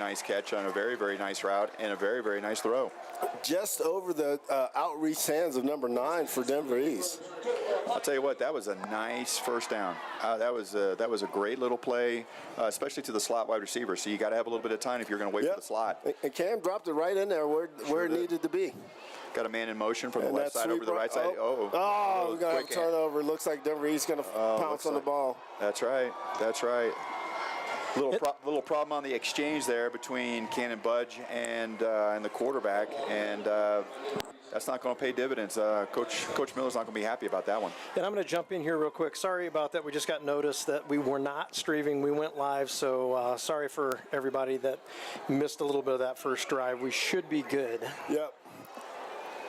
nice catch on a very, very nice route and a very, very nice throw. Just over the outreach hands of number 9 for Denver East. I'll tell you what, that was a nice first down. That was a great little play, especially to the slot wide receiver. So you got to have a little bit of time if you're going to wait for the slot. And Cam dropped it right in there where it needed to be. Got a man in motion from the left side over to the right side. We got a turnover. Looks like Denver East going to pounce on the ball. That's right. That's right. Little problem on the exchange there between Cannon Budge and the quarterback, and that's not going to pay dividends. Coach Miller's not going to be happy about that one. And I'm going to jump in here real quick. Sorry about that. We just got notice that we were not streaming. We went live, so sorry for everybody that missed a little bit of that first drive. We should be good. Yep.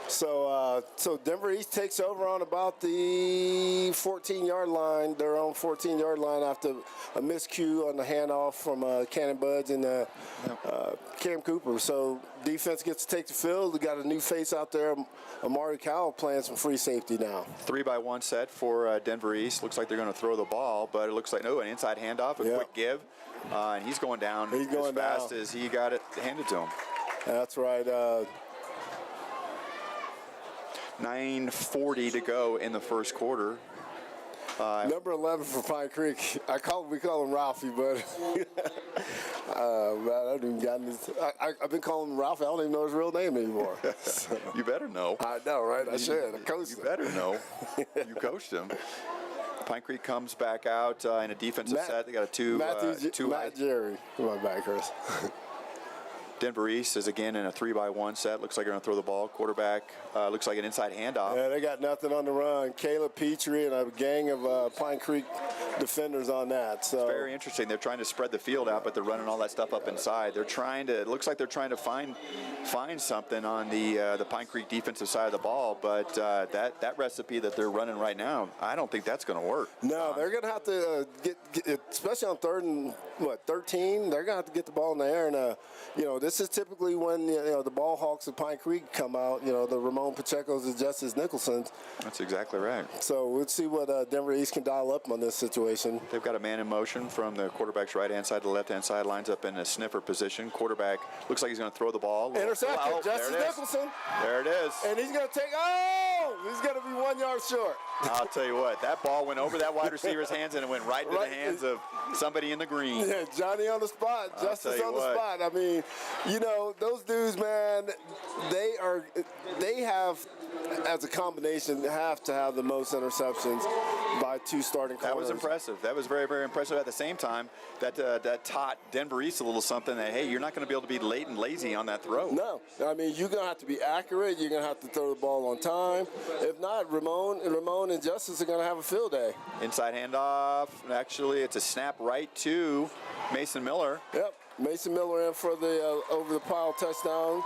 So Denver East takes over on about the 14-yard line, their own 14-yard line after a miscue on the handoff from Cannon Budge and Cam Cooper. So defense gets to take the field. We got a new face out there, Amari Cowell, playing some free safety now. 3-by-1 set for Denver East. Looks like they're going to throw the ball, but it looks like, no, an inside handoff, a quick give, and he's going down as fast as he got it handed to him. That's right. 9:40 to go in the first quarter. Number 11 for Pine Creek. We call him Ralphie, but man, I haven't gotten this. I've been calling him Ralphie. I don't even know his real name anymore. So. You better know. I know, right? I should. I coached him. You better know. You coached him. Pine Creek comes back out in a defensive set. They got a Matt Jerry. Come on back, Chris. Denver East is again in a 3-by-1 set. Looks like they're going to throw the ball. Quarterback looks like an inside handoff. Yeah, they got nothing on the run. Caleb Petrie and a gang of Pine Creek defenders on that. So it's very interesting. They're trying to spread the field out, but they're running all that stuff up inside. They're trying to. It looks like they're trying to find something on the Pine Creek defensive side of the ball, but that recipe that they're running right now, I don't think that's going to work. No, they're going to have to get, especially on 3rd and 13. They're going to have to get the ball in the air, and this is typically when the ball hawks of Pine Creek come out. The Ramon Pacheco's and Justice Nicholson's. That's exactly right. So we'll see what Denver East can dial up on this situation. They've got a man in motion from the quarterback's right-hand side to the left-hand side. Lines up in a sniffer position. Quarterback looks like he's going to throw the ball. Intercepted, Justice Nicholson. There it is. And he's going to take. He's going to be 1 yard short. I'll tell you what, that ball went over that wide receiver's hands and it went right into the hands of somebody in the green. Yeah, Johnny on the spot, Justice on the spot. I mean, those dudes, man, they have, as a combination, have to have the most interceptions by 2 starting corners. That was impressive. That was very, very impressive. At the same time, that taught Denver East a little something that, hey, you're not going to be able to be late and lazy on that throw. No. I mean, you're going to have to be accurate. You're going to have to throw the ball on time. If not, Ramon and Justice are going to have a field day. Inside handoff. Actually, it's a snap right to Mason Miller. Yep. Mason Miller in for the over-the-pile touchdown.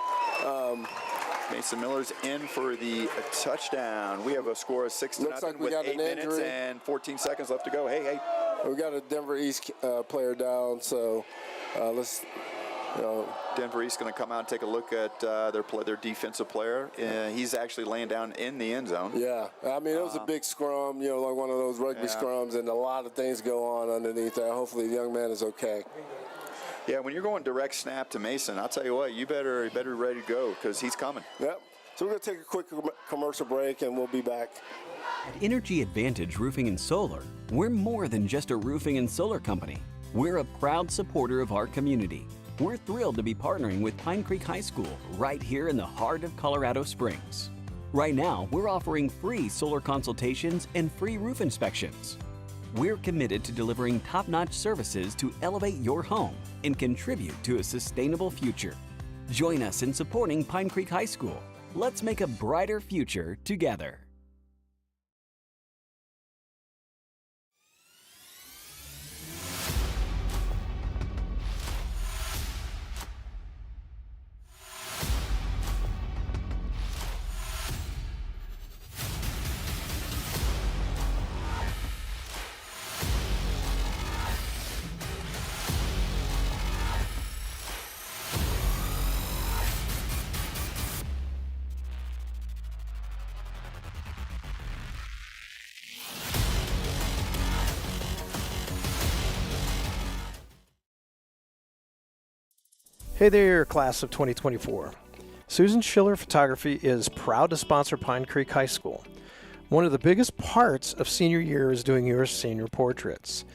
Mason Miller's in for the touchdown. We have a score of 6-0 like with 8 minutes and 14 seconds left to go. Hey. We got a Denver East player down, so let's. Denver East going to come out and take a look at their defensive player. He's actually laying down in the end zone. Yeah, I mean, it was a big scrum, like one of those rugby scrums, and a lot of things go on underneath there. Hopefully the young man is okay. Yeah, when you're going direct snap to Mason, I'll tell you what, you better be ready to go because he's coming. Yep. So we're going to take a quick commercial break, and we'll be back. At Energy Advantage Roofing and Solar, we're more than just a roofing and solar company. We're a proud supporter of our community. We're thrilled to be partnering with Pine Creek High School right here in the heart of Colorado Springs. Right now, we're offering free solar consultations and free roof inspections. We're committed to delivering top-notch services to elevate your home and contribute to a sustainable future. Join us in supporting Pine Creek High School. Let's make a brighter future together. Hey there, class of 2024. Susan Schiller Photography is proud to sponsor Pine Creek High School. One of the biggest parts of senior year is doing your senior portraits.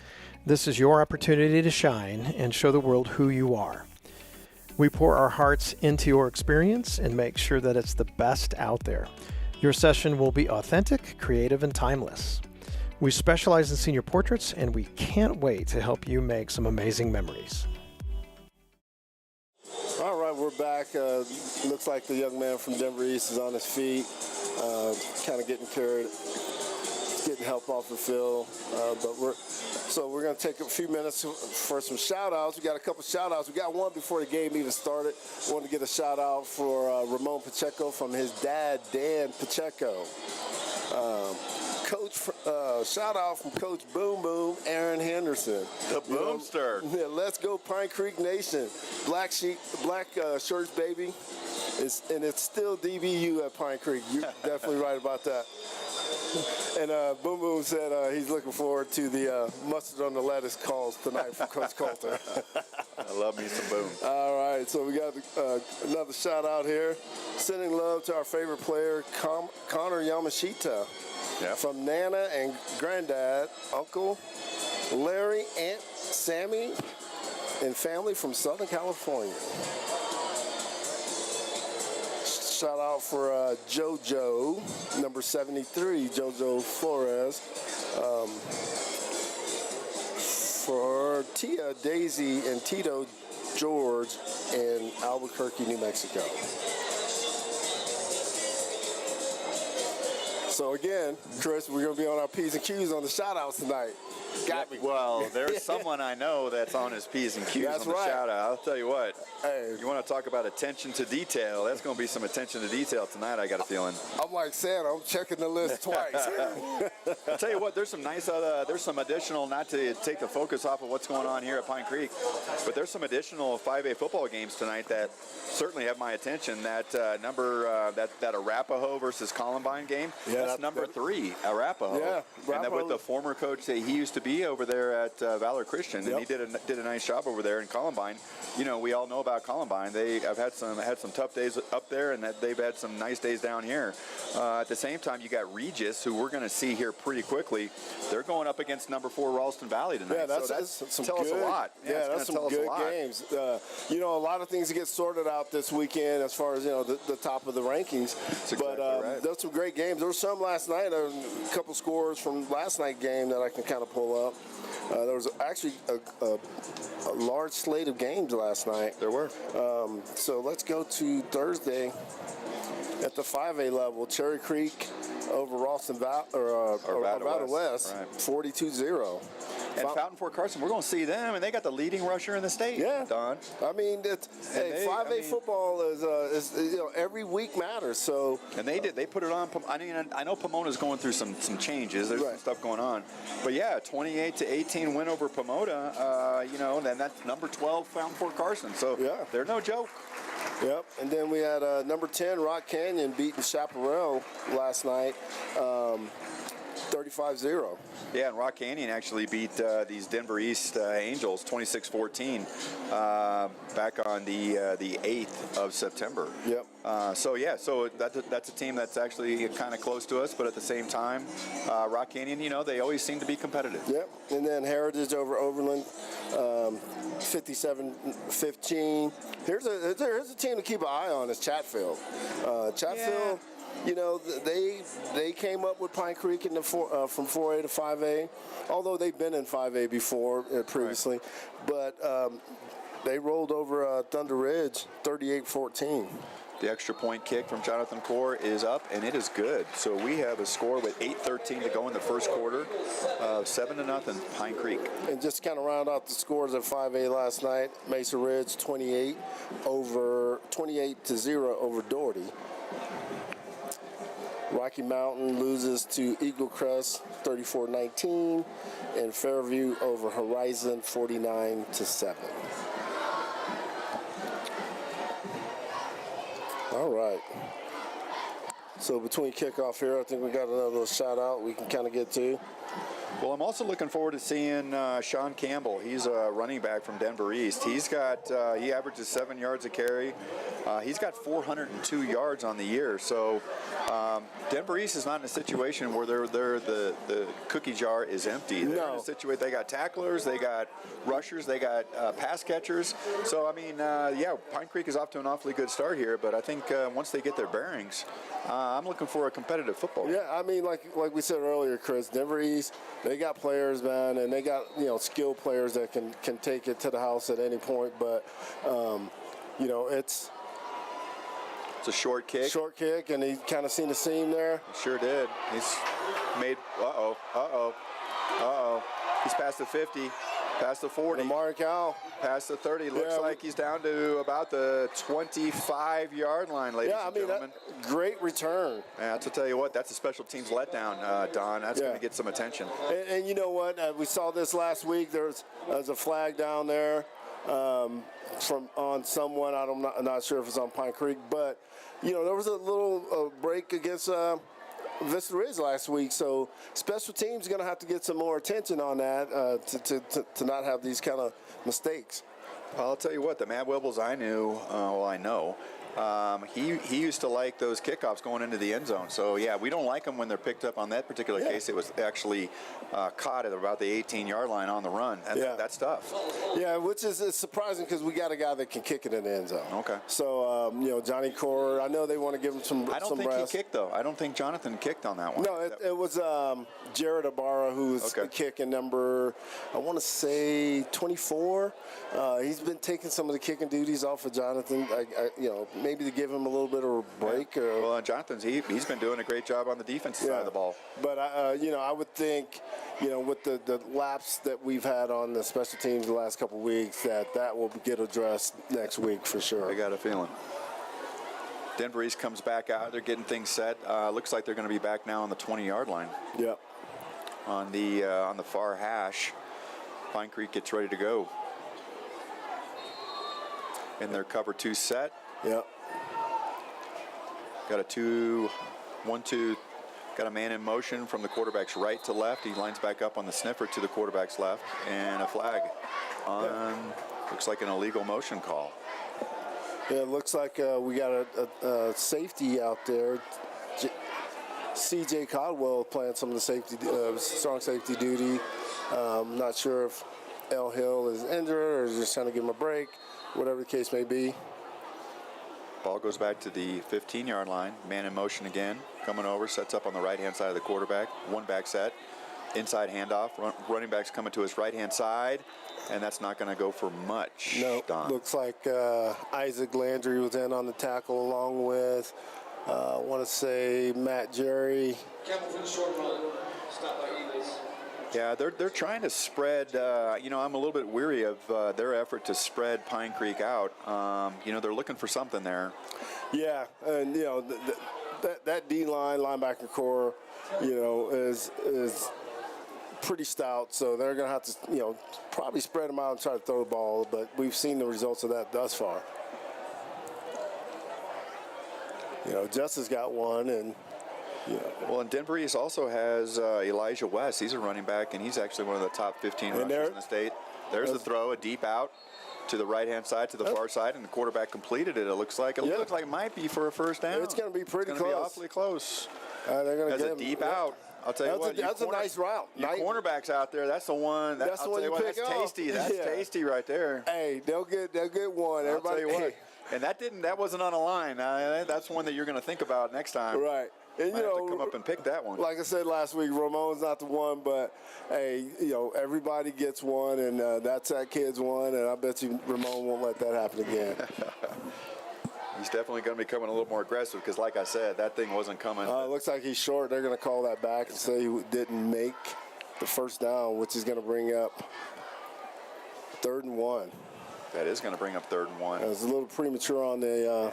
This is your opportunity to shine and show the world who you are. We pour our hearts into your experience and make sure that it's the best out there. Your session will be authentic, creative, and timeless. We specialize in senior portraits, and we can't wait to help you make some amazing memories. All right, we're back. Looks like the young man from Denver East is on his feet, kind of getting help off the field. But we're going to take a few minutes for some shout-outs. We got a couple shout-outs. We got one before the game even started. I wanted to get a shout-out for Ramon Pacheco from his dad, Dan Pacheco. Shout out from Coach Boom Boom, Aaron Henderson. The Boomster. Yeah, let's go Pine Creek Nation. Black shirts, baby. It's still DBU at Pine Creek. You're definitely right about that. And Boom Boom said he's looking forward to the mustard on the lettuce calls tonight from Coach Coulter. I love me some Boom. All right, so we got another shout out here. Sending love to our favorite player, Connor Yamashita. Yep. From Nana and Granddad, Uncle Larry, Aunt Sammy, and family from Southern California. Shout out for JoJo, number 73, JoJo Flores. For Tia, Daisy, and Tito George in Albuquerque, New Mexico. So again, Chris, we're going to be on our P's and Q's on the shout-outs tonight. Got me. Well, there's someone I know that's on his P's and Q's That's on the right. shout-out. I'll tell you what. Hey. You want to talk about attention to detail? That's going to be some attention to detail tonight, I got a feeling. I'm like Santa. I'm checking the list twice. I'll tell you what, there's some nice there's some additional, not to take the focus off of what's going on here at Pine Creek, but there's some additional 5A football games tonight that certainly have my attention. That that Arapahoe versus Columbine game, that's number 3, Arapahoe. Yeah, and that with the former coach that he used to be over there at Valor Christian, and he did a nice job over there in Columbine. You know, we all know about Columbine. I've had some tough days up there, and that they've had some nice days down here. At the same time, you got Regis, who we're going to see here pretty quickly. They're going up against number 4 Ralston Valley tonight. Yeah, that's us a lot. Yeah, that's some good games. You know, a lot of things to get sorted out this weekend as far as, you know, the top of the rankings. That's exactly right. There's some great games. There were some last night, a couple scores from last night's game that I can kind of pull up. There was actually a large slate of games last night. There were. So let's go to Thursday at the 5A level. Cherry Creek over Ralston Valley West, right. 42-0. And Fountain Fort Carson, we're going to see them, and they got the leading rusher in the state. Yeah, Don. I mean, 5A football is you know, every week matters. So. And they put it on. I know Pomona's going through some changes. There's some stuff going on, but yeah, 28-18 win over Pomona. You know, and that's number 12 Fountain Fort Carson. So they're no joke. Yep, and then we had number 10 Rock Canyon beating Chaparral last night, 35-0. Yeah, and Rock Canyon actually beat these Denver East Angels 26-14 back on the 8th of September. Yep. So that's a team that's actually kind of close to us, but at the same time, Rock Canyon, you know, they always seem to be competitive. Yep, and then Heritage over Overland, 57-15. Here's a team to keep an eye on is Chatfield. Chatfield. Yeah. You know, they came up with Pine Creek in the from 4A to 5A, although they've been in 5A before previously. Right. But they rolled over Thunder Ridge 38-14. The extra point kick from Jonathan Core is up, and it is good. So we have a score with 8:13 to go in the first quarter, 7-0 Pine Creek. And just kind of round out the scores at 5A last night, Mesa Ridge 28-0 over Doherty. Rocky Mountain loses to Eagle Crest 34-19, and Fairview over Horizon 49-7. All right. So between kickoff here, I think we got another little shout out we can kind of get to. Well, I'm also looking forward to seeing Sean Campbell. He's a running back from Denver East. He averages 7 yards a carry. He's got 402 yards on the year. So Denver East is not in a situation where the cookie jar is empty. They're in a situation. They got tacklers, they got rushers, they got pass catchers. So I mean, Pine Creek is off to an awfully good start here. But I think once they get their bearings, I'm looking for a competitive football. Yeah, I mean, like we said earlier, Chris, Denver East, they got players, man, and they got skilled players that can take it to the house at any point. But it's a short kick, and he kind of seen the seam there. He sure did. He's made. He's past the 50. Past the 40. Lamar Cal. Past the 30. Looks like he's down to about the 25-yard line, ladies and gentlemen. Great return. Yeah, I'll tell you what, that's a special teams letdown, Don. That's going to get some attention. And you know what? We saw this last week. There's a flag down there on someone. I'm not sure if it's on Pine Creek, but there was a little break against Vista Ridge last week, so special teams are going to have to get some more attention on that to not have these kind of mistakes. Well, I'll tell you what, the Matt Wibbles I know, he used to like those kickoffs going into the end zone. So, yeah, we don't like them when they're picked up. On that particular case, it was actually caught at about the 18-yard line on the run. That's tough. Yeah, which is surprising because we got a guy that can kick it in the end zone. Okay. So, Johnny Core, I know they want to give him some rest. I don't think he kicked, though. I don't think Jonathan kicked on that one. No, it was Jared Ibarra who was kicking number, I want to say 24. He's been taking some of the kicking duties off of Jonathan. Maybe to give him a little bit of a break. Well, Jonathan's he's been doing a great job on the defensive side of the ball. But I would think, with the lapse that we've had on the special teams the last couple of weeks, that will get addressed next week for sure. I got a feeling. Denver East comes back out. They're getting things set. Looks like they're going to be back now on the 20-yard line. Yep. On the far hash, Pine Creek gets ready to go. In their cover 2 set. Yep. Got a 2-1-2. Got a man in motion from the quarterback's right to left. He lines back up on the sniffer to the quarterback's left, and a flag on. Looks like an illegal motion call. Yeah, it looks like we got a safety out there. C.J. Caldwell playing some of the safety, strong safety duty. Not sure if L. Hill is injured or just trying to give him a break, whatever the case may be. Ball goes back to the 15-yard line. Man in motion again. Coming over, sets up on the right-hand side of the quarterback. One back set. Inside handoff. Running back's coming to his right-hand side, and that's not going to go for much. No, Don. Looks like Isaac Landry was in on the tackle along with, I want to say, Matt Jerry. Careful for the short run. Stop by Eagles. Yeah, they're trying to spread. I'm a little bit weary of their effort to spread Pine Creek out. They're looking for something there. Yeah, and that D-line linebacker core, is pretty stout. So they're going to have to, probably spread them out and try to throw the ball. But we've seen the results of that thus far. Justice got one, and. Yeah. Well, and Denver East also has Elijah West. He's a running back, and he's actually one of the top 15 rushers in the state. There's the throw, a deep out to the right-hand side, to the far side, and the quarterback completed it. It looks like it might be for a first down. It's going to be pretty close. It's going to be awfully close. They're going to get a deep out. I'll tell you what. That's a nice route. Your cornerbacks out there. That's the one. That's the one you pick That's up. tasty. That's tasty right there. Hey, they'll get one. I'll tell you what. And that wasn't on a line. That's one that you're going to think about next time. Right. And have to come up and pick that one. Like I said last week, Ramon's not the one, but hey, everybody gets one, and that's that kid's one, and I bet you Ramon won't let that happen again. He's definitely going to be coming a little more aggressive because, like I said, that thing wasn't coming. It looks like he's short. They're going to call that back and say he didn't make the first down, which is going to bring up 3rd and 1. That is going to bring up 3rd and 1. It was a little premature on the.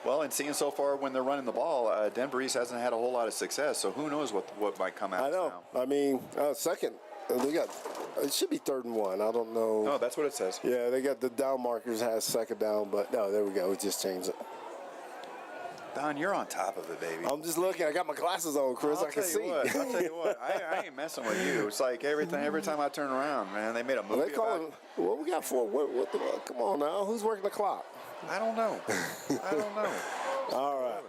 Well, and seeing so far when they're running the ball, Denver East hasn't had a whole lot of success, so who knows what might come out. I know. Now. I mean, second, they got. It should be 3rd and 1. I don't know. No, that's what it says. Yeah, they got the down markers has 2nd down, but no, there we go. We just changed it. Don, you're on top of it, baby. I'm just looking. I got my glasses on, Chris. I can see. I'll tell you what. I ain't messing with you. It's like every time I turn around, man, they made a movie They call about him. What we got for? What the? Come on now. Who's working the clock? I don't know. All right.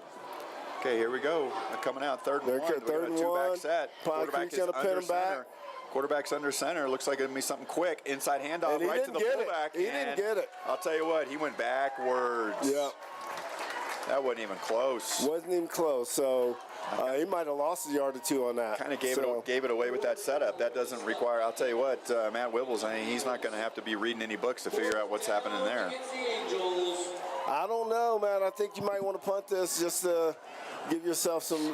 Okay, here we go. Coming out third and They're one. third and We got a two-back one. set. Pine Quarterback Creek's is gonna pin under him back. center. Quarterback's under center. Looks like it'll be something quick. Inside handoff And he right to didn't the get it. fullback. He didn't and get it. I'll tell you what, he went backwards. Yeah. That wasn't even close. Wasn't even close. So he might have lost a yard or two on that. Kind of gave it away with that setup. That doesn't require. I'll tell you what, Matt Wibbles. I mean, he's not going to have to be reading any books to figure out what's happening there. Against the Angels. I don't know, man. I think you might want to punt this just to give yourself some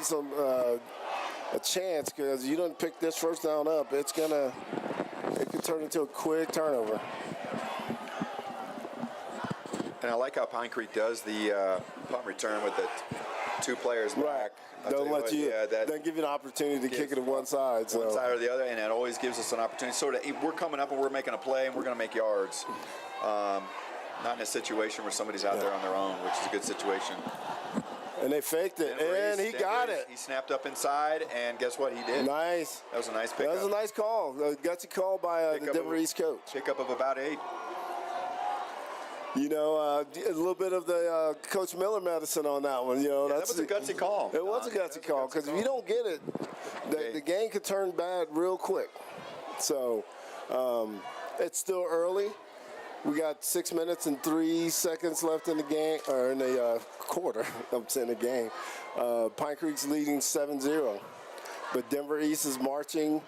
a chance, because you don't pick this first down up. It could turn into a quick turnover. And I like how Pine Creek does the punt return with the two players back. I'll tell Don't let what, you. yeah, that Don't give you an opportunity to kick it to one side. So. one side or the other, and it always gives us an opportunity. Sort of, we're coming up and we're making a play, and we're going to make yards. Not in a situation where somebody's out there on their own, which is a good situation. And they faked it, and he got it. He snapped up inside, and guess what? He did. Nice. That was a nice That pickup. was a nice call. A gutsy call by the Pickup Denver of- East coach. Pickup of about 8. You know, a little bit of the Coach Miller medicine on that one. You know, That was a gutsy call. It was a gutsy call, because if you don't get it, the game could turn bad real quick. So it's still early. We got 6 minutes and 3 seconds left in the game, or in the quarter. I'm saying the game. Pine Creek's leading 7-0, but Denver East is marching,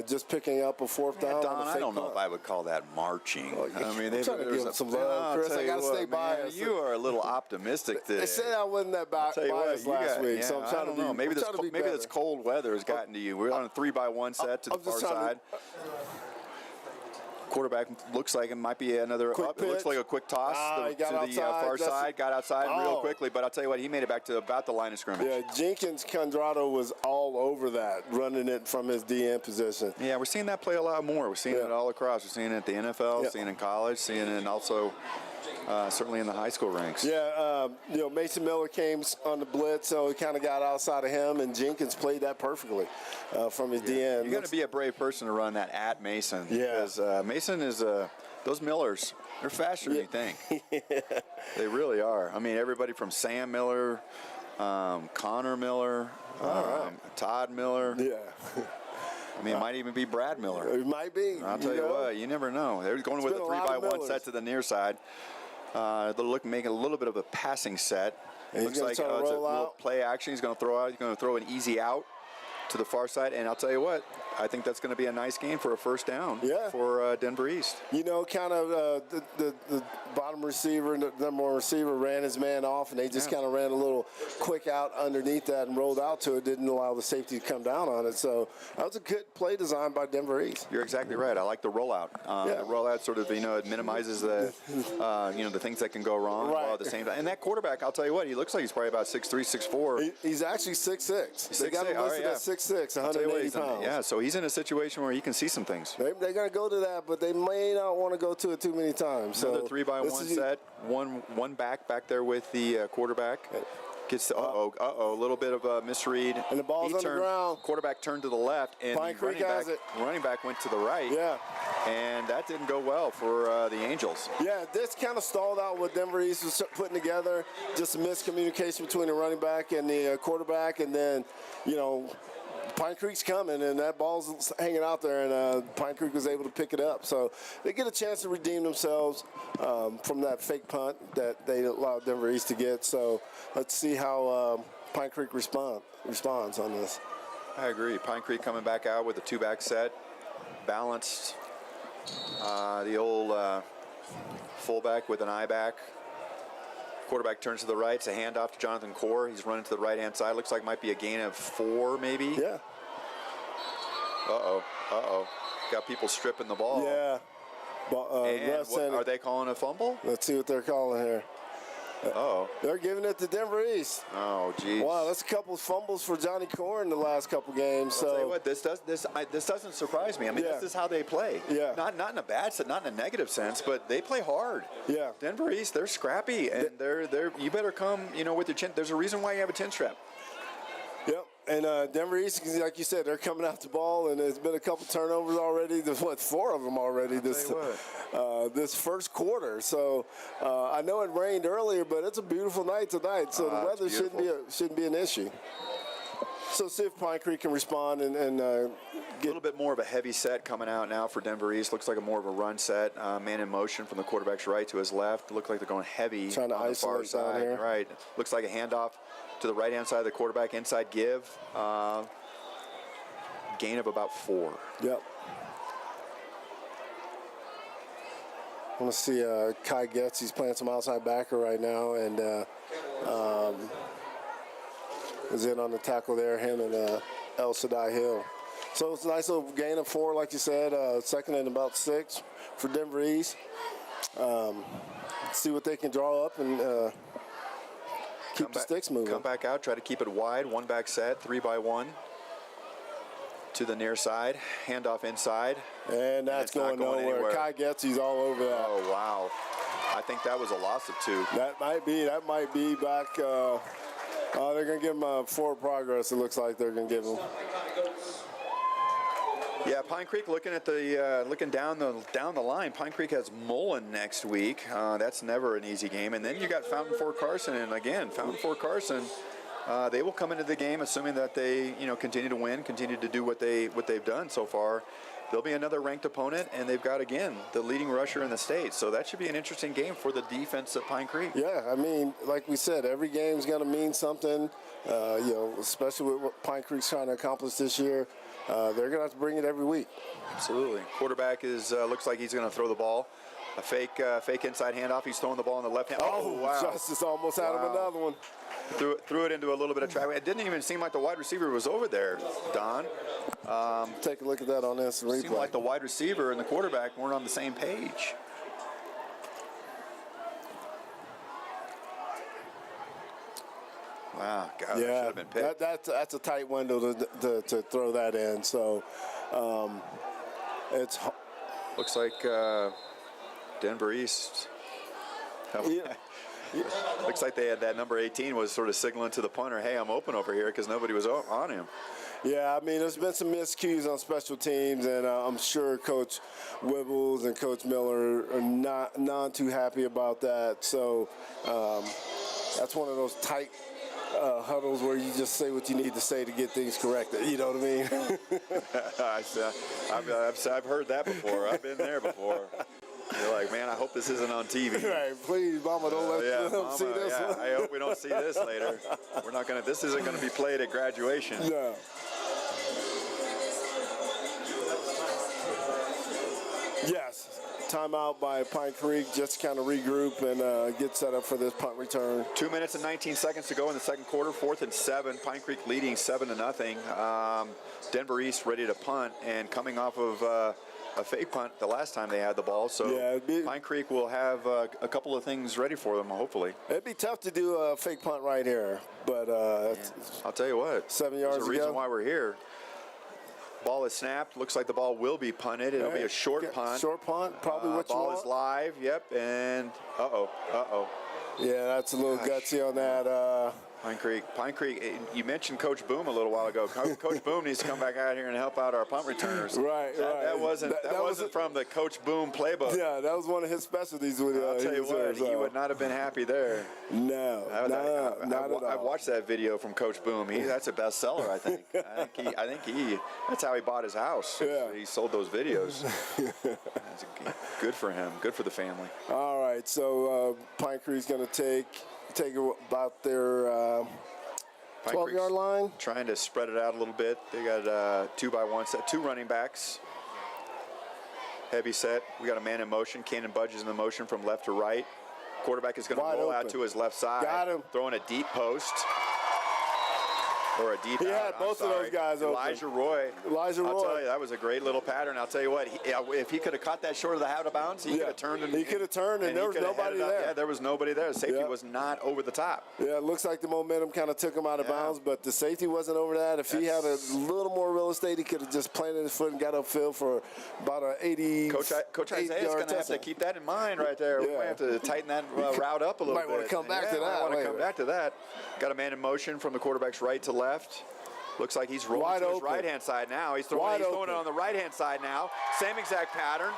just picking up a fourth down. Don, on a I fake don't know punt. if I would call that marching. I mean, I'm trying to give them some love, Chris. I got to stay biased. You are a little optimistic today. They said I wasn't that biased last week, so I'm trying to be. Maybe I'm trying to be maybe better. this cold weather has gotten to you. We're on a 3-by-1 set to the I'm just far trying side. Quarterback looks like it might be another. Quick It looks pitch. like a quick toss He to got the outside. far side. Got outside real Oh. quickly, but I'll tell you what, he made it back to about the line of scrimmage. Yeah, Jenkins Condrado was all over that, running it from his DN position. Yeah, we're seeing that play a lot more. We're seeing it all across. We're seeing it at the NFL, Yeah. seeing it in college, seeing it also certainly in the high school ranks. Yeah, you know, Mason Miller came on the blitz, so he kind of got outside of him, and Jenkins played that perfectly from his DN. You got to be a brave person to run that at Mason. Yeah. Because Mason is those Millers. They're faster than you think. They really are. I mean, everybody from Sam Miller, Connor Miller, Todd Miller. Yeah, I mean, it might even be Brad Miller. it might be. I'll tell you what, you never know. They're going with a been a lot of 3-by-1 Millers. set to the near side. They're making a little bit of a passing set. And he's Looks gonna like try to it's a roll little out. play action. He's going to throw out. He's going to throw an easy out to the far side. And I'll tell you what, I think that's going to be a nice game for a first down for Denver East. You know, kind of the bottom receiver, the number one receiver, ran his man off, and they just kind of ran a little quick out underneath that and rolled out to it. Didn't allow the safety to come down on it. So that was a good play design by Denver East. You're exactly right. I like the rollout. The rollout sort of, it minimizes the, the things that can go wrong while at the same time. And that quarterback, I'll tell you what, he looks like he's probably about 6'3", 6'4". He's actually 6'6". They got him 6'6", listed at 6'6", I'll tell you what, 180 pounds. yeah, so he's in a situation where he can see some things. They're going to go to that, but they may not want to go to it too many times. Another So 3-by-1 set, one back there with the quarterback. Gets to, a little bit of a misread. And the ball's on the ground. Quarterback turned to the left, and Pine Creek has it. running back went to the right. Yeah. And that didn't go well for the Angels. Yeah, this kind of stalled out what Denver East was putting together. Just a miscommunication between the running back and the quarterback, and then, Pine Creek's coming, and that ball's hanging out there, and Pine Creek was able to pick it up. So they get a chance to redeem themselves from that fake punt that they allowed Denver East to get. So let's see how Pine Creek responds on this. I agree. Pine Creek coming back out with a 2-back set, balanced. The old fullback with an I-back. Quarterback turns to the right. It's a handoff to Jonathan Core. He's running to the right-hand side. Looks like might be a gain of 4, maybe. Yeah. Got people stripping the ball. Yeah. And are they calling a fumble? Let's see what they're calling here. Uh-oh. They're giving it to Denver East. Oh, geez. Wow, that's a couple of fumbles for Johnny Corn the last couple games. I'll tell you So what, this doesn't surprise me. I mean, Yeah. this is how they play. Yeah. Not in a bad sense, not in a negative sense, but they play hard. Yeah. Denver East, they're scrappy, and they're. You better come, with your chin. There's a reason why you have a chin strap. Yep, and Denver East, like you said, they're coming out the ball, and there's been a couple turnovers already. There's 4 of them already this first quarter. So I know it rained earlier, but it's a beautiful night tonight. So the weather shouldn't be an issue. So see if Pine Creek can respond and A get. little bit more of a heavy set coming out now for Denver East. Looks like more of a run set. Man in motion from the quarterback's right to his left. Look like they're going heavy Trying to on the far isolate down side. here. Right. Looks like a handoff to the right-hand side of the quarterback. Inside give. Gain of about 4. Yep. I want to see Kai Getz. He's playing some outside backer right now, and is in on the tackle there. Him and El Shaddai Hill. So it's a nice little gain of 4, like you said. Second and about 6 for Denver East. See what they can draw up and keep the sticks moving. Come back out. Try to keep it wide. 1 back set. 3-by-1. To the near side, handoff inside. And that's going going nowhere. anywhere. Kai Getsy's all over that. Oh, wow. I think that was a loss of 2. That might be back. They're going to give him forward progress. It looks like they're going to give him. Yeah, Pine Creek looking at the looking down the line. Pine Creek has Mullen next week. That's never an easy game. And then you got Fountain Fort Carson, and again, Fountain Fort Carson. They will come into the game assuming that they, continue to win, continue to do what they've done so far. They'll be another ranked opponent, and they've got, again, the leading rusher in the state. So that should be an interesting game for the defense at Pine Creek. Yeah, I mean, like we said, every game's going to mean something, especially with what Pine Creek's trying to accomplish this year. They're going to have to bring it every week. Absolutely. Quarterback looks like he's going to throw the ball. A fake inside handoff. He's throwing the ball in the left hand. Oh, wow. Justice almost had him another one. Threw it into a little bit of traffic. It didn't even seem like the wide receiver was over there, Don. Take a look at that on this replay. It seemed like the wide receiver and the quarterback weren't on the same page. Wow, God, that should have been picked. That's a tight window to throw that in. So it's looks like Denver East. Looks like they had that number 18 was sort of signaling to the punter, hey, I'm open over here, because nobody was on him. Yeah, I mean, there's been some miscues on special teams, and I'm sure Coach Wibbles and Coach Miller are not too happy about that. So that's one of those tight huddles where you just say what you need to say to get things corrected. You know what I mean? I've heard that before. I've been there before. You're like, man, I hope this isn't on TV. Right, please, Mama, don't let them see this. Yeah, I hope we don't see this later. This isn't gonna be played at graduation. No. Yes, timeout by Pine Creek, just to kind of regroup and get set up for this punt return. 2 minutes and 19 seconds to go in the second quarter. 4th and 7. Pine Creek leading 7-0. Denver East ready to punt, and coming off of a fake punt the last time they had the ball. So Pine Creek will have a couple of things ready for them, hopefully. It'd be tough to do a fake punt right here, but I'll tell you what. 7 yards There's a reason why we're here. Ball is snapped. Looks like the ball will be punted. It'll be a short punt. Short punt, probably what you want. Ball is live. Yep. And uh-oh. Yeah, that's a little gutsy on that. Pine Creek. You mentioned Coach Boom a little while ago. Coach Boom needs to come back out here and help out our punt returners. Right. That wasn't from the Coach Boom playbook. Yeah, that was one of his specialties. I'll tell you what, he would not have been happy there. No, not at all. I've watched that video from Coach Boom. That's a bestseller, I think. I think he. That's how he bought his house. Yeah. He sold those videos. Good for him. Good for the family. All right, so Pine Creek's going to take about their 12-yard line. Trying to spread it out a little bit. They got 2-by-1 set, 2 running backs. Heavy set. We got a man in motion. Cannon Budge is in the motion from left to right. Quarterback is going to roll out to his left side. Got him. Throwing a deep post. or a deep He out. had I'm both of sorry. those guys open. Elijah Roy. I'll tell you, that was a great little pattern. I'll tell you what, if he could have caught that short of the out of bounds, he could have turned. He could have turned, and there was nobody there. Yeah, there was nobody there. The safety was not over the top. Yeah, it looks like the momentum kind of took him out of bounds, but the safety wasn't over that. If he had a little more real estate, he could have just planted his foot and got upfield for about an 80. Coach Isaiah's going to have to keep that in mind right there. We might have to tighten that route up a little bit. Might want to come back to that. Want to come back to that. Got a man in motion from the quarterback's right to left. Looks like he's rolling wide to his open. right-hand side now. He's throwing it on the right-hand side now. Same exact pattern.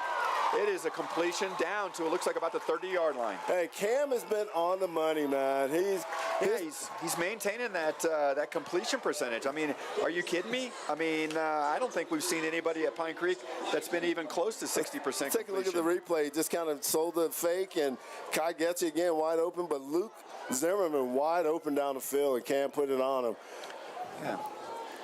It is a completion down to, it looks like, about the 30-yard line. Hey, Cam has been on the money, man. He's maintaining that completion percentage. I mean, are you kidding me? I mean, I don't think we've seen anybody at Pine Creek that's been even close to 60% completion. Take a look at the replay. He just kind of sold the fake, and Kai gets it again wide open, but Luke Zimmerman wide open down the field, and Cam put it on him. Yeah.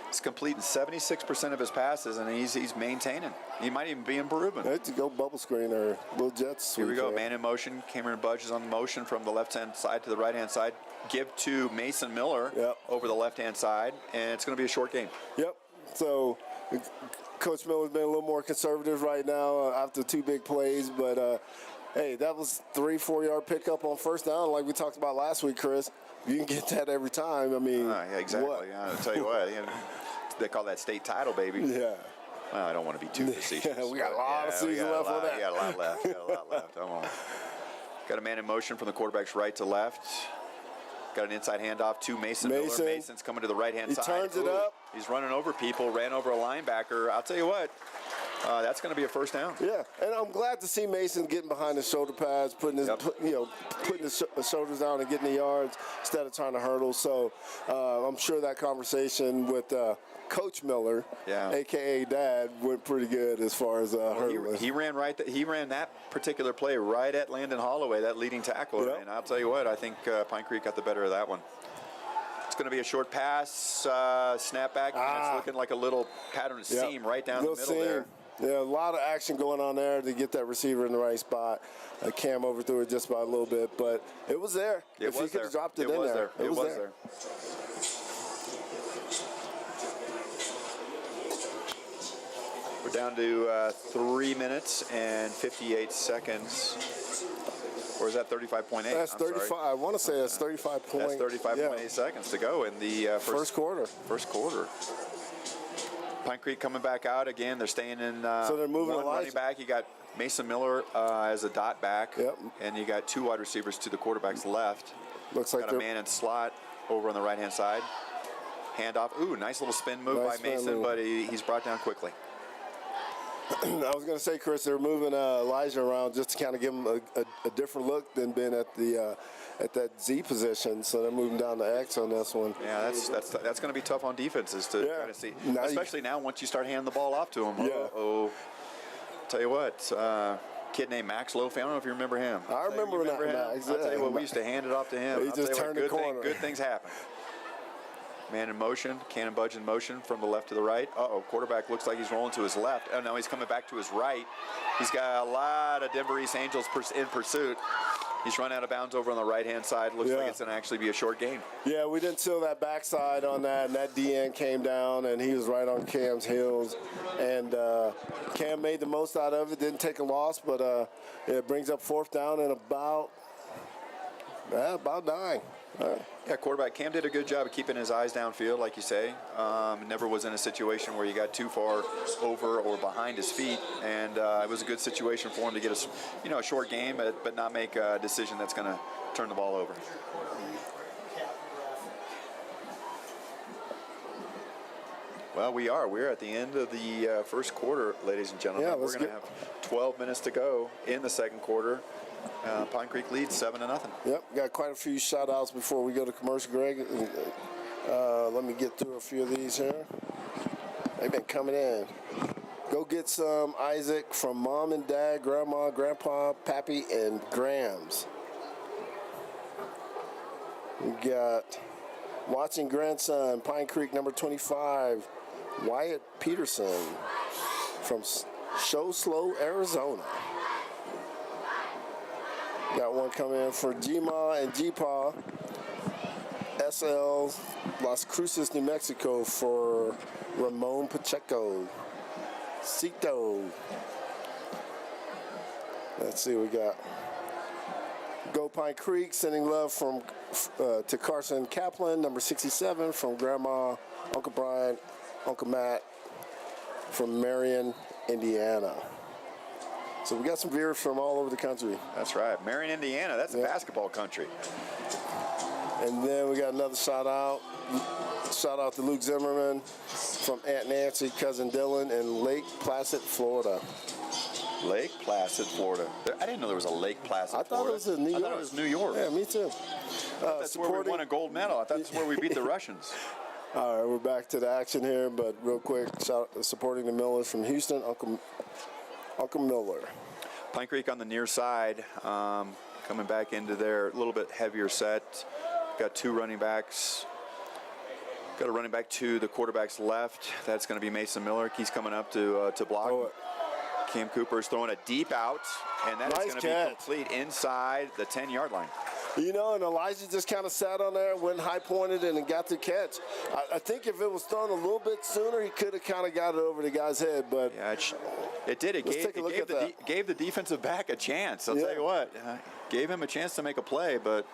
He's completing 76% of his passes, and he's maintaining. He might even be improving. Let's go bubble screen or little Jets. Here we go, man in motion. Cameron Budge is on motion from the left-hand side to the right-hand side. Give to Mason Miller over the left-hand side, and it's going to be a short game. Yep. So Coach Miller's been a little more conservative right now after two big plays, but hey, that was 3-4 yard pickup on first down, like we talked about last week, Chris. You can get that every time. I mean, yeah, exactly. I'll tell you what, they call that state title, baby. Yeah. Well, I don't want to be too facetious. We got a lot of season left on that. We got a lot left. Got a man in motion from the quarterback's right to left. Got an inside handoff to Mason Miller. Mason's coming to the right-hand side. He turns it up. He's running over people, ran over a linebacker. I'll tell you what, that's going to be a first down. Yeah, and I'm glad to see Mason getting behind the shoulder pads, putting his shoulders down and getting the yards instead of trying to hurdle. So I'm sure that conversation with Coach Miller, aka Dad, went pretty good as far as hurdling. He ran that particular play right at Landon Holloway, that leading tackle, and I'll tell you what, I think Pine Creek got the better of that one. It's going to be a short pass, snapback, and it's looking like a little pattern seam right down the middle there. Yeah, a lot of action going on there to get that receiver in the right spot. Cam overthrew it just by a little bit, but it was there. If he could have dropped it in there. It was there. We're down to 3 minutes and 58 seconds. Or is that 35.8? That's 35. Sorry. I want to say that's 35. That's 35.8 seconds to go in the first quarter. First quarter. Pine Creek coming back out again. They're staying in. So they're moving one running back. You got Mason Miller as a dot back. Yep. And you got two wide receivers to the quarterback's left. Looks like got a man in slot over on the right-hand side. Handoff. Ooh, nice little spin move by Mason, but he's brought down quickly. I was going to say, Chris, they're moving Elijah around just to kind of give him a different look than being at that Z position. So they're moving down to X on this one. Yeah, that's going to be tough on defenses to kind of see, especially now once you start handing the ball off to them. Yeah. Tell you what, kid named Max Loaf. I don't know if you remember him. I remember him. Max. I'll tell you what, we used to hand it off to him. He just turned the corner. Good things happen. Man in motion, Cannon Budge in motion from the left to the right. Quarterback looks like he's rolling to his left. Oh, no, he's coming back to his right. He's got a lot of Denver East Angels in pursuit. He's run out of bounds over on the right-hand side. Looks like it's going to actually be a short game. Yeah, we didn't seal that backside on that, and that DN came down, and he was right on Cam's heels. And Cam made the most out of it, didn't take a loss, but it brings up fourth down and about 9. Yeah, quarterback Cam did a good job of keeping his eyes downfield, like you say. Never was in a situation where you got too far over or behind his feet, and it was a good situation for him to get a short game, but not make a decision that's going to turn the ball over. Well, we're at the end of the first quarter, ladies and gentlemen. Yeah, we're going to have 12 minutes to go in the second quarter. Pine Creek leads 7-0. Yep, got quite a few shout-outs before we go to commercial, Greg. Let me get through a few of these here. They've been coming in. Go get some Isaac from Mom and Dad, Grandma, Grandpa, Pappy, and Grams. We got watching grandson, Pine Creek, number 25, Wyatt Peterson from Shoslow, Arizona. Got one coming in for G-Ma and G-Pa, SL Las Cruces, New Mexico for Ramon Pacheco. Cito. Let's see what we got. Go Pine Creek, sending love from to Carson Kaplan, number 67, from Grandma, Uncle Brian, Uncle Matt, from Marion, Indiana. So we got some viewers from all over the country. That's right. Marion, Indiana. That's a basketball country. And then we got another shout out. Shout out to Luke Zimmerman from Aunt Nancy, Cousin Dylan in Lake Placid, Florida. Lake Placid, Florida. I didn't know there was a Lake Placid, I thought Florida. it was in New York. I thought it was New York. Yeah, me too. That's where we won a gold medal. I thought that's where we beat the Russians. All right, we're back to the action here, but real quick, supporting the Millers from Houston, Uncle Miller. Pine Creek on the near side, coming back into their little bit heavier set. Got two running backs. Got a running back to the quarterback's left. That's going to be Mason Miller. He's coming up to block. Cam Cooper's throwing a deep out, and that is going to be complete inside the 10-yard line. You know, and Elijah just kind of sat on there, went high-pointed, and got the catch. I think if it was thrown a little bit sooner, he could have kind of got it over the guy's head. But yeah, it did. It gave the defensive back a chance. I'll tell you what, gave him a chance to make a play, but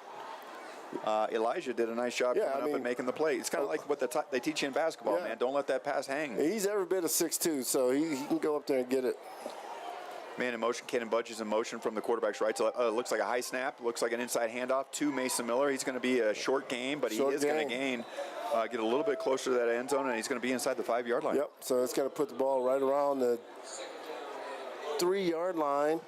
Elijah did a nice job coming up and making the play. It's kind of like what they teach you in basketball, man. Don't let that pass hang. He's every bit of 6'2", so he can go up there and get it. Man in motion, Cannon Budges in motion from the quarterback's right. So looks like a high snap. Looks like an inside handoff to Mason Miller. He's going to be a short game, but he is going to gain, get a little bit closer to that end zone, and he's going to be inside the 5-yard line. Yep, so it's going to put the ball right around the 3-yard line.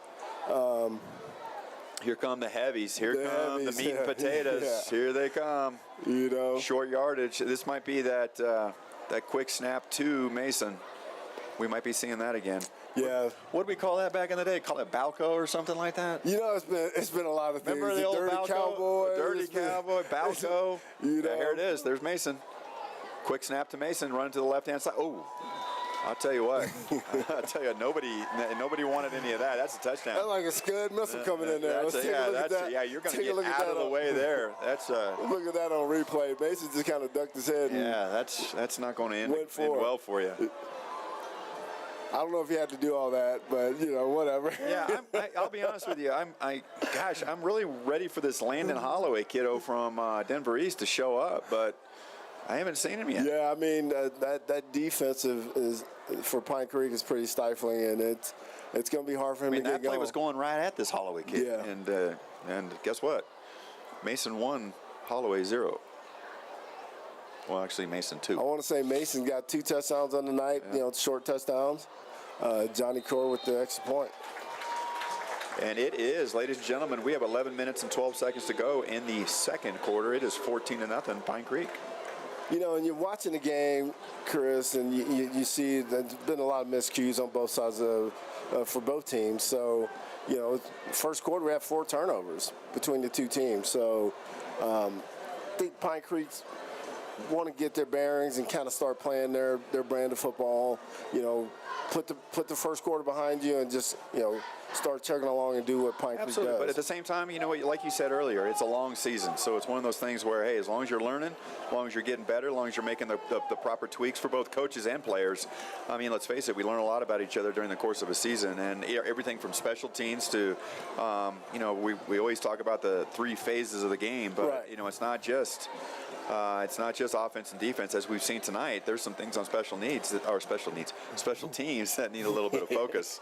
Here come the heavies. Here come the meat and potatoes. Here they come. You know, short yardage. This might be that quick snap to Mason. We might be seeing that again. Yeah. What did we call that back in the day? Call it Balco or something like that? You know, it's been a lot of things. Remember the old Dirty Balco? Cowboy. Dirty Cowboy, Balco. You know. Here it is. There's Mason. Quick snap to Mason. Running to the left-hand side. Oh. I'll tell you what. I'll tell you, nobody wanted any of that. That's a touchdown. That's like a Scud missile coming in there. Let's take a look at that. Yeah, you're going to get out of the way there. That's look at that on replay. Mason just kind of ducked his head. Yeah, that's not going to end well for you. I don't know if you had to do all that, but you know, whatever. Yeah, I'll be honest with you. I'm really ready for this Landon Holloway kiddo from Denver East to show up, but I haven't seen him yet. Yeah, I mean that defensive is for Pine Creek is pretty stifling, and it's going to be hard for him to get going. That play was going right at this Holloway kid. Yeah. And guess what? Mason 1, Holloway 0. Well, actually, Mason 2. I want to say Mason got 2 touchdowns on the night. Yeah. You know, short touchdowns. Johnny Core with the extra point. And it is, ladies and gentlemen, we have 11 minutes and 12 seconds to go in the second quarter. It is 14-0 Pine Creek. You know, and you're watching the game, Chris, and you see there's been a lot of miscues on both sides for both teams. So, you know, first quarter we have 4 turnovers between the two teams. So, I think Pine Creek want to get their bearings and kind of start playing their brand of football. You know, put the first quarter behind you and just, you know, start chugging along and do what Pine Creek does. But at the same time, you know, like you said earlier, it's a long season. So it's one of those things where, hey, as long as you're learning, as long as you're getting better, as long as you're making the proper tweaks for both coaches and players. I mean, let's face it, we learn a lot about each other during the course of a season. And everything from special teams to, you know, we always talk about the 3 phases of the game. But, you know, it's not just offense and defense. As we've seen tonight, there's some things on special teams that need a little bit of focus.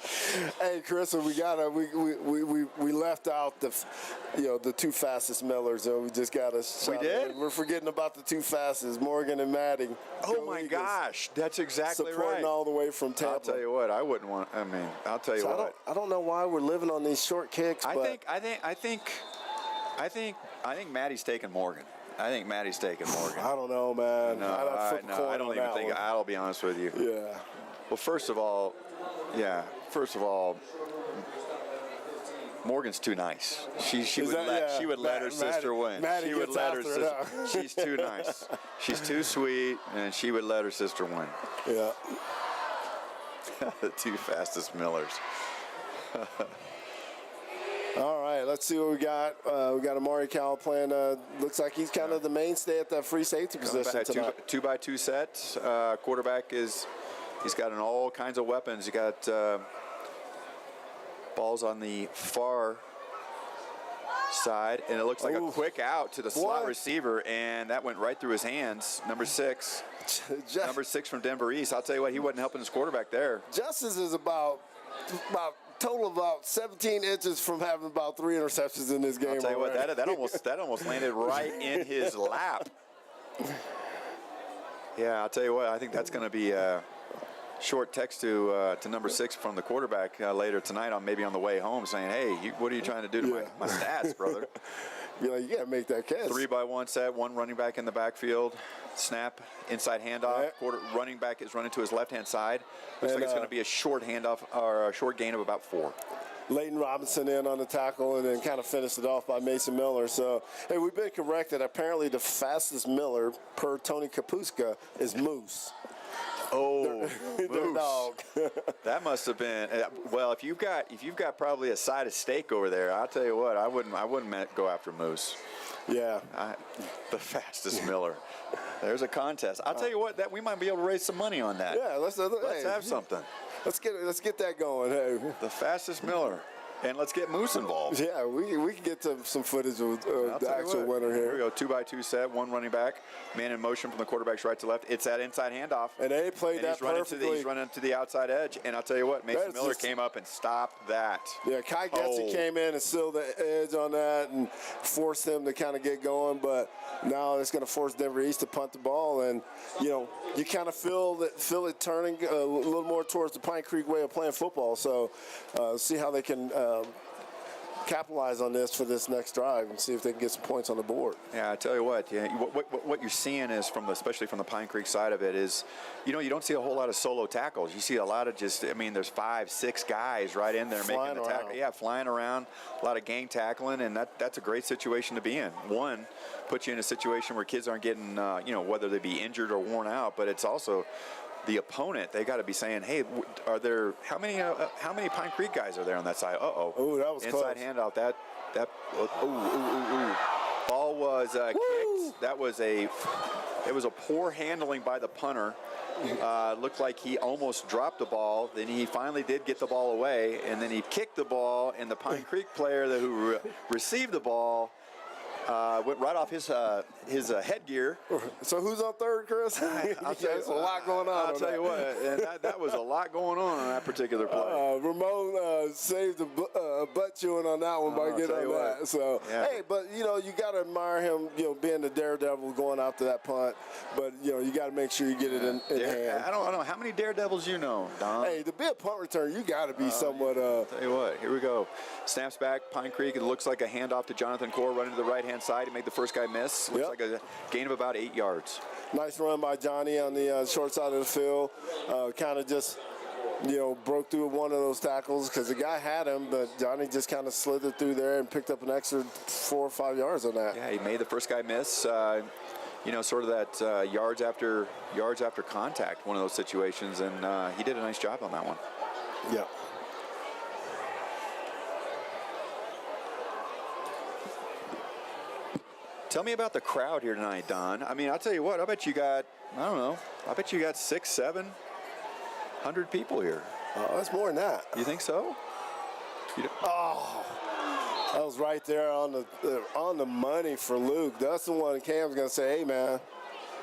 Hey, Chris, we left out the 2 fastest Millers, and we just got to. We did. We're forgetting about the 2 fastest, Morgan and Maddie. Oh my gosh, that's exactly supporting right. all the way from Tampa. I'll tell you what, I wouldn't want. I mean, I'll tell you what. I don't know why we're living on these short kicks. I think Maddie's taking Morgan. I think Maddie's taking Morgan. I don't know, man. I don't even think. I'll be honest with you. Yeah. Well, first of all, Morgan's too nice. She would let her sister win. She would let her sister. She's too nice. She's too sweet, and she would let her sister win. Yeah. The 2 fastest Millers. All right, let's see what we got. We got Amari Cowell playing. Looks like he's kind of the mainstay at that free safety position tonight. 2x2 set. Quarterback he's got all kinds of weapons. You got balls on the far side, and it looks like a quick out to the slot receiver, and that went right through his hands. Number 6. Number 6 from Denver East. I'll tell you what, he wasn't helping his quarterback there. Justice is about total of about 17 inches from having about 3 interceptions in this game. I'll tell you what, that almost landed right in his lap. Yeah, I'll tell you what, I think that's going to be a short text to number 6 from the quarterback later tonight, maybe on the way home, saying, "Hey, what are you trying to do to my stats, brother?" You're like, you got to make that catch. 3-by-1 set, 1 running back in the backfield. Snap, inside handoff. Running back is running to his left-hand side. Looks like it's going to be a short handoff or a short gain of about 4. Leighton Robinson in on the tackle and then kind of finished it off by Mason Miller. So, hey, we've been corrected. Apparently the fastest Miller, per Tony Kapuska, is Moose. Oh, their dog. That must have been well. If you've got probably a side of steak over there, I'll tell you what, I wouldn't go after Moose. Yeah, the fastest Miller. There's a contest. I'll tell you what, that we might be able to raise some money on that. Yeah, let's have something. Let's get that going. Hey. The fastest Miller. And let's get Moose involved. Yeah, we can get to some footage of the actual winner here. Here we go, 2x2 set, 1 running back, man in motion from the quarterback's right to left. It's that inside handoff. And they played that perfectly. He's running to the outside edge, and I'll tell you what, Mason Miller came up and stopped that. Yeah, Kai Getze came in and sealed the edge on that and forced him to kind of get going, but now it's going to force Denver East to punt the ball, and you kind of feel it turning a little more towards the Pine Creek way of playing football. So see how they can capitalize on this for this next drive and see if they can get some points on the board. Yeah, I tell you what, what you're seeing is especially from the Pine Creek side of it is, you don't see a whole lot of solo tackles. You see a lot of there's 5, 6 guys right in there making the tackle. Yeah, flying around, a lot of gang tackling, and that's a great situation to be in. One, puts you in a situation where kids aren't getting, whether they be injured or worn out, but it's also the opponent. They got to be saying, "Hey, are there how many Pine Creek guys are there on that side?" Oh, that was inside close. handoff. That ball was kicked. It was a poor handling by the punter. Looked like he almost dropped the ball. Then he finally did get the ball away, and then he kicked the ball, and the Pine Creek player who received the ball went right off his headgear. So who's on third, Chris? There's a lot going on. I'll tell you what, and that was a lot going on that particular play. Ramon saved the butt chewing on that one by getting on that. What. So yeah. hey, but you got to admire him, being the daredevil going after that punt. But you got to make sure you get it in hand. I don't know how many daredevils you know, Don. Hey, to be a punt return, you got to be somewhat. Tell you what, here we go. Snaps back, Pine Creek. It looks like a handoff to Jonathan Core running to the right-hand side. He made the first guy miss. Looks like a gain of about 8 yards. Nice run by Johnny on the short side of the field. Kind of just, broke through one of those tackles because the guy had him, but Johnny just kind of slithered through there and picked up an extra 4 or 5 yards on that. Yeah, he made the first guy miss. Sort of that yards after contact, one of those situations, and he did a nice job on that one. Yeah. Tell me about the crowd here tonight, Don. I mean, I'll tell you what, I bet you got 600, 700 people here. Oh, that's more than that. You think so? That was right there on the money for Luke. That's the one Cam's going to say, "Hey, man,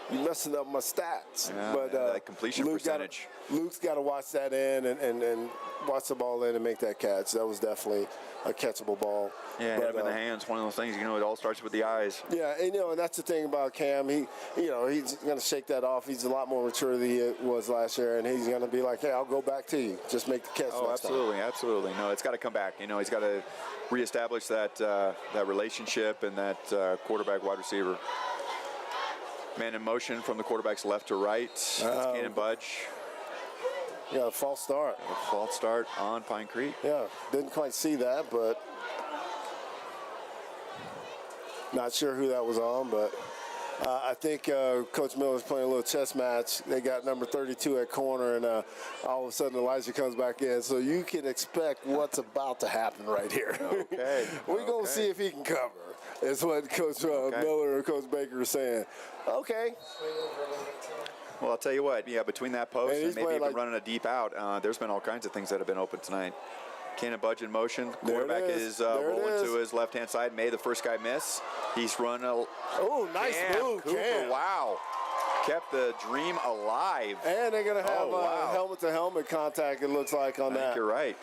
you messing up my stats." Yeah, but that completion percentage. Luke's got to watch that in and watch the ball in and make that catch. That was definitely a catchable ball. Yeah, hit him in the hands. One of those things, it all starts with the eyes. Yeah, and that's the thing about Cam. He's going to shake that off. He's a lot more mature than he was last year, and he's going to be like, "Hey, I'll go back to you. Just make the catch." Oh, next absolutely, time. absolutely. No, it's got to come back. He's got to reestablish that relationship and that quarterback-wide receiver. Man in motion from the quarterback's left to right. That's Cannon Budge. Yeah, false start. A false start on Pine Creek. Yeah, didn't quite see that, but not sure who that was on, but I think Coach Miller's playing a little chess match. They got number 32 at corner, and all of a sudden Elijah comes back in. So you can expect what's about to happen right here. Okay. We're going to see if he can cover, is what Coach Miller or Coach Baker is saying. Okay. Well, I'll tell you what. Yeah, between that post and maybe even like, running a deep out, there's been all kinds of things that have been open tonight. Cannon Budge in motion. Quarterback is rolling to his left-hand side. May the first guy miss. He's run a... Oh, nice move, Cooper, Cam. wow. Kept the dream alive. And they're going to have helmet-to-helmet contact, it looks like, on that. I think you're right.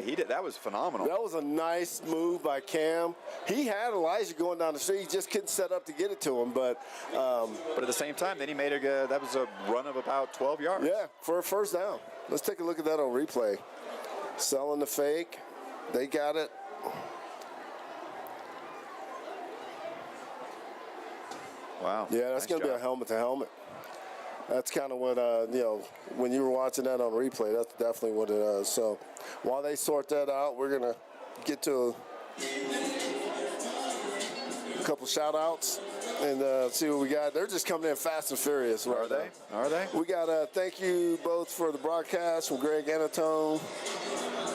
He did. That was phenomenal. That was a nice move by Cam. He had Elijah going down the street. He just couldn't set up to get it to him. But at the same time, then he made that was a run of about 12 yards. Yeah, for a first down. Let's take a look at that on replay. Selling the fake. They got it. Wow. Yeah, that's going to be a helmet-to-helmet. That's kind of what, when you were watching that on replay, that's definitely what it is. So while they sort that out, we're going to get to a couple shout-outs and see what we got. They're just coming in fast and furious. Are they? Are they? We got thank you both for the broadcast from Greg Anatone.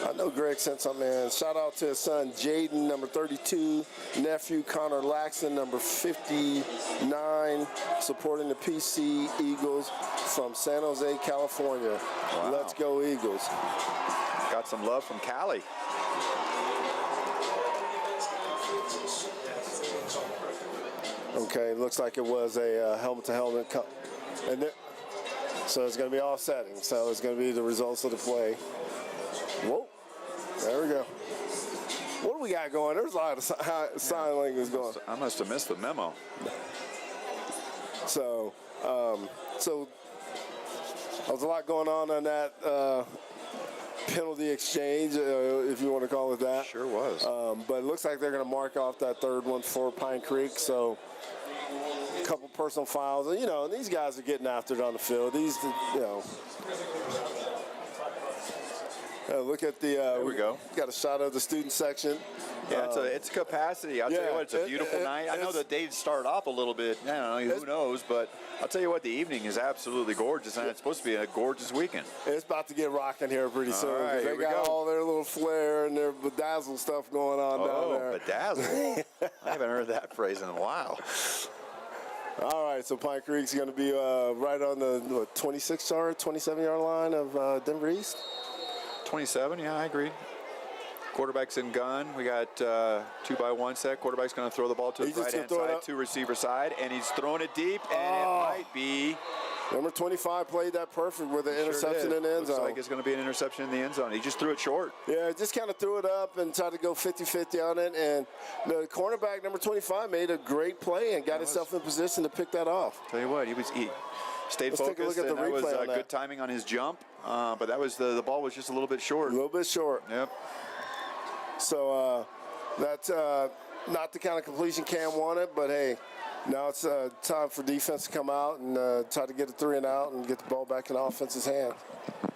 I know Greg sent something in. Shout out to his son Jaden, number 32, nephew Connor Laxton, number 59, supporting the PC Eagles from San Jose, California. Wow. Let's go Eagles. Got some love from Cali. Okay, looks like it was a helmet-to-helmet. So it's going to be offsetting. So it's going to be the results of the play. Whoa. There we go. What do we got going? There's a lot of sign language going. I must have missed the memo. So there's a lot going on that penalty exchange, if you want to call it that. Sure was. But it looks like they're going to mark off that third one for Pine Creek. So a couple personal fouls. And, these guys are getting after it on the field. Look at the. There we go. Got a shot of the student section. Yeah, it's capacity. I'll tell you what, it's a beautiful night. I know the day started off a little bit. Who knows? But I'll tell you what, the evening is absolutely gorgeous, and it's supposed to be a gorgeous weekend. It's about to get rocking here pretty soon. All right, they got all their little flair and their bedazzle stuff going on down there. Bedazzle. I haven't heard that phrase in a while. All right, so Pine Creek's going to be right on the 26-yard, 27-yard line of Denver East. 27, yeah, I agree. Quarterback's in gun. We got 2-by-1 set. Quarterback's going to throw the ball to his right-hand side, to receiver side, and he's throwing it deep, and it might be. Number 25 played that perfect with an interception in the end zone. Looks like it's going to be an interception in the end zone. He just threw it short. Yeah, just kind of threw it up and tried to go 50-50 on it, and the cornerback, number 25, made a great play and got himself in position to pick that off. Tell you what, he stayed focused, take a look at the and that was replay on that. Good timing on his jump, but that was the ball was just a little bit short. A little bit short. Yep. So that's not the kind of completion Cam wanted, but hey, now it's time for defense to come out and try to get a 3 and out and get the ball back in the offense's hand. I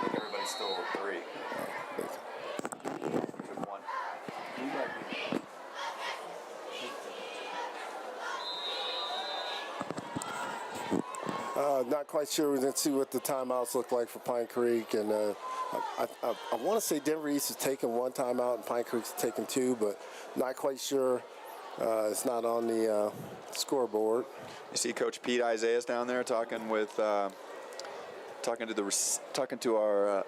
think everybody's still 3. Just 1. Not quite sure. Let's see what the timeouts look like for Pine Creek. And I want to say Denver East is taking 1 timeout and Pine Creek's taking 2, but not quite sure. It's not on the scoreboard. You see Coach Pete Isaiah's down there talking with talking to our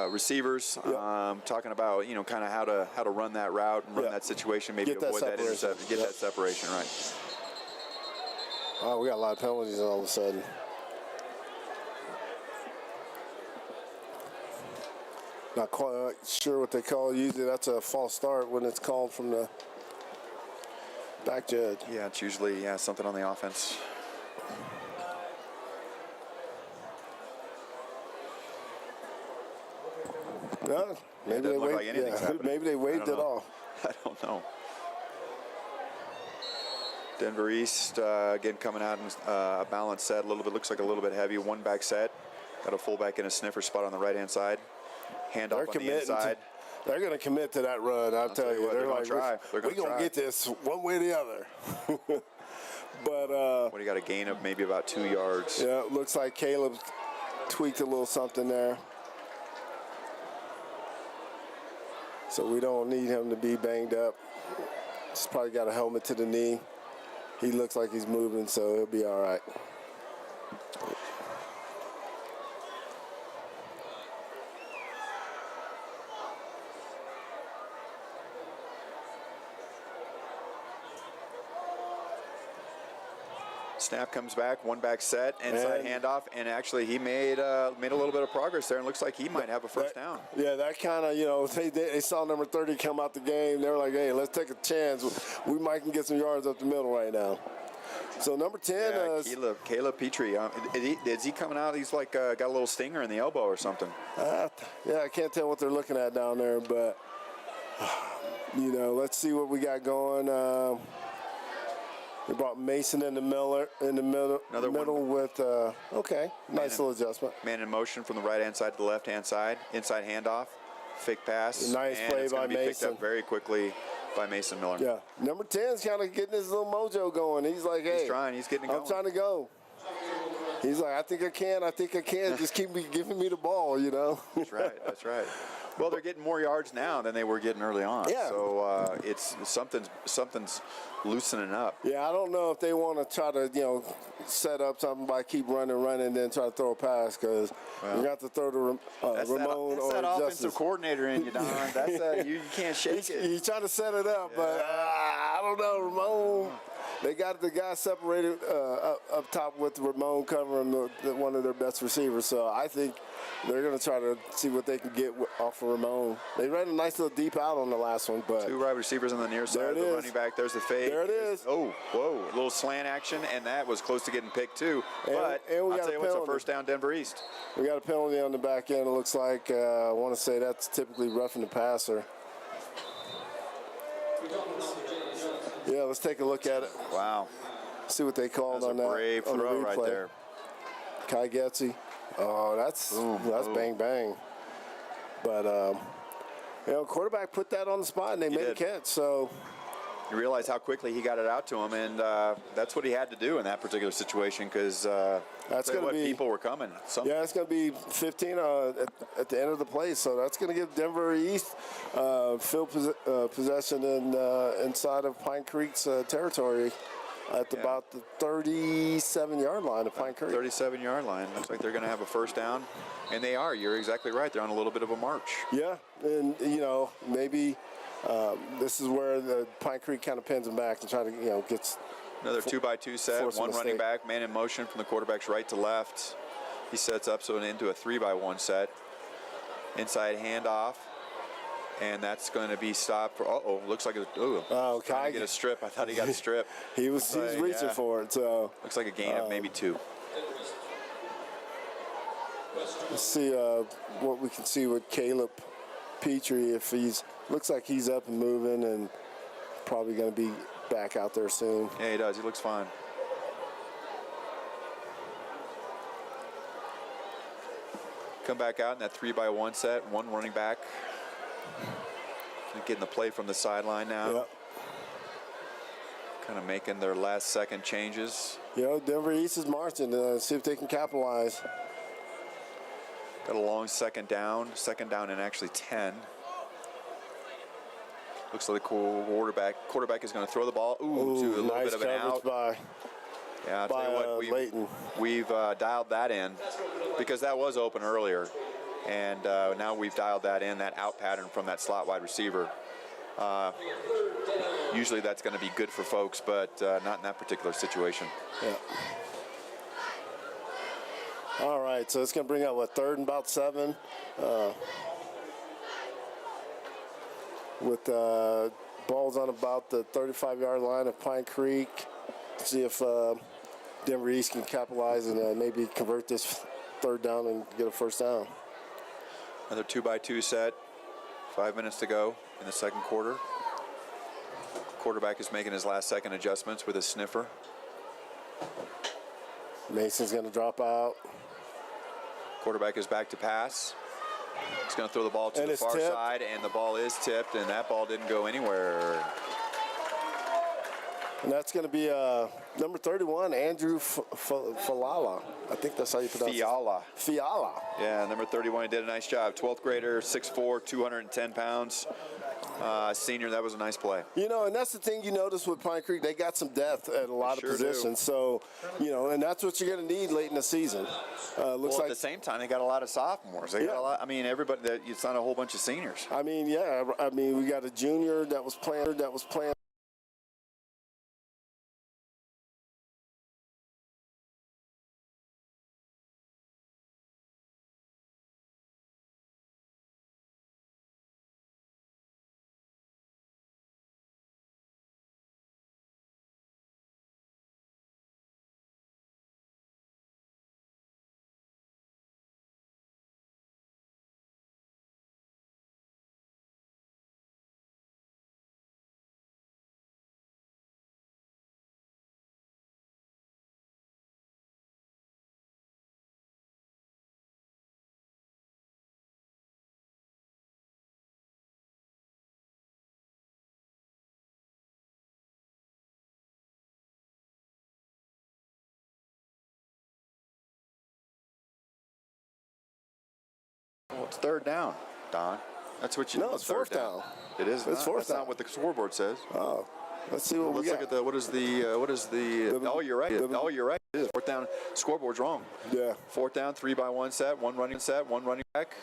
receivers, talking about kind of how to run that route and run that situation, maybe avoid that interception, get that separation right. Oh, we got a lot of penalties all of a sudden. Not quite sure what they call. Usually that's a false start when it's called from the back judge. Yeah, it's usually something on the offense. Yeah, maybe they look waved. like anything's happening. Maybe they waved it off. I don't know. Denver East again coming out in a balanced set. A little bit looks like a little bit heavy. 1 back set. Got a fullback in a sniffer spot on the right-hand side. Handoff on the inside. They're going to commit to that run. I'll tell you. What, They're gonna like, try. we're going to get this one way or the other. But what do you got? A gain of maybe about 2 yards. yeah, it looks like Caleb tweaked a little something there. So we don't need him to be banged up. He's probably got a helmet to the knee. He looks like he's moving, so he'll be all right. Snap comes back, one back set, inside handoff, and actually he made a little bit of progress there, and looks like he might have a first down. Yeah, that kind of, you know, they saw number 30 come out the game. They were like, hey, let's take a chance. We might can get some yards up the middle right now. So number 10 Caleb Petrie. Is he coming out? He's like got a little stinger in the elbow or something. Yeah, I can't tell what they're looking at down there, but you know, let's see what we got going. We brought Mason in the middle with okay, nice little adjustment. Man in motion from the right-hand side to the left-hand side. Inside handoff, fake pass. Nice and play it's by gonna be picked Mason. up very quickly by Mason Miller. Yeah, number 10's kind of getting his little mojo going. He's like, hey, He's trying. He's getting it going. I'm trying to go. He's like, I think I can. Just keep giving me the ball, you know. That's right. That's right. Well, they're getting more yards now than they were getting early on. Yeah. So it's something's loosening up. Yeah, I don't know if they want to try to, you know, set up something by keep running, and then try to throw a pass, because you got to throw to Ramon that's or that Justice. offensive coordinator in you, Don. That's you can't shake it. He's trying to set it up, but I don't know, Ramon. They got the guy separated up top with Ramon covering one of their best receivers. So I think they're going to try to see what they can get off of Ramon. They ran a nice little deep out on the last one, but 2 wide receivers on the near side. The running back. There's the fade. There it is. Oh, whoa! A little slant action, and that was close to getting picked too. But and we I'll got tell you a what's a penalty. first down, Denver East. We got a penalty on the back end. It looks like I want to say that's typically roughing the passer. Yeah, let's take a look at it. Wow. See what they called That's on a that. brave on the throw right replay. there. Kai Getzy. Oh, that's boom. bang bang. But you know, quarterback put that on the spot and they made a catch. So You realize how quickly he got it out to him, and that's what he had to do in that particular situation, because that's going to be people were coming. Yeah, it's going to be 15 at the end of the play. So that's going to give Denver East field possession inside of Pine Creek's territory. At about the 37-yard line of Pine Creek. 37-yard line. Looks like they're going to have a first down, and they are. You're exactly right. They're on a little bit of a march. Yeah, and you know, maybe this is where the Pine Creek kind of pins them back and try to, you know, get another 2-by-2 set. One running back, man in motion from the quarterback's right to left. He sets up so into a 3-by-1 set. Inside handoff. And that's going to be stopped for, looks like trying to get a strip. I thought he got a strip. He was reaching for it. So looks like a gain of maybe 2. Let's see what we can see with Caleb Petrie. If looks like he's up and moving and probably going to be back out there soon. Yeah, he does. He looks fine. Come back out in that 3-by-1 set. One running back. Getting the play from the sideline now. Yep. Kind of making their last second changes. You know, Denver East is marching. See if they can capitalize. Got a long second down and actually 10. Looks like the quarterback is going to throw the ball. To a little nice bit of an out. Yeah, I'll tell you what, Leighton. We've dialed that in because that was open earlier. And now we've dialed that in, that out pattern from that slot wide receiver. Usually that's going to be good for folks, but not in that particular situation. Yeah. All right, so it's going to bring up, 3rd and about 7. With balls on about the 35-yard line of Pine Creek. See if Denver East can capitalize and maybe convert this 3rd down and get a first down. Another 2-by-2 set. 5 minutes to go in the second quarter. Quarterback is making his last second adjustments with a sniffer. Mason's going to drop out. Quarterback is back to pass. He's going to throw the ball to And the it's far tipped. side, and the ball is tipped, and that ball didn't go anywhere. And that's going to be number 31, Andrew Falala. I think that's how you pronounce it. Fiala. Yeah, number 31, he did a nice job. 12th grader, 6'4", 210 pounds. Senior, that was a nice play. You know, and that's the thing you notice with Pine Creek. They got some depth at a lot Sure of positions. do. So, you know, and that's what you're going to need late in the season. Looks Well, like at the same time, they got a lot of sophomores. They got a lot. I mean, everybody. It's not a whole bunch of seniors. I mean, yeah. I mean, we got a junior that was playing. Well, it's third down, Don. That's what you No, know. it's fourth down. It is. It's fourth That's down. not what the scoreboard says. Oh, let's see what Let's we look got. at what is the. Oh, you're right. Oh, you're right. It is fourth down. Scoreboard's wrong. Yeah. Fourth down, 3-by-1 set, one running back.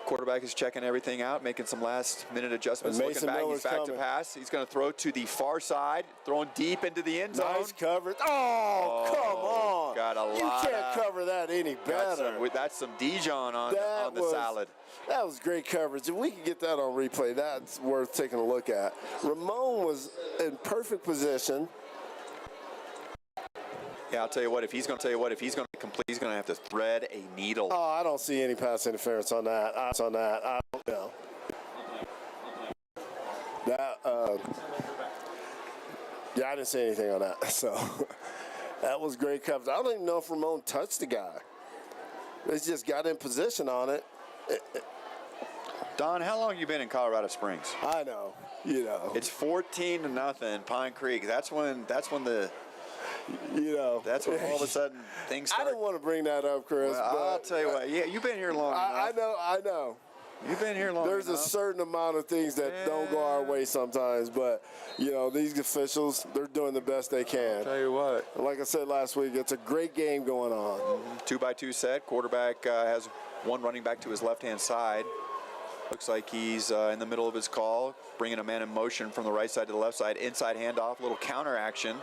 Quarterback is checking everything out, making some last-minute adjustments. And Looking Mason back, Miller's he's back coming. to pass. He's going to throw to the far side, throwing deep into the end zone. Nice coverage. Oh, come on. got a you lot can't of- cover that any better. That's some Dijon on the salad. That was great coverage. If we could get that on replay, that's worth taking a look at. Ramon was in perfect position. Yeah, I'll tell you what. If he's going to complete, he's going to have to thread a needle. Oh, I don't see any pass interference on that. I don't know. Yeah, I didn't see anything on that. So that was great coverage. I don't even know if Ramon touched the guy. They just got in position on it. Don, how long have you been in Colorado Springs? I know. You know. It's 14-0, Pine Creek. That's when all of a sudden things start. I didn't want to bring that up, Chris. Well, but I'll tell you what. Yeah, you've been here long I enough. know. You've been here long There's enough. a certain amount of things that don't go our way sometimes, but these officials, they're doing the best they can. Tell you what. Like I said last week, it's a great game going on. 2-by-2 set. Quarterback has one running back to his left-hand side. Looks like he's in the middle of his call, bringing a man in motion from the right side to the left side. Inside handoff, little counter action.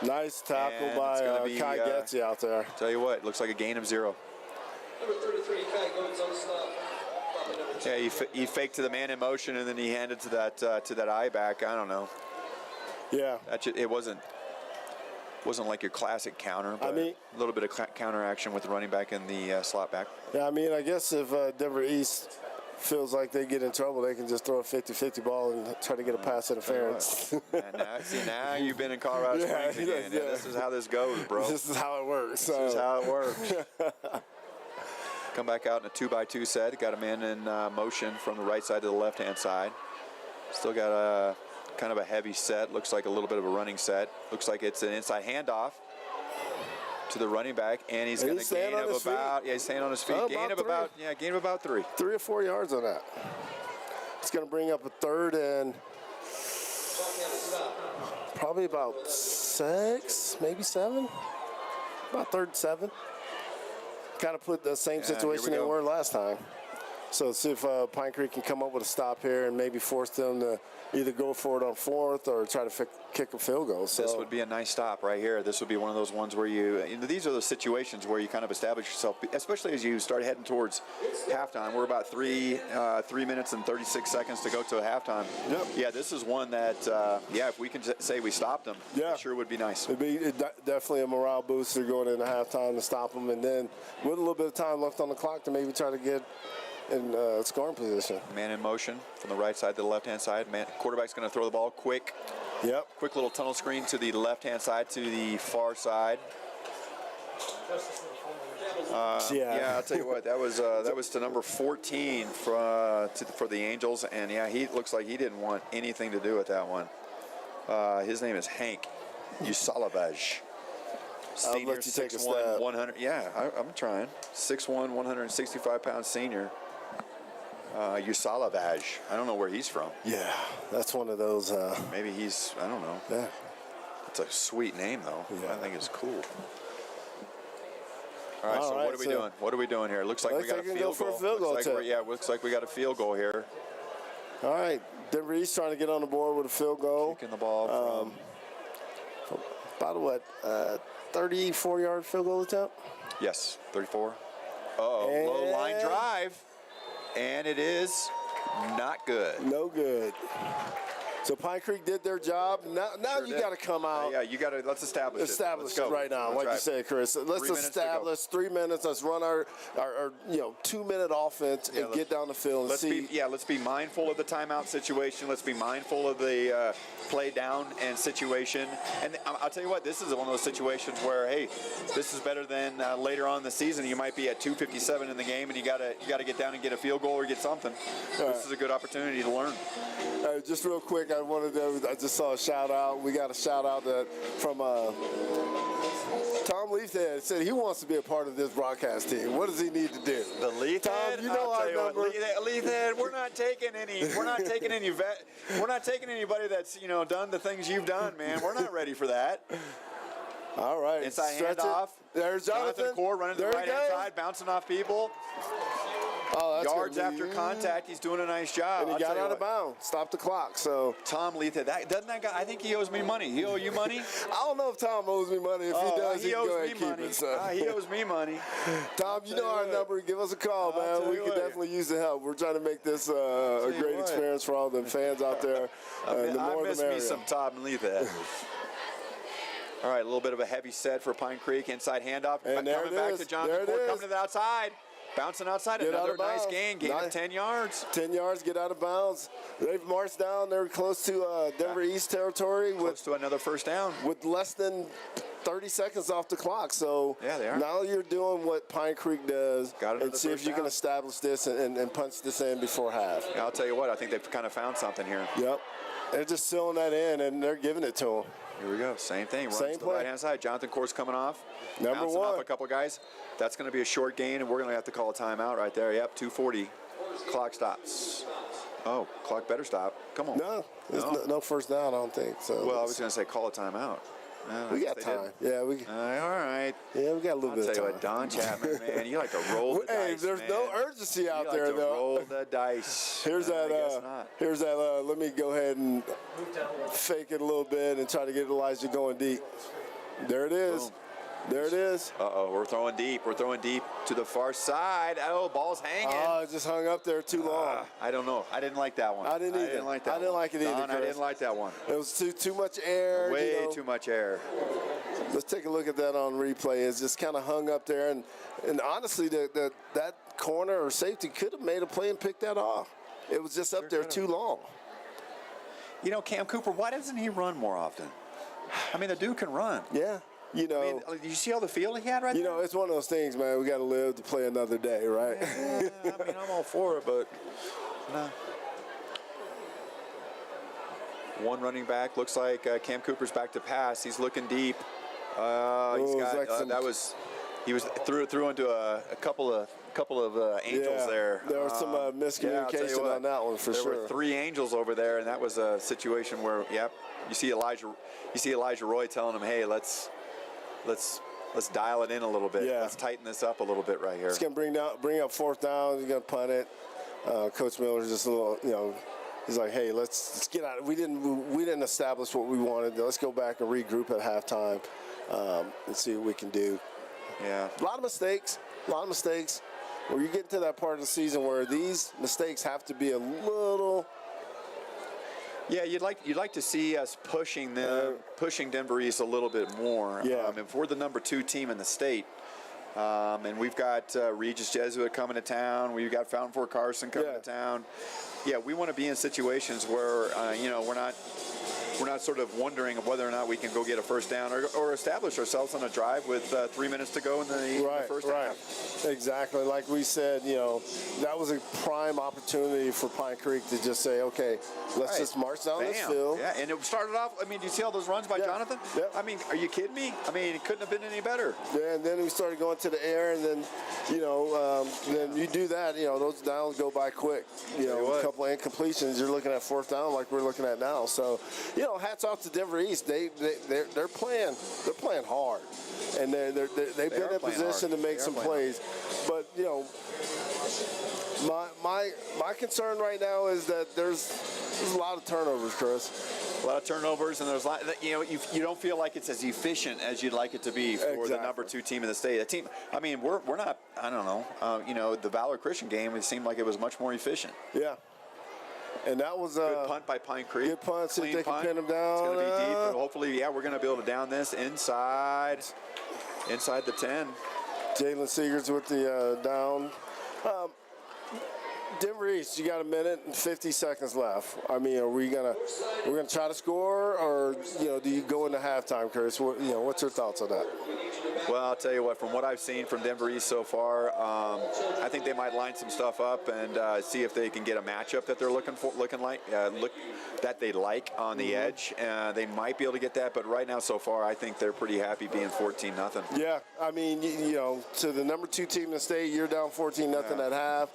Nice tackle And by it's gonna be, Kai Getzi out there. Tell you what, looks like a gain of 0. Number 33, Kai goes on stop. Yeah, he faked to the man in motion, and then he handed to that eye back. I don't know. Yeah. It wasn't like your classic counter, but mean- a little bit of counter action with the running back and the slot back. Yeah, I mean, I guess if Denver East feels like they get in trouble, they can just throw a 50-50 ball and try to get a pass interference. Now you've been in Colorado Springs again. Yeah, this is how this goes, bro. This is how it works. This is how it works. Come back out in a 2-by-2 set. Got a man in motion from the right side to the left-hand side. Still got a kind of a heavy set. Looks like a little bit of a running set. Looks like it's an inside handoff to the running back, and he's going to gain of about. Yeah, he's staying on his feet. Gain of about 3. 3 or 4 yards on that. It's going to bring up a third and probably about 6, maybe 7. About third and 7. Kind of put the same situation they were last time. So let's see if Pine Creek can come up with a stop here and maybe force them to either go for it on fourth or try to kick a field goal. So this would be a nice stop right here. This would be one of those ones where these are the situations where you kind of establish yourself, especially as you start heading towards halftime. We're about 3 minutes and 36 seconds to go to a halftime. Yep. Yeah, this is one that, if we can say we stopped them, it sure would be nice. It'd be definitely a morale booster going into halftime to stop them, and then with a little bit of time left on the clock to maybe try to get in scoring position. Man in motion from the right side to the left-hand side. Quarterback's going to throw the ball quick. Yep. Quick little tunnel screen to the left-hand side to the far side. Yeah, I'll tell you what. That was to number 14 for the Angels, and yeah, he looks like he didn't want anything to do with that one. His name is Hank Usalavage. I'll Senior, let you take a 6'1", stab. 100. Yeah, I'm trying. 6'1", 165-pound senior. Usalavage. I don't know where he's from. Yeah, that's one of those. Maybe he's. I don't know. Yeah. It's a sweet name though. Yeah. I think it's cool. All right, All so right, what are we doing? What are we doing here? Looks like looks we got like a we can go field for a goal. field goal Looks like attempt. looks like we got a field goal here. All right, Denver East trying to get on the board with a field goal. Kicking the ball from About what, 34-yard field goal attempt? yes, 34. Uh-oh, And- low line drive, and it is not good. No good. So Pine Creek did their job. Now Sure you did. got to come out. Yeah, you got to let's establish Establish it. it right now, That's like right. you said, Chris. Let's 3 minutes to go. establish 3 minutes. Let's run our 2-minute offense Yeah, and get down the field and Let's see. let's be mindful of the timeout situation. Let's be mindful of the play down and situation. And I'll tell you what, this is one of those situations where, hey, this is better than later on in the season. You might be at 2:57 in the game, and you gotta get down and get a field goal or get something. This is a good opportunity to learn. Just real quick, I just saw a shout out. We got a shout out from Tom Leafhead. Said he wants to be a part of this broadcast team. What does he need to do? The Leafhead. Tom, you know our number. Leafhead. We're not taking any. We're not taking any vet. We're not taking anybody that's done the things you've done, man. We're not ready for that. All right. Inside Stretch handoff. it. There's Jonathan. Core running to There the he right hand goes. side, bouncing off people. Oh, that's Yards gonna after be- contact. He's doing a nice job. And he I'll got tell you out of what. bounds. Stop the clock. So Tom Leafhead. Doesn't that guy? I think he owes me money. He owe you money? I don't know if Tom owes me money. If he does, he can go ahead and keep money. it. So. He owes me money. Tom, you tell know you our what. number. Give us a call, I'll man. tell We you could what. definitely use the help. We're trying to make this a you great what. experience for all the fans out there. The I more miss the me merrier. some Tom Leafhead. All right, a little bit of a heavy set for Pine Creek. Inside handoff. And there coming it back is. to Jonathan There it Ford, is. coming to the outside. Bouncing outside. Get out Another of nice bounds. gain of 10 yards. 10 yards, get out of bounds. They've marched down. They're close to Denver East territory Close to another first down. with less than 30 seconds off the clock. So Yeah, they are. now you're doing what Pine Creek does Got another and see if first you can down. establish this and punch this in before half. Yeah, I'll tell you what, I think they've kind of found something here. Yep. They're just sealing that in, and they're giving it to them. Here we go. Same thing. Runs Same to the play. right-hand side. Jonathan Course coming off. Number bouncing one. off a couple guys. That's going to be a short gain, and we're going to have to call a timeout right there. Yep, 2:40. Clock stops. Oh, clock better stop. Come on. No, there's no first down, I don't think. So Well, I was going to say call a timeout. we got They time. didn't. Yeah, we All right. got a little I'll bit tell of you time. what, Don Chapman, man, you like to roll the Hey, dice, there's man. no urgency out you there, like to though. roll the dice. Here's I guess that. not. Here's that. Let me go ahead and fake it a little bit and try to get Elijah going deep. There it is. Boom. There it is. Uh-oh, we're throwing deep. We're throwing deep to the far side. Oh, ball's hanging. Oh, it just hung up there too long. I don't know. I didn't like that one. I didn't either. I didn't like that I didn't one. like it either, Don, I Chris. didn't like that one. It was too much air. Way too much air. Let's take a look at that on replay. It's just kind of hung up there, and honestly, that corner or safety could have made a play and picked that off. It was just up there too long. You know, Cam Cooper, why doesn't he run more often? I mean, the dude can run. Yeah, you know. I mean, you see all the field he had right You there? know, it's one of those things, man. We got to live to play another day, right? Yeah, I mean, I'm all for it, but no. One running back looks like Cam Cooper's back to pass. He's looking deep. He's got like some- he was threw into a couple of angels Yeah, there. there was some Yeah, I'll tell you miscommunication what, on that one for there sure. were 3 angels over there, and that was a situation where, yep, you see Elijah Roy telling him, hey, let's dial it in a little bit. Yeah. Let's tighten this up a little bit right here. It's going to bring up fourth down. He's going to punt it. Coach Miller's just a little, he's like, hey, let's get out. We didn't establish what we wanted. Let's go back and regroup at halftime and see what we can do. Yeah. A lot of mistakes. Where you get to that part of the season where these mistakes have to be a little. Yeah, you'd like to see us pushing Denver East a little bit more. Yeah. If we're the number 2 team in the state, and we've got Regis Jesuit coming to town, we've got Fountain Fort Carson coming to town. Yeah, we want to be in situations where we're not. sort of wondering of whether or not we can go get a first down or establish ourselves on a drive with 3 minutes to go in the first half. Exactly. Like we said, that was a prime opportunity for Pine Creek to just say, okay, let's just march down this field. Yeah, and it started off, do you see all those runs by Jonathan? Yep. Are you kidding me? It couldn't have been any better. Yeah, and then we started going to the air, and then, then you do that, those downs go by quick. A couple of incompletions, you're looking at fourth down like we're looking at now. So, hats off to Denver East. They're playing hard, and they've been in position to make some plays. But my concern right now is that there's a lot of turnovers, Chris. A lot of turnovers, and there's a lot. You don't feel like it's as efficient as you'd like it to be for the number 2 team in the state. The team, we're not. I don't know. The Valor Christian game, it seemed like it was much more efficient. Yeah. And that was a good punt by Pine Creek. Good punt, see if they can pin them It's down. going to be deep, but hopefully, we're going to be able to down this inside the 10. Jalen Seegers with the down. Denver East, you got a minute and 50 seconds left. Are we gonna try to score, or do you go into halftime, Chris? What's your thoughts on that? Well, I'll tell you what. From what I've seen from Denver East so far, I think they might line some stuff up and see if they can get a matchup that they're looking that they like on the edge. They might be able to get that, but right now, so far, I think they're pretty happy being 14-0. Yeah, to the number 2 team in the state, you're down 14-0 at half.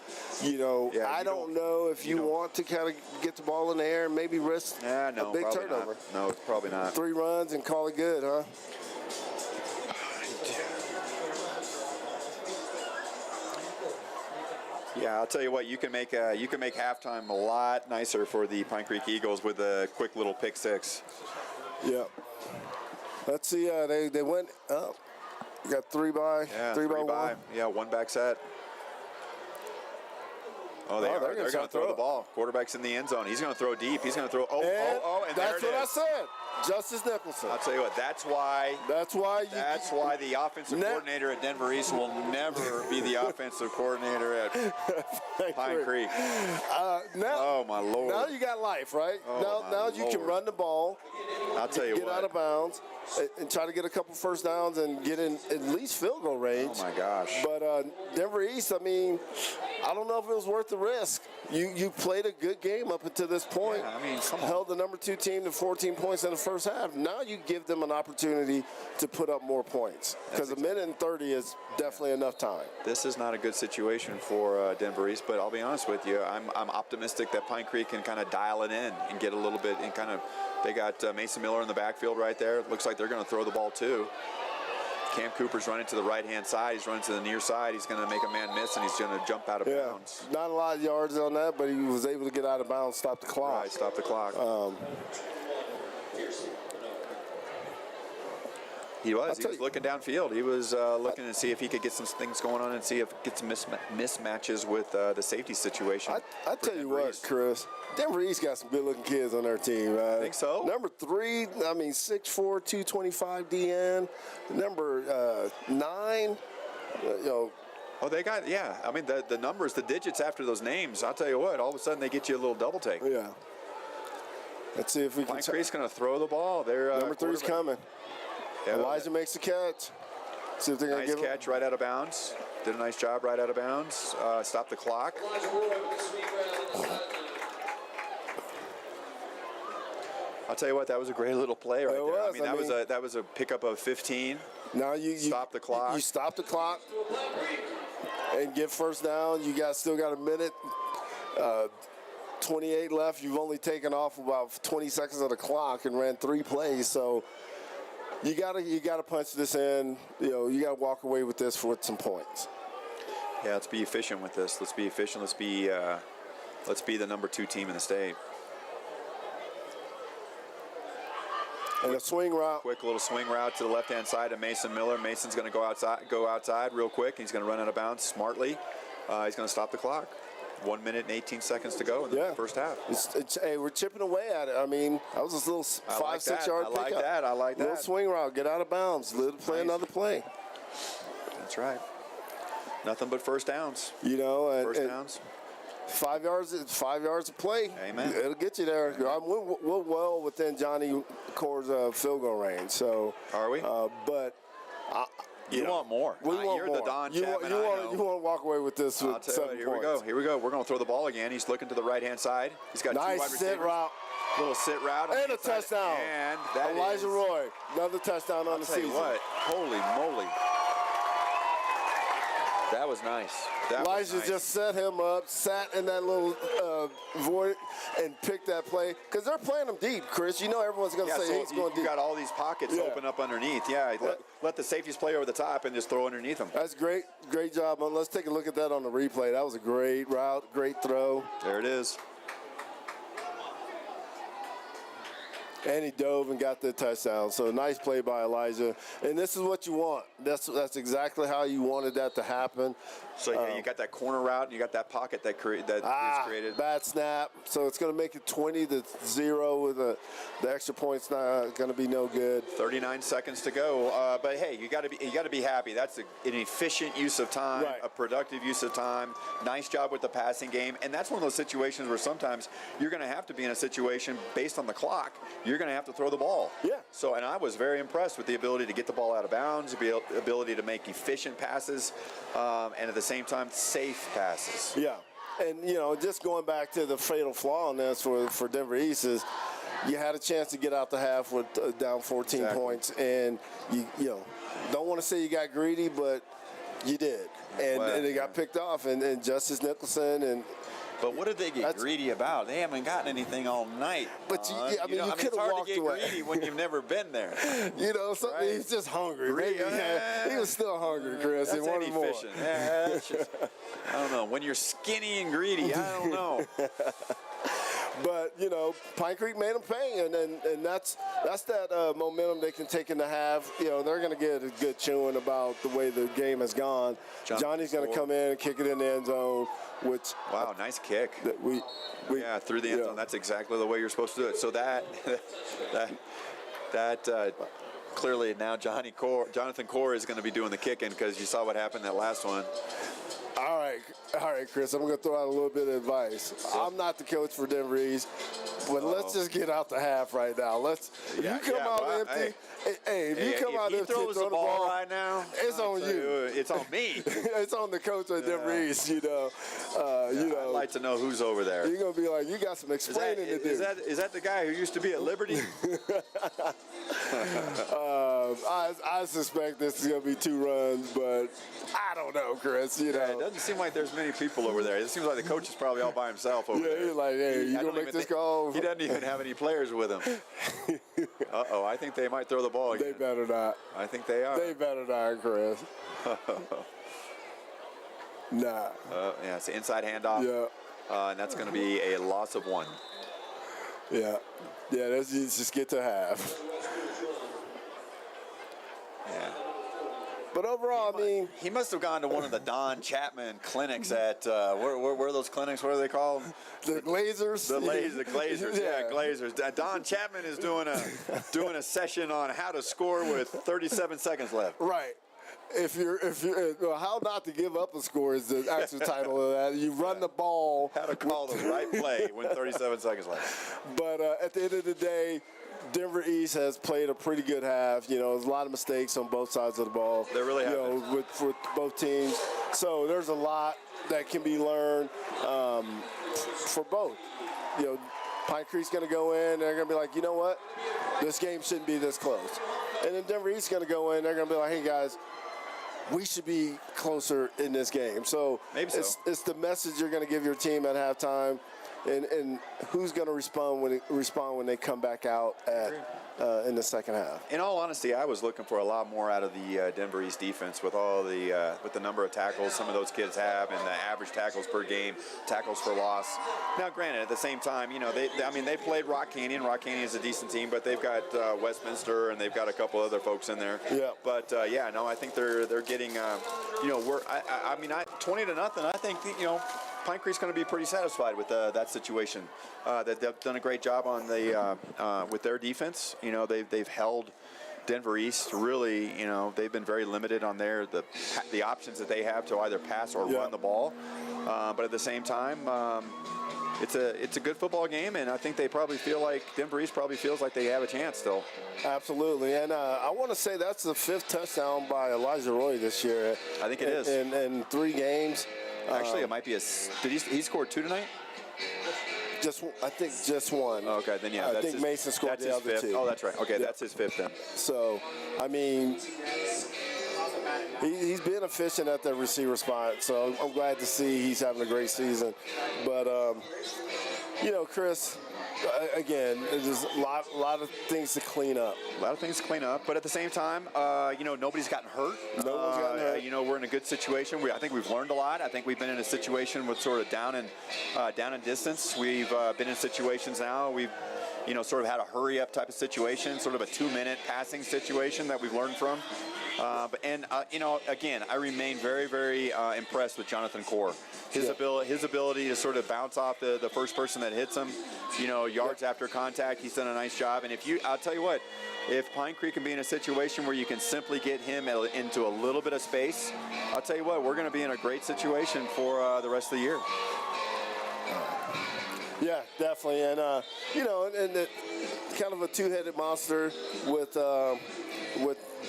I don't know if you want to kind of get the ball in the air and maybe risk a big turnover. No, probably not. 3 runs and call it good, huh? Yeah, I'll tell you what. You can make halftime a lot nicer for the Pine Creek Eagles with a quick little pick 6. Yeah. Let's see. They went up. You got 3 by. Yeah, 3 by 1. Yeah, 1 back set. Oh, they're going to throw the ball. Quarterback's in the end zone. He's going to throw deep. He's going to throw. And that's what I said. Justice Nicholson. I'll tell you what. That's why the offensive coordinator at Denver East will never be the offensive coordinator at Pine Creek. Oh my Lord! Now you got life, right? Now you can run the ball. I'll tell you get out of bounds and try to get a couple first downs and get in at least field goal range. Oh my gosh! But Denver East, I don't know if it was worth the risk. You played a good game up until this point. Yeah, come on. Held the number 2 team to 14 points in the first half. Now you give them an opportunity to put up more points, because a minute and 30 is definitely enough time. This is not a good situation for Denver East, but I'll be honest with you. I'm optimistic that Pine Creek can kind of dial it in and get a little bit and kind of. They got Mason Miller in the backfield right there. It looks like they're going to throw the ball too. Cam Cooper's running to the right-hand side. He's running to the near side. He's going to make a man miss, and he's going to jump out of bounds. Not a lot of yards on that, but he was able to get out of bounds, stop the clock. Right, stop the clock. He was looking downfield. He was looking to see if he could get some things going on and see if get some mismatches with the safety situation. I tell you what, Chris, Denver East got some good-looking kids on their team. I think so. Number 3, 6'4", 225 DN. Number 9, Oh, they got, the numbers, the digits after those names, I'll tell you what, all of a sudden they get you a little double take. Yeah. Let's see if we can. Pine Creek's going to throw the ball. Number 3's coming. Yeah, Elijah makes the catch. See if they're going to give catch right out of bounds. Did a nice job right out of bounds. Stop the clock. I'll tell you what, that was a great little play right there. That was a pickup of 15. Now you stop the clock. You stop the clock and get first down. You still got a minute. 28 left. You've only taken off about 20 seconds of the clock and ran 3 plays. So you gotta punch this in. You gotta walk away with this with some points. Yeah, let's be efficient with this. Let's be efficient. Let's be the number 2 team in the state. And a swing route. Quick little swing route to the left-hand side of Mason Miller. Mason's going to go outside real quick. He's going to run out of bounds smartly. He's going to stop the clock. 1 minute and 18 seconds to go in the first half. Hey, we're chipping away at it. that was a little 5-6 yard pickup. I like that. Little swing route. Get out of bounds. Play another play. That's right. Nothing but first downs. First downs. 5 yards of play. Amen. It'll get you there. We're well within Johnny Core's field goal range. So Are we? But you want more. We want You're more. the Don you Chapman. want to walk away with this I'll with tell 7 you, here points. we go. We're going to throw the ball again. He's looking to the right-hand side. He's got two wide Nice receivers. sit route. Little sit route. on And the a inside. touchdown. And that Elijah is, Roy, another touchdown on I'll the tell you season. what, holy moly. That was nice. Elijah just set him up, sat in that little void, and picked that play. Because they're playing him deep, Chris. You know everyone's going to say so he's going you deep. got all these pockets open up underneath. Yeah, let the safeties play over the top and just throw underneath them. That's great. Great job. Let's take a look at that on the replay. That was a great route, great throw. There it is. And he dove and got the touchdown. So nice play by Elijah. And this is what you want. That's exactly how you wanted that to happen. So you got that corner route, and you got that pocket that is created. Bad snap. So it's going to make it 20-0 with the extra points. Not going to be no good. 39 seconds to go. But hey, you got to be happy. That's an efficient use of time, Right. a productive use of time. Nice job with the passing game. And that's one of those situations where sometimes you're going to have to be in a situation based on the clock. You're going to have to throw the ball. Yeah. So, and I was very impressed with the ability to get the ball out of bounds, the ability to make efficient passes, and at the same time, safe passes. Yeah. And, just going back to the fatal flaw on this for Denver East is you had a chance to get out the half with down 14 Exactly. points. And, you don't want to say you got greedy, but you did. And it got picked off. And Justice Nicholson and – But what did they get greedy about? They haven't gotten anything all night. But you could have it's hard walked to get away. greedy when you've never been there. Something he's just hungry. Maybe he was still hungry, Chris. That's He wanted more. inefficient. Yeah, that's just, I don't know. When you're skinny and greedy, I don't know. But Pine Creek made them pay, and that's that momentum they can take in the half. They're going to get a good chewing about the way the game has gone. Johnny's going to come in and kick it in the end zone, which Nice kick. We through the end zone. That's exactly the way you're supposed to do it. So that clearly now Jonathan Core is going to be doing the kicking because you saw what happened that last one. All right, Chris. I'm going to throw out a little bit of advice. I'm not the coach for Denver East, but let's just get out the half right now. If you come out empty, if you come out empty, throws throw the ball right now, it's on you. It's on me. It's on the coach at Denver East. I'd like to know who's over there. You're gonna be like, you got some explaining to do. Is that the guy who used to be at Liberty? I suspect this is gonna be 2 runs, but I don't know, Chris. It doesn't seem like there's many people over there. It seems like the coach is probably all by himself over there. Yeah, he's like, hey, you gonna make this call? He doesn't even have any players with him. I think they might throw the ball again. They better not. I think they are. They better not, Chris. Nah. Yeah, it's an inside handoff. Yeah. And that's going to be a loss of 1. Yeah. Yeah, that's just get to half. Yeah. But overall, he must have gone to one of the Don Chapman clinics at where are those clinics? What are they called? The Glazers. The Glazers. Yeah, Glazers. Don Chapman is doing a session on how to score with 37 seconds left. Right. If you're how not to give up a score is the actual title of that. You run the ball. How to call the right play when 37 seconds left. But at the end of the day, Denver East has played a pretty good half. There's a lot of mistakes on both sides of the ball. There really have been. With both teams. So there's a lot that can be learned for both. Pine Creek's going to go in. They're going to be like, you know what? This game shouldn't be this close. And then Denver East's going to go in. They're going to be like, hey, guys, we should be closer in this game. So it's the message you're going to give your team at halftime, and who's going to respond when they come back out in the second half. In all honesty, I was looking for a lot more out of the Denver East defense with all with the number of tackles some of those kids have and the average tackles per game, tackles for loss. Now, granted, at the same time, they played Rock Canyon. Rock Canyon is a decent team, but they've got Westminster and they've got a couple other folks in there. Yeah. But I think they're getting 20-0. I think Pine Creek's going to be pretty satisfied with that situation. They've done a great job on with their defense. They've held Denver East really. They've been very limited on the options that they have to either pass or run the ball. But at the same time, it's a good football game, and I think they probably feel like Denver East probably feels like they have a chance still. Absolutely, and I want to say that's the 5th touchdown by Elijah Roy this year. I think it is. In 3 games. Actually, it might be did he score 2 tonight? I think just 1. Oh, okay, then yeah. I think Mason scored the other 2. Oh, that's right. Okay, that's his 5th then. So, I mean, he's been efficient at that receiver spot. So I'm glad to see he's having a great season. But Chris, again, there's a lot of things to clean up. A lot of things to clean up, but at the same time, nobody's gotten hurt. No one's gotten hurt. We're in a good situation. I think we've learned a lot. I think we've been in a situation with sort of down in distance. We've been in situations now. We've sort of had a hurry up type of situation, sort of a 2-minute passing situation that we've learned from. Again, I remain very, very impressed with Jonathan Core. His ability to sort of bounce off the first person that hits him, yards after contact. He's done a nice job. And I'll tell you what, if Pine Creek can be in a situation where you can simply get him into a little bit of space, I'll tell you what, we're going to be in a great situation for the rest of the year. Yeah, definitely, and and kind of a 2-headed monster with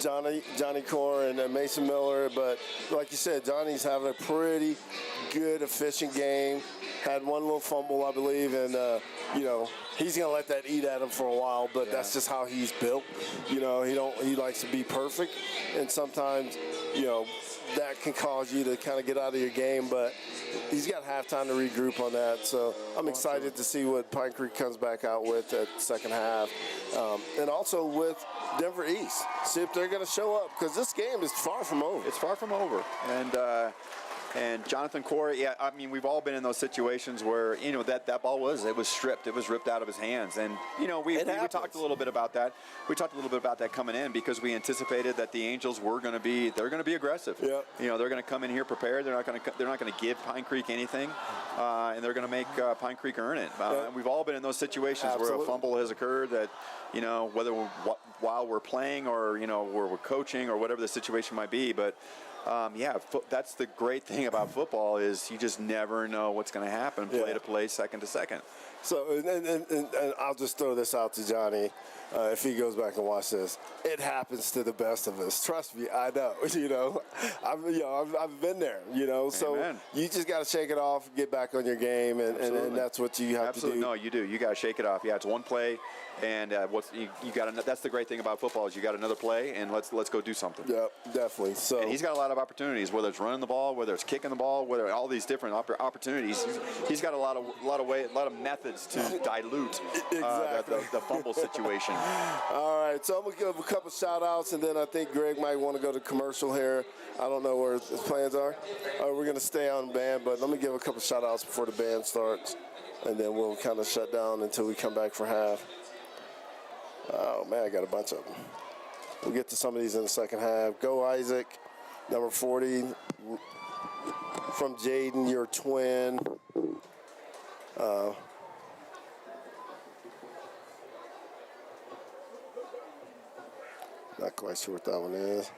Johnny Core and Mason Miller, but like you said, Johnny's having a pretty good, efficient game. Had 1 little fumble, I believe, and he's gonna let that eat at him for a while. But that's just how he's built. He likes to be perfect, and sometimes that can cause you to kind of get out of your game. But he's got halftime to regroup on that. So I'm excited to see what Pine Creek comes back out with at second half, and also with Denver East. See if they're going to show up, because this game is far from over. It's far from over. And Jonathan Core, I mean, we've all been in those situations where, that ball was stripped. It was ripped out of his hands. And, we talked a little bit about that. We talked a little bit about that coming in, because we anticipated that the Angels they're going to be aggressive. Yeah. They're going to come in here prepared. They're not going to give Pine Creek anything. And they're going to make Pine Creek earn it. And we've all been in those situations where a fumble has occurred that, whether while we're playing or, where we're coaching or whatever the situation might be. But, that's the great thing about football, is you just never know what's going to happen, play to play, second to second. So, and I'll just throw this out to Johnny, if he goes back and watch this. It happens to the best of us. Trust me, I know. I've been there. So Amen. you just got to shake it off, get back on your game, and that's what you have to do. No, you do. You got to shake it off. Yeah, it's one play, and that's the great thing about football, is you got another play, and let's go do something. Yeah, definitely. So and he's got a lot of opportunities, whether it's running the ball, whether it's kicking the ball, whether all these different opportunities. He's got a lot of methods to dilute the fumble situation. All right, so I'm going to give a couple shout-outs, and then I think Greg might want to go to commercial here. I don't know where his plans are. We're going to stay on band, but let me give a couple shout-outs before the band starts, and then we'll kind of shut down until we come back for half. Oh, man, I got a bunch of them. We'll get to some of these in the second half. Go Isaac, number 40. From Jaden, your twin. Not quite sure what that one is.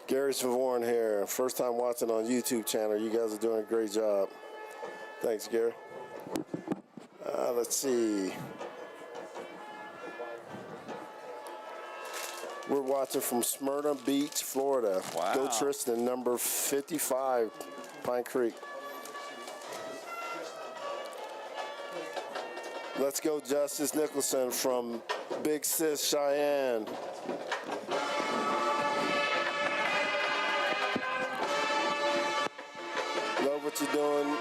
Gary Savorn here. First time watching on YouTube channel. You guys are doing a great job. Thanks, Gary. Let's see. We're watching from Smyrna Beach, Florida. Wow. Go Tristan, number 55, Pine Creek. Let's go Justice Nicholson from Big Sis Cheyenne. Love what you're doing.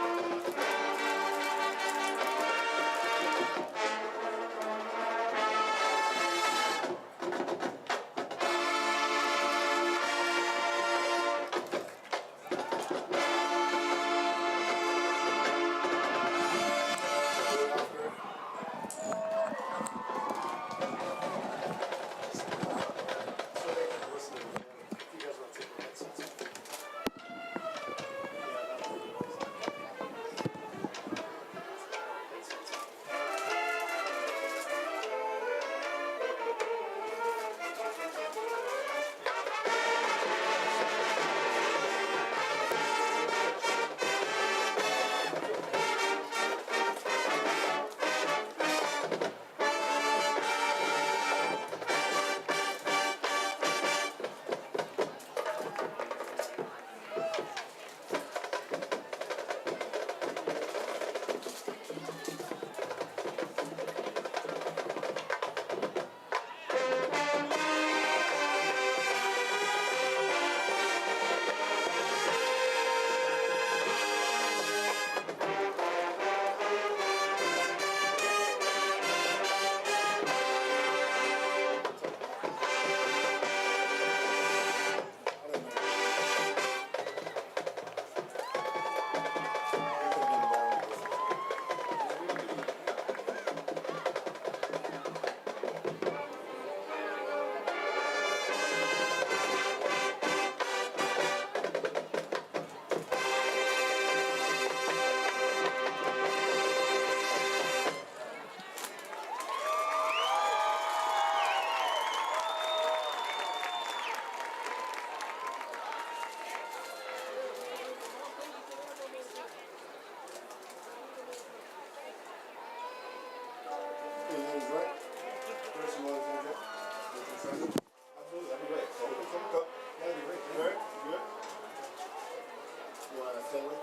Philly.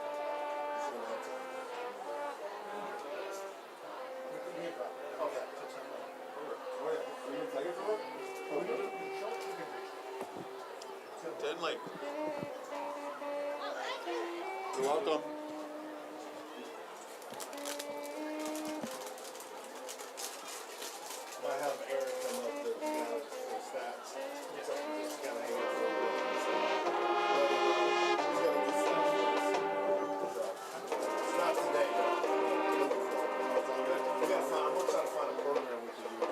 Okay. Deadly. You're welcome. I have Eric come up to the stats. So just kind of hang out for a bit. He's going to do stats for us. So, it's not today, though. We got to find, I'm going to try to find a program we can use.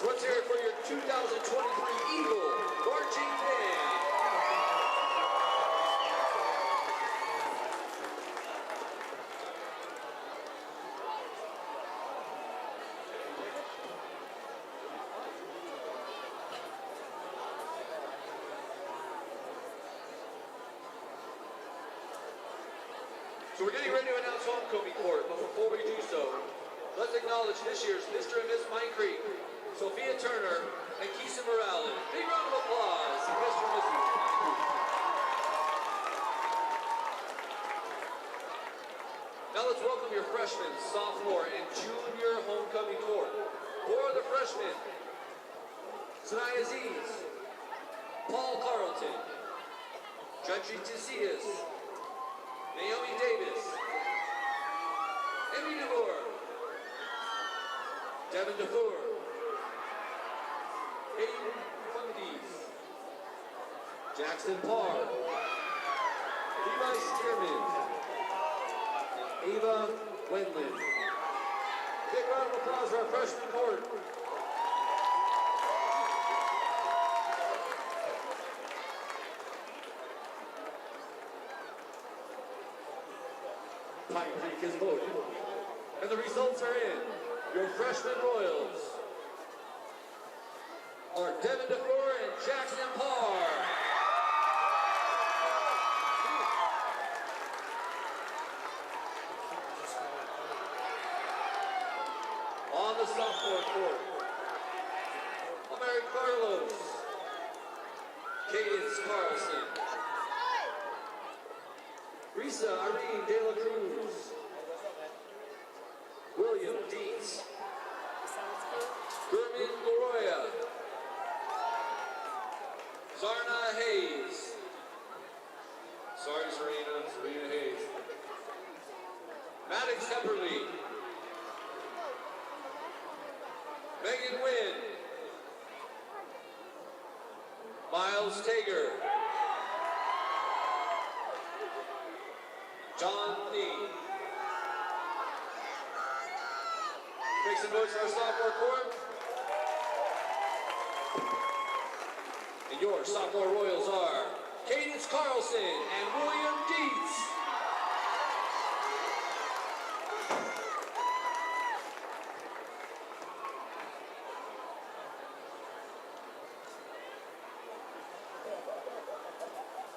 So let's hear it for your 2023 Eagle Marching Band. So we're getting ready to announce homecoming court, but before we do so, let's acknowledge this year's Mr. and Miss Pine Creek, Sophia Turner and Keisa Morales. Big round of applause, Mr. and Mrs. Pine Creek. Now let's welcome your freshman, sophomore, and junior homecoming court. For the freshmen, Sanaya Aziz, Paul Carlton, Judgy Tisias, Naomi Davis, Emmy DeVore, Devin DeFour, Hayden Fundies, Jackson Parr, Levi Stearman, and Ava Wendland. Big round of applause for our freshman court. Pine Creek is voted, and the results are in. Your freshman Royals are Devin DeFour and Jackson Parr. On the sophomore court, Amari Carlos, Cadence Carlson, Risa Irene De La Cruz, William Dietz, Herman Leroya, Zarna Hayes, sorry Serena Hayes, Maddox Hepperly, Megan Wynn, Miles Tager, John Lee. Make some noise for our sophomore court. And your sophomore Royals are Cadence Carlson and William Dietz.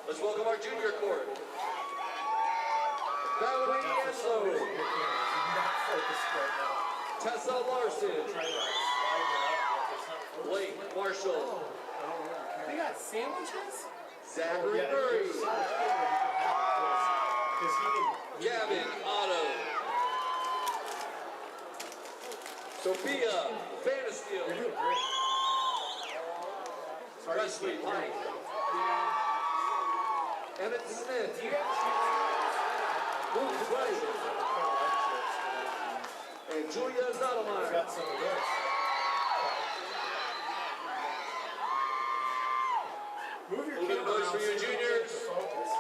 Let's welcome our junior court. Valerie Anslow. Tessa Larson. Blake Marshall. They got sandwiches? Zachary Murray. Gavin Otto. Sophia Vandersteel. Wesley Pike. Emmett Smith. Luke Price. And Julia Zottlemeyer. Move your Little bit of camera noise for around your so you can juniors. focus.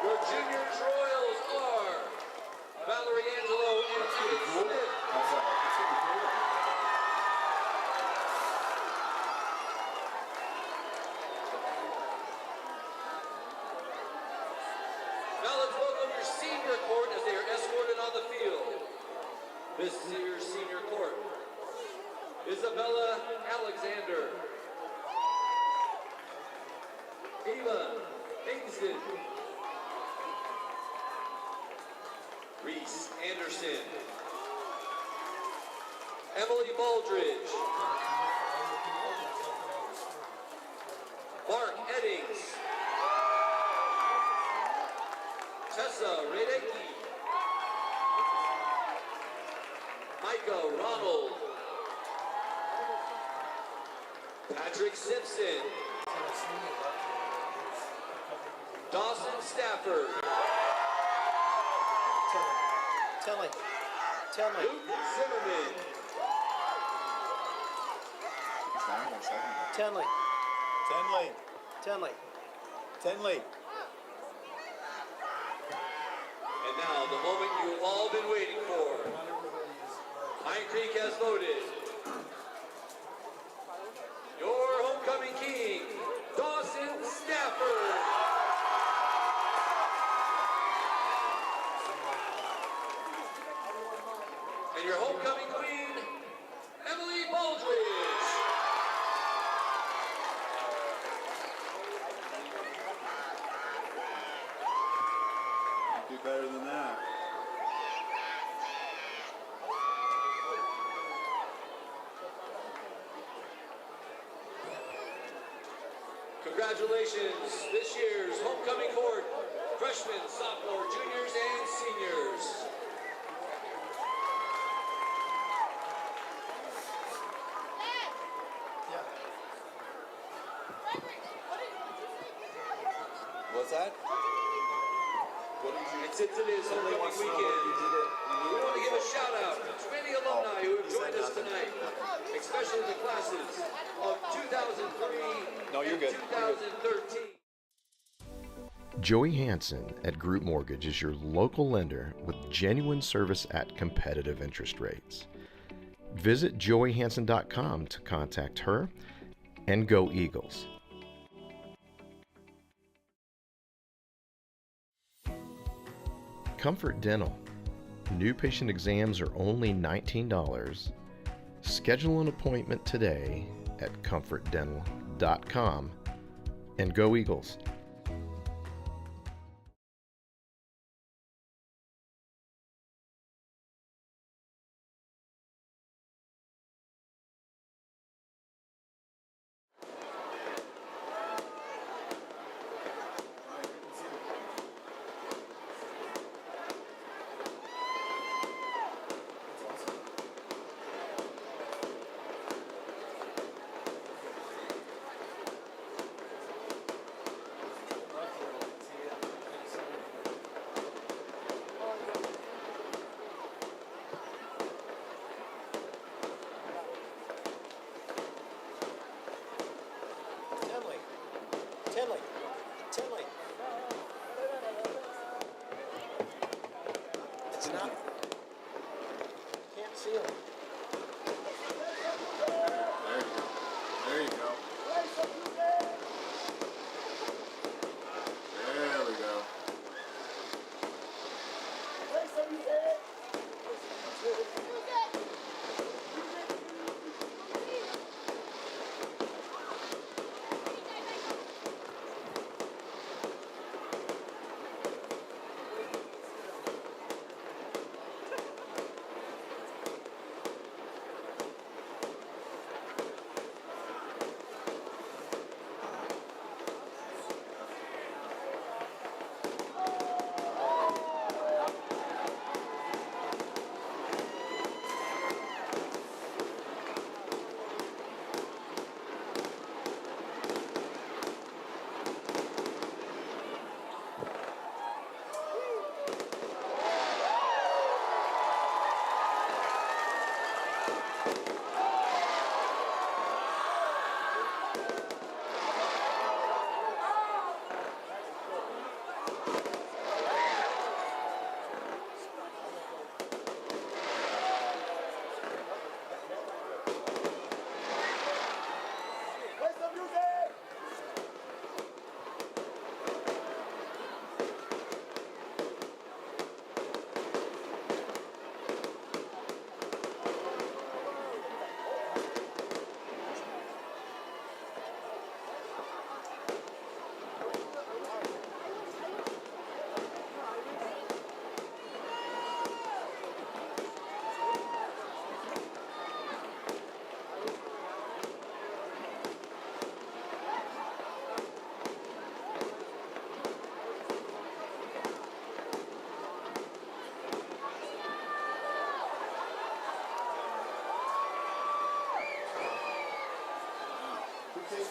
Your juniors Royals are Valerie Angelo and Edith Smith. Now let's welcome your senior court as they are escorted on the field. This is your senior court. Isabella Alexander. Eva Ainsley. Reese Anderson. Emily Baldridge. Mark Eddings. Tessa Radecki. Micah Ronald. Patrick Simpson. Dawson Stafford. Tell me. Luke Zimmerman. Tenley. And now the moment you've all been waiting for. Pine Creek has voted. Your homecoming king, Dawson Stafford. And your homecoming queen, Emily Baldridge. Do better than that. Congratulations, this year's homecoming court, freshmen, sophomore, juniors, and seniors. What's that? And since it is homecoming weekend, we want to give a shout out to many alumni who have joined us tonight, especially the classes of 2003 and 2013. Joey Hansen at Group Mortgage is your local lender with genuine service at competitive interest rates. Visit joeyhansen.com to contact her, and go Eagles. Comfort Dental. New patient exams are only $19. Schedule an appointment today at comfortdental.com, and go Eagles. Tenley. Can't see him. There you go. There we go.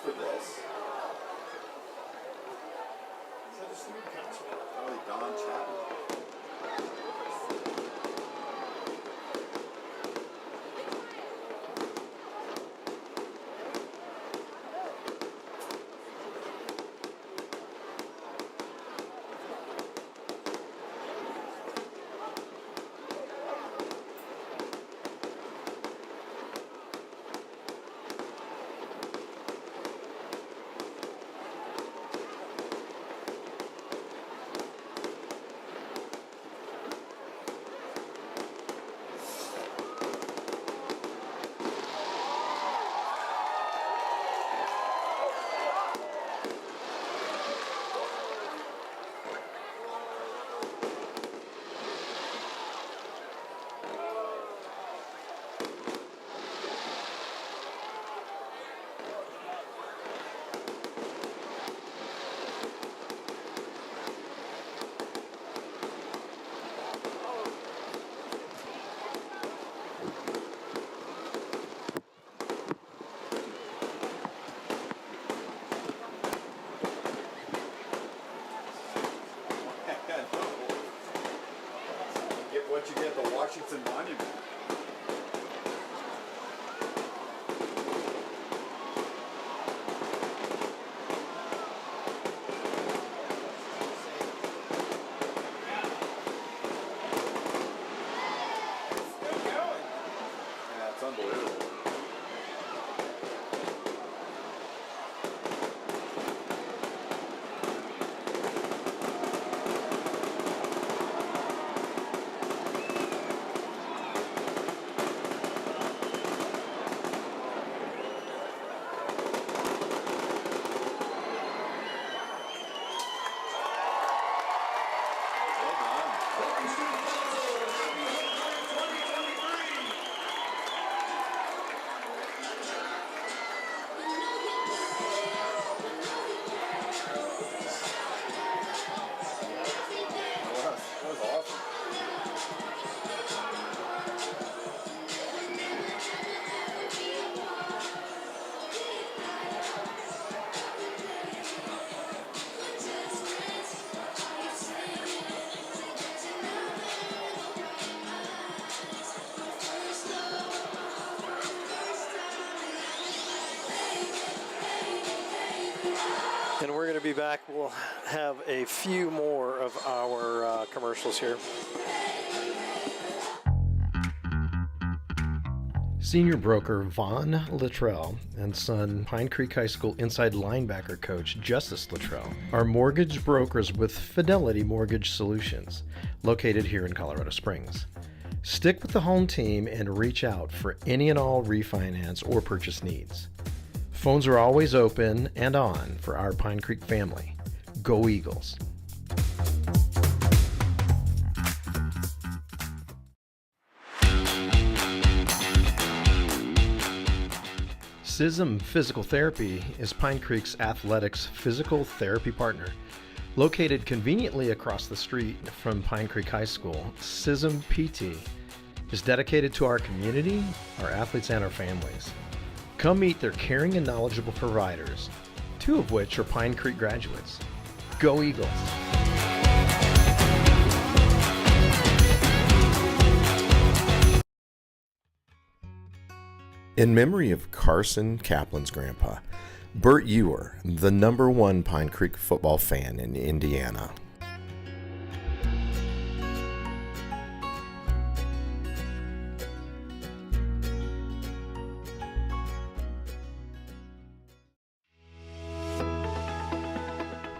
For this. Probably Don Chapman. Get what you get, the Washington Monument. Yeah, it's unbelievable. And we're going to be back. We'll have a few more of our commercials here. Senior broker Vaughn Luttrell and son Pine Creek High School inside linebacker coach Justice Luttrell are mortgage brokers with Fidelity Mortgage Solutions, located here in Colorado Springs. Stick with the home team and reach out for any and all refinance or purchase needs. Phones are always open and on for our Pine Creek family. Go Eagles! SISM Physical Therapy is Pine Creek's athletics physical therapy partner. Located conveniently across the street from Pine Creek High School, SISM PT is dedicated to our community, our athletes, and our families. Come meet their caring and knowledgeable providers, 2 of which are Pine Creek graduates. Go Eagles! In memory of Carson Kaplan's grandpa, Bert Ewer, the #1 Pine Creek football fan in Indiana.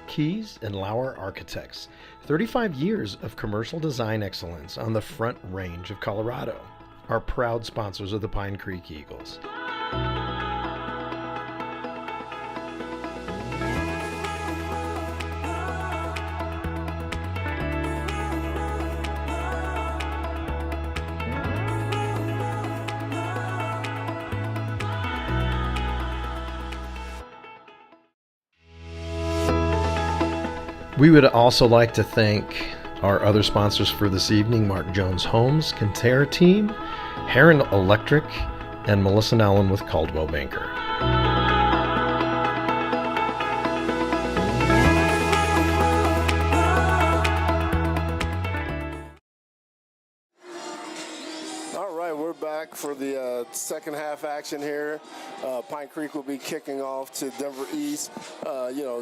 Keys and Lauer Architects, 35 years of commercial design excellence on the Front Range of Colorado, are proud sponsors of the Pine Creek Eagles. We would also like to thank our other sponsors for this evening: Mark Jones Homes, Kinterra Team, Heron Electric, and Melissa Nowlin with Caldwell Banker. All right, we're back for the second half action here. Pine Creek will be kicking off to Denver East.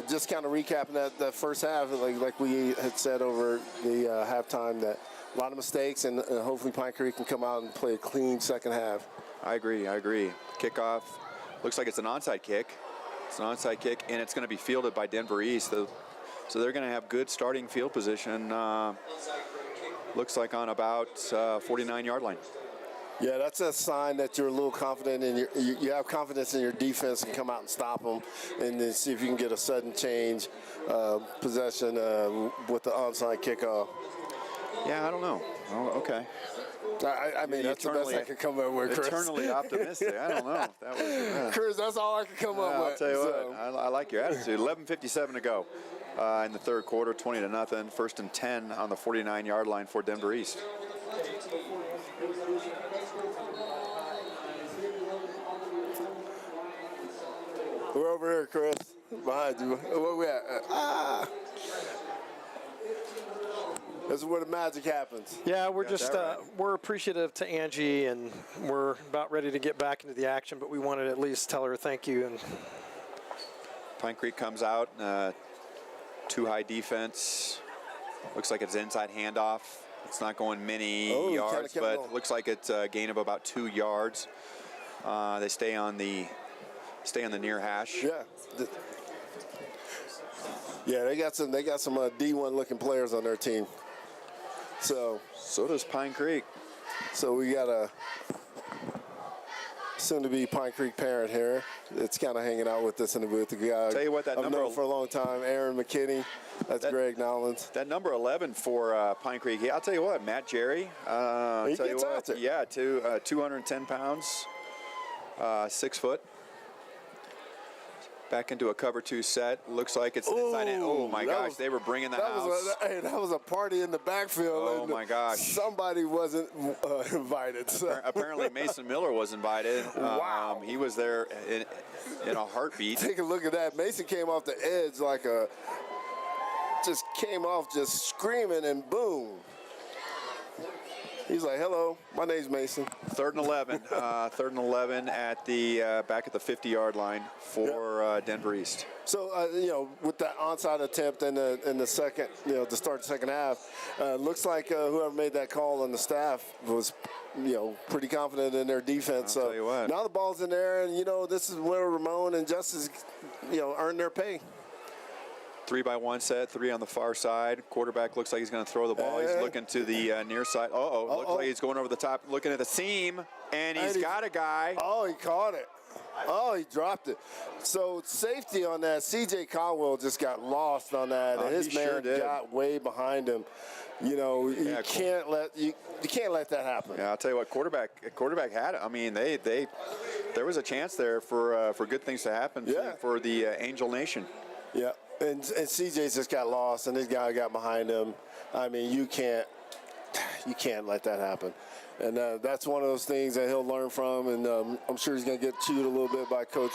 Just kind of recapping that first half, like we had said over the halftime, that a lot of mistakes, and hopefully Pine Creek can come out and play a clean second half. I agree. Kickoff looks like it's an onside kick. It's an onside kick, and it's going to be fielded by Denver East. So they're going to have good starting field position. Looks like on about 49-yard line. Yeah, that's a sign that you're a little confident in you have confidence in your defense and come out and stop them, and then see if you can get a sudden change possession with the onside kickoff. Yeah, I don't know. Oh, okay. I mean, that's the best I can come up with, Chris. Eternally optimistic. I don't know. That was, Chris, that's all I can come up with. I'll tell you what, I like your attitude. 11:57 to go in the third quarter, 20-0. 1st and 10 on the 49-yard line for Denver East. We're over here, Chris, behind you. Where we at? This is where the magic happens. Yeah, we're just we're appreciative to Angie, and we're about ready to get back into the action, but we wanted to at least tell her thank you. And Pine Creek comes out, 2 high defense. Looks like it's inside handoff. It's not going many yards, but looks like it's a gain of about 2 yards. They stay on the near hash. Yeah, they got some D1 looking players on their team. So does Pine Creek. So we got a soon-to-be Pine Creek parent here. It's kind of hanging out with us in the booth. The guy Tell you what, that I've number known for a long time, Aaron McKinney. That's Greg Nowlands. That number 11 for Pine Creek. I'll tell you what, Matt Jerry. He tell you gets what, out there. yeah, 210 pounds, 6 foot. Back into a cover 2 set. Looks like it's inside. Oh my gosh, they were bringing the house. That was a party in the backfield. Oh my gosh. Somebody wasn't invited. So. Apparently Mason Miller was invited. Wow. He was there in a heartbeat. Take a look at that. Mason came off the edge just came off just screaming, and boom. He's like, hello, my name's Mason. 3rd and 11. 3rd and 11 at the back at the 50-yard line for Denver East. So, with that onside attempt in the second, to start the second half, looks like whoever made that call on the staff was, pretty confident in their defense. I'll tell you what. Now the ball's in there, and, this is where Ramon and Justice, earn their pay. 3-by-1 set, 3 on the far side. Quarterback looks like he's going to throw the ball. He's looking to the near side. Looks like he's going over the top, looking at the seam, and he's got a guy. Oh, he caught it. Oh, he dropped it. So safety on that. C.J. Caldwell just got lost on that, and his man got way behind him. You can't let that happen. Yeah, I'll tell you what, quarterback had it. I mean, there was a chance there for good things to happen for the Angel Nation. Yeah. And CJ's just got lost, and this guy got behind him. I mean, you can't let that happen. And that's one of those things that he'll learn from, and I'm sure he's going to get chewed a little bit by Coach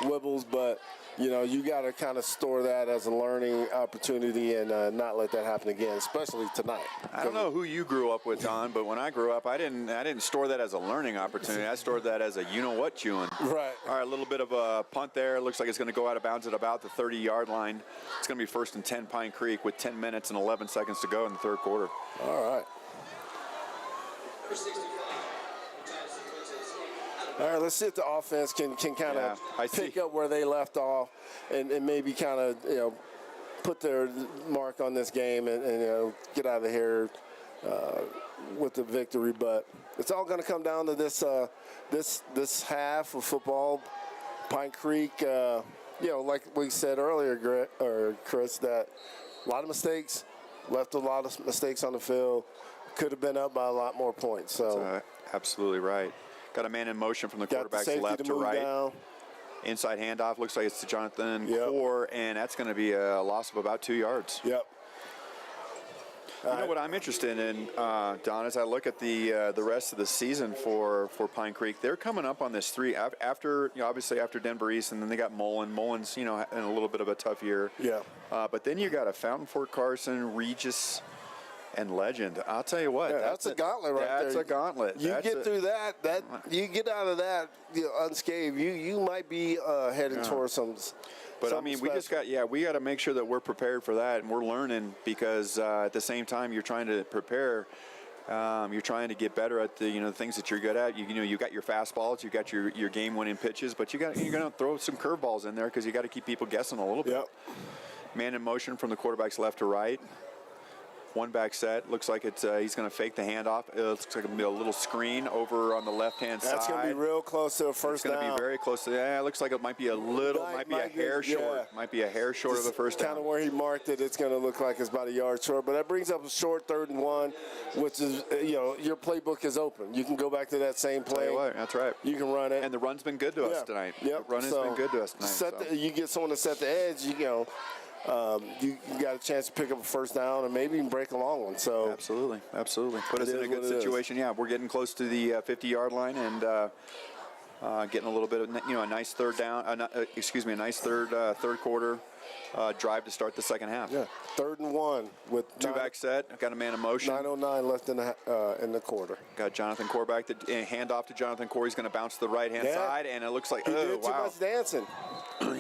Wibbles, but, you got to kind of store that as a learning opportunity and not let that happen again, especially tonight. I don't know who you grew up with, Don, but when I grew up, I didn't store that as a learning opportunity. I stored that as a you-know-what chewing. Right. All right, a little bit of a punt there. Looks like it's going to go out of bounds at about the 30-yard line. It's going to be 1st and 10 Pine Creek with 10 minutes and 11 seconds to go in the third quarter. All right. All right, let's see if the offense can kind of pick up where they left off and maybe kind of, put their mark on this game and get out of here with the victory. But it's all going to come down to this half of football. Pine Creek, like we said earlier, Chris, that a lot of mistakes, left a lot of mistakes on the field, could have been up by a lot more points. So that's absolutely right. Got a man in motion from the quarterback's left to right. Down. Inside handoff, looks like it's to Jonathan Core, and that's going to be a loss of about 2 yards. Yep. You know what I'm interested in, Don, as I look at the rest of the season for Pine Creek, they're coming up on this 3 after obviously after Denver East, and then they got Mullen. Mullen's in a little bit of a tough year. Yeah. But then you got a Fountain Fort Carson, Regis, and Legend. I'll tell you what, that's a gauntlet right there. That's a gauntlet. You get through that you get out of that unscathed. You might be heading towards some. But I mean, we got to make sure that we're prepared for that, and we're learning because at the same time you're trying to prepare. You're trying to get better at the things that you're good at. You got your fastballs, you got your game-winning pitches, but you're going to throw some curveballs in there because you got to keep people guessing a little bit. Yep. Man in motion from the quarterback's left to right. One back set. Looks like it's he's going to fake the handoff. It looks like a little screen over on the left-hand side. That's going to be real close to a first down. It's going to be very close to. Yeah, it looks like it might be a little, might be a hair short. Might be a hair short of the first down. Kind of where he marked it. It's going to look like it's about a yard short. But that brings up a short 3rd and 1, which is your playbook is open. You can go back to that same play. Tell you what, that's right. You can run it. And the run's been good to us tonight. Yep. The run has been good to us tonight. You get someone to set the edge. You got a chance to pick up a first down and maybe even break a long one. So absolutely. Put us in a good situation. Yeah, we're getting close to the 50-yard line and getting a little bit of a nice third down. A nice third quarter drive to start the second half. Yeah, 3rd and 1 with 2-back set. Got a man in motion. 9:09 left in the quarter. Got Jonathan Core back. Hand off to Jonathan Core. He's going to bounce to the right-hand side, and it looks like he did too much dancing.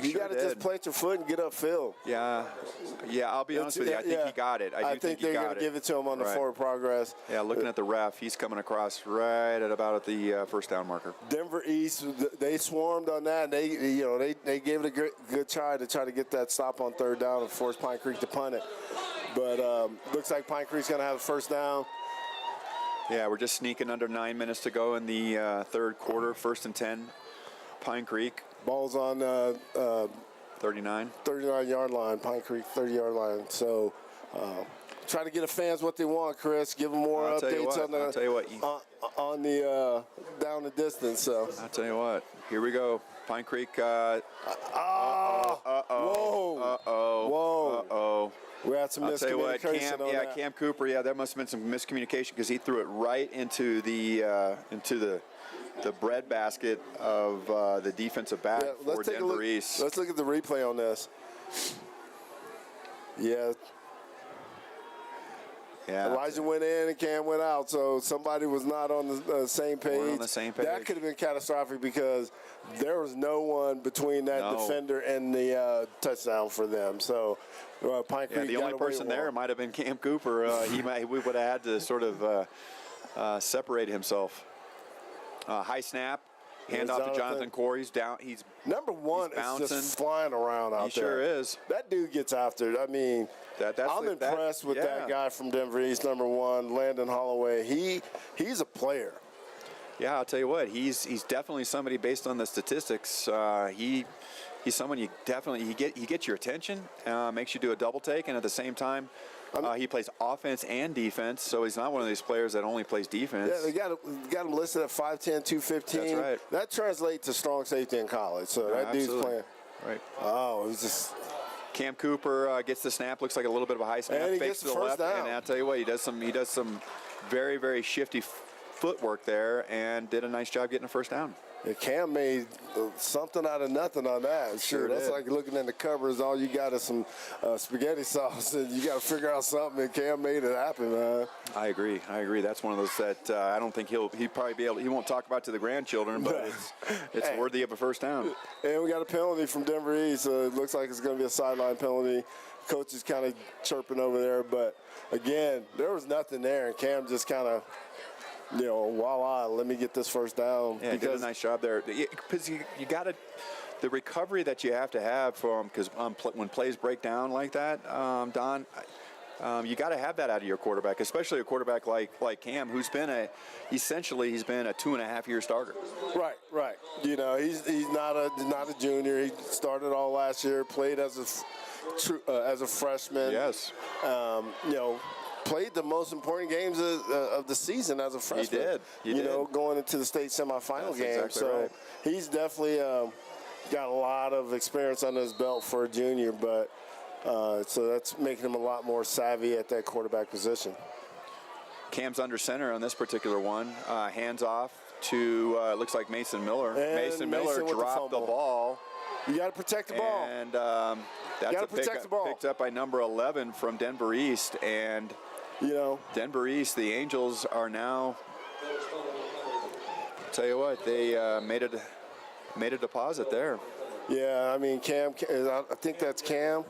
You got to just plant your foot and get upfield. Yeah. I'll be honest with you. I think he got it. I think they're going to give it to him on the forward progress. Yeah, looking at the ref, he's coming across right at about the first down marker. Denver East, they swarmed on that. And they gave it a good try to get that stop on 3rd down and force Pine Creek to punt it. But looks like Pine Creek's going to have a first down. Yeah, we're just sneaking under 9 minutes to go in the third quarter. 1st and 10, Pine Creek. Ball's on 39-yard line, Pine Creek 30-yard line. So try to get the fans what they want, Chris. Give them more updates on the down the distance. So I'll tell you what. Here we go. Pine Creek. Whoa. We had some miscommunication. Cam Cooper. Yeah, that must have been some miscommunication because he threw it right into the breadbasket of the defensive back for Denver East. Let's look at the replay on this. Yeah. Yeah. Elijah went in and Cam went out, so somebody was not on the same page. We're on the same page. That could have been catastrophic because there was no one between that defender and the touchdown for them. So Pine Creek the only person there might have been Cam Cooper. We would have had to sort of separate himself. High snap, hand off to Jonathan Corey. He's down. He's number one. He's is just flying around out there. He sure is. That dude gets after it. I mean, I'm impressed with that guy from Denver East, number one, Landon Holloway. He's a player. Yeah, I'll tell you what. He's definitely somebody based on the statistics. He's someone he gets your attention, makes you do a double take, and at the same time, he plays offense and defense. So he's not one of these players that only plays defense. Yeah, they got him listed at 5'10", 215. That's right. That translates to strong safety in college. So that dude's playing. Right. Oh, he's just. Cam Cooper gets the snap. Looks like a little bit of a high snap. And he fakes gets the to the first left, down. and I'll tell you what, he does some very, very shifty footwork there, and did a nice job getting a first down. Yeah, Cam made something out of nothing on that. Sure that's did. like looking in the covers. All you got is some spaghetti sauce, and you got to figure out something. And Cam made it happen, man. I agree. That's one of those that I don't think he'll probably be able. He won't talk about to the grandchildren, but it's worthy of a first down. And we got a penalty from Denver East. It looks like it's going to be a sideline penalty. Coach is kind of chirping over there, but again, there was nothing there, and Cam just kind of. Voila, let me get this first down. Yeah, he did a nice job there. Because you got to, the recovery that you have to have from, because when plays break down like that, Don, you got to have that out of your quarterback, especially a quarterback like Cam, who's been essentially he's been a 2.5-year starter. Right. He's not a junior. He started all last year, played as a freshman. Yes. Played the most important games of the season as a freshman. He did. Going into the state semifinal game. Exactly so right. He's definitely got a lot of experience under his belt for a junior, but so that's making him a lot more savvy at that quarterback position. Cam's under center on this particular one. Hands off to looks like Mason Miller. And Mason Miller dropped the ball. You got to protect the ball. And that's a picked up by number 11 from Denver East. And Denver East, the Angels are now. Tell you what, they made a deposit there. Yeah, I mean Cam. I think that's Cam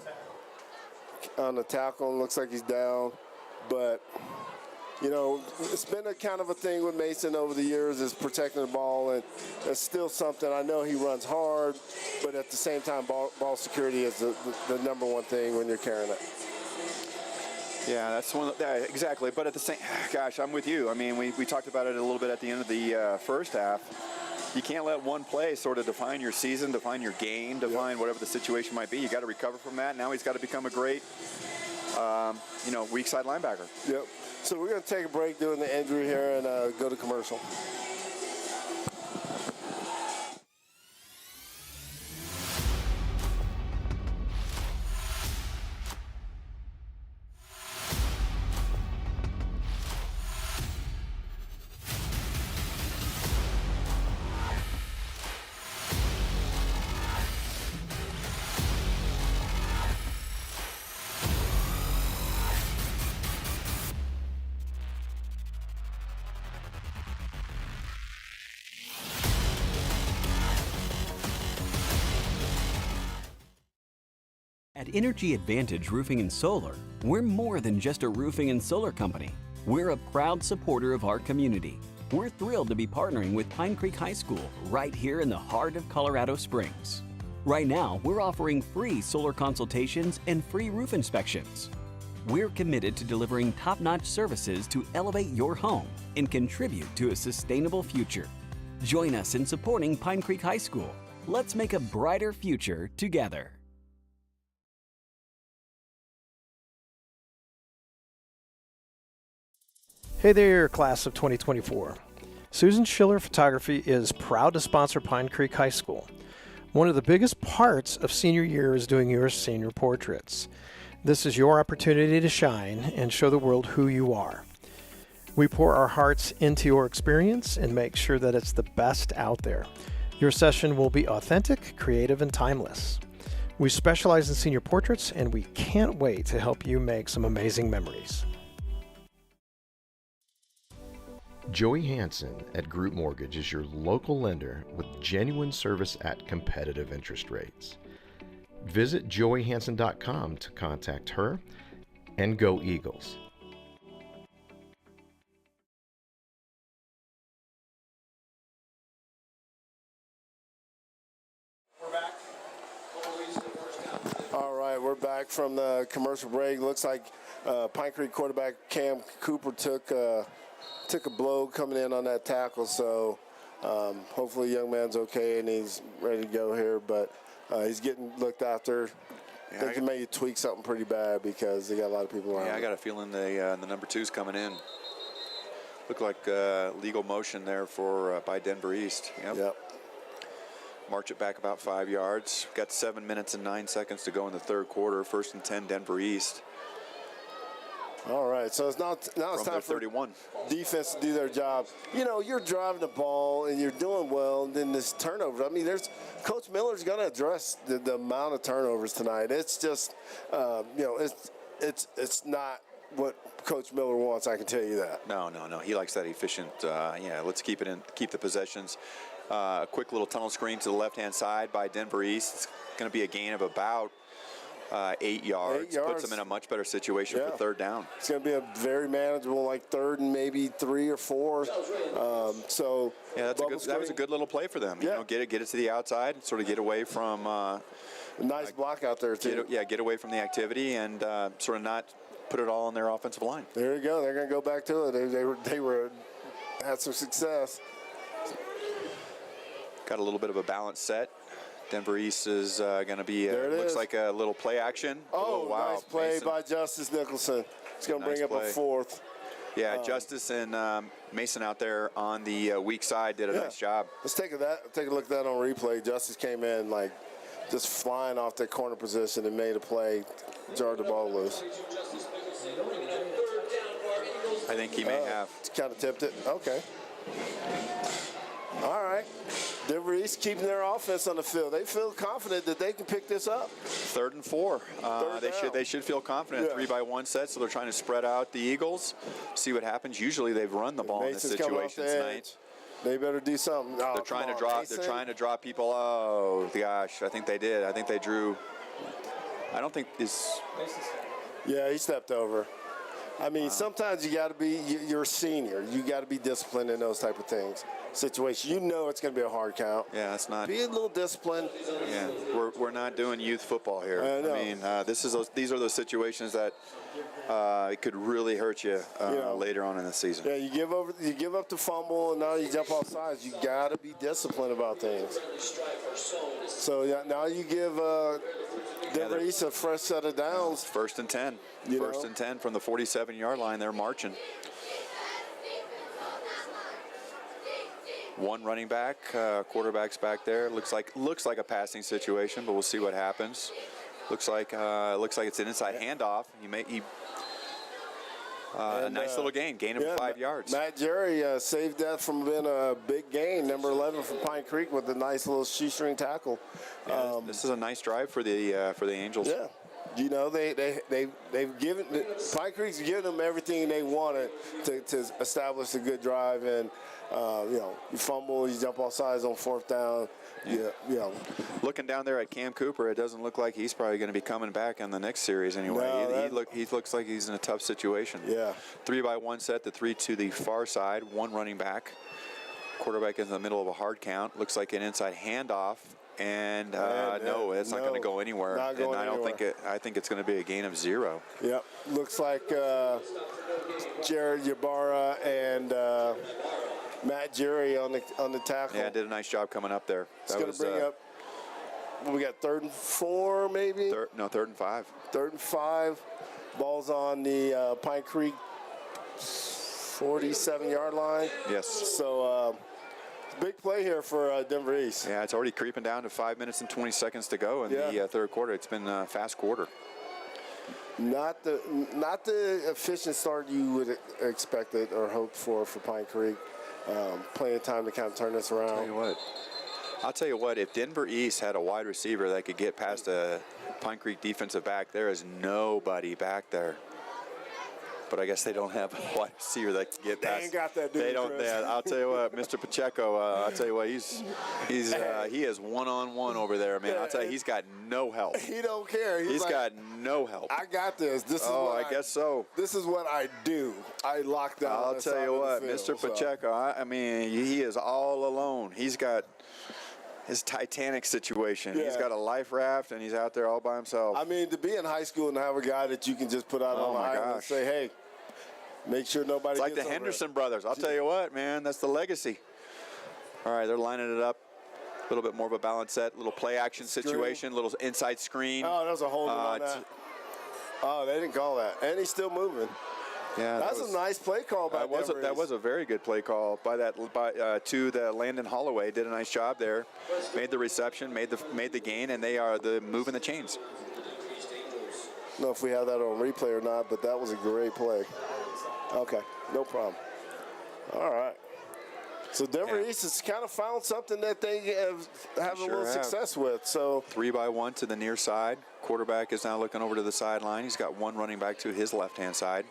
on the tackle. Looks like he's down, but. It's been a kind of a thing with Mason over the years is protecting the ball, and it's still something. I know he runs hard, but at the same time, ball security is the number one thing when you're carrying it. Yeah, that's one. Exactly. But at the same, gosh, I'm with you. I mean, we talked about it a little bit at the end of the first half. You can't let one play sort of define your season, define your game, define whatever the situation might be. You got to recover from that. Now he's got to become a great, weak side linebacker. Yep. So we're going to take a break doing the injury here and go to commercial. At Energy Advantage Roofing and Solar, we're more than just a roofing and solar company. We're a proud supporter of our community. We're thrilled to be partnering with Pine Creek High School right here in the heart of Colorado Springs. Right now, we're offering free solar consultations and free roof inspections. We're committed to delivering top-notch services to elevate your home and contribute to a sustainable future. Join us in supporting Pine Creek High School. Let's make a brighter future together. Hey there, class of 2024. Susan Schiller Photography is proud to sponsor Pine Creek High School. One of the biggest parts of senior year is doing your senior portraits. This is your opportunity to shine and show the world who you are. We pour our hearts into your experience and make sure that it's the best out there. Your session will be authentic, creative, and timeless. We specialize in senior portraits, and we can't wait to help you make some amazing memories. Joey Hansen at Group Mortgage is your local lender with genuine service at competitive interest rates. Visit joeyhansen.com to contact her, and go Eagles. All right, we're back from the commercial break. Looks like Pine Creek quarterback Cam Cooper took a blow coming in on that tackle, so hopefully the young man's okay and he's ready to go here, but he's getting looked after. I think he may tweak something pretty bad because they got a lot of people around. Yeah, I got a feeling the number 2's coming in. Looked like legal motion there for by Denver East. Yep. March it back about 5 yards. Got 7 minutes and 9 seconds to go in the third quarter. 1st and 10, Denver East. All right, so now it's time for 31. defense to do their job. You know, you're driving the ball and you're doing well, and then this turnover. I mean, Coach Miller's going to address the amount of turnovers tonight. It's just, it's not what Coach Miller wants. I can tell you that. No. He likes that efficient. Let's keep the possessions. A quick little tunnel screen to the left-hand side by Denver East. It's going to be a gain of about 8 yards. 8 yards. Puts them in a much better situation for third down. It's going to be a very manageable, like 3rd and maybe 3 or 4. That was a good little play for them. Yeah. You know, get it to the outside, sort of get away from. A nice block out there too. Get away from the activity and sort of not put it all on their offensive line. There you go. They're going to go back to it. They had some success. Got a little bit of a balanced set. Denver East is going to be, looks like a little play action. Oh, wow. Nice play Mason. by Justice Nicholson. It's going to bring up a 4th. Yeah, Justice and Mason out there on the weak side did a nice job. Let's take a look at that on replay. Justice came in like just flying off that corner position and made a play, jarred the ball loose. I think he may have. Kind of tipped it. Okay. All right. Denver East keeping their offense on the field. They feel confident that they can pick this up. 3rd and 4. They should feel confident. 3-by-1 set, so they're trying to spread out the Eagles. See what happens. Usually they've run the ball in this situation tonight. They better do something. Oh, they're trying to draw. Mason. They're trying to draw people. Oh gosh, I think they did. I think they drew. I don't think this. Yeah, he stepped over. I mean, sometimes you got to be. You're a senior. You got to be disciplined in those type of things. Situation. You know it's going to be a hard count. Yeah, it's not. Be a little disciplined. Yeah, we're not doing youth football here. I know. I mean, these are those situations that it could really hurt you, later on in the season. Yeah, you give up the fumble, and now you jump off sides. You got to be disciplined about things. So now you give Denver East a fresh set of downs. 1st and 10. 1st and 10 from the 47-yard line. They're marching. One running back, quarterback's back there. Looks like a passing situation, but we'll see what happens. Looks like it's an inside handoff. A nice little gain of 5 yards. Matt Jerry saved that from being a big gain. Number 11 from Pine Creek with a nice little shoestring tackle. This is a nice drive for the Angels. Yeah. You know, they've given Pine Creek's given them everything they wanted to establish a good drive, and you fumble, you jump off sides on 4th down. Yeah. Looking down there at Cam Cooper, it doesn't look like he's probably going to be coming back in the next series anyway. No, he looks like he's in a tough situation. Yeah. 3-by-1 set, the 3 to the far side, 1 running back. Quarterback is in the middle of a hard count. Looks like an inside handoff. And no, it's not going to go anywhere. Not going anywhere. I think it's going to be a gain of 0. Yep. Looks like Jared Ybarra and Matt Jerry on the tackle. Yeah, did a nice job coming up there. It's going to bring up. We got 3rd and 4, maybe. 3rd and 5. 3rd and 5. Ball's on the Pine Creek 47-yard line. Yes. So. Big play here for Denver East. Yeah, it's already creeping down to 5 minutes and 20 seconds to go in the third quarter. It's been a fast quarter. Not the efficient start you would expect it or hope for Pine Creek. Plenty of time to kind of turn this around. I'll tell you what, if Denver East had a wide receiver that could get past a Pine Creek defensive back, there is nobody back there. but I guess they don't have a wide receiver that can get They past. ain't got that dude, They don't. Chris. I'll tell you what, Mr. Pacheco. I'll tell you what, he is one-on-one over there, man. I'll tell you, he's got no help. He don't care. He's like, got no help. I got this. This is Oh, what I guess so. This is what I do. I lock down. I'll on the tell side you of what, the Mr. field, so. Pacheco. I mean, he is all alone. He's got his Titanic situation. He's Yeah. got a life raft, and he's out there all by himself. I mean, to be in high school and have a guy that you can just put out Oh, on the my island and gosh. say, hey, make sure nobody It's like gets the over Henderson brothers. I'll tell you what, man, that's the legacy. All right, they're lining it up. A little bit more of a balance set, little play action situation, little inside screen. Oh, that was a holding on it's- that. Oh, they didn't call that. And he's still moving. Yeah, That's a nice play call by that was a very good play call by to the Landon Holloway. Did a nice job there. Made the reception, made the gain, and they are moving the chains. I don't know if we have that on replay or not, but that was a great play. Okay, no problem. All right. So Denver East has kind of found something that they have a sure little have. success with. So 3-by-1 to the near side. Quarterback is now looking over to the sideline. He's got one running back to his left-hand side.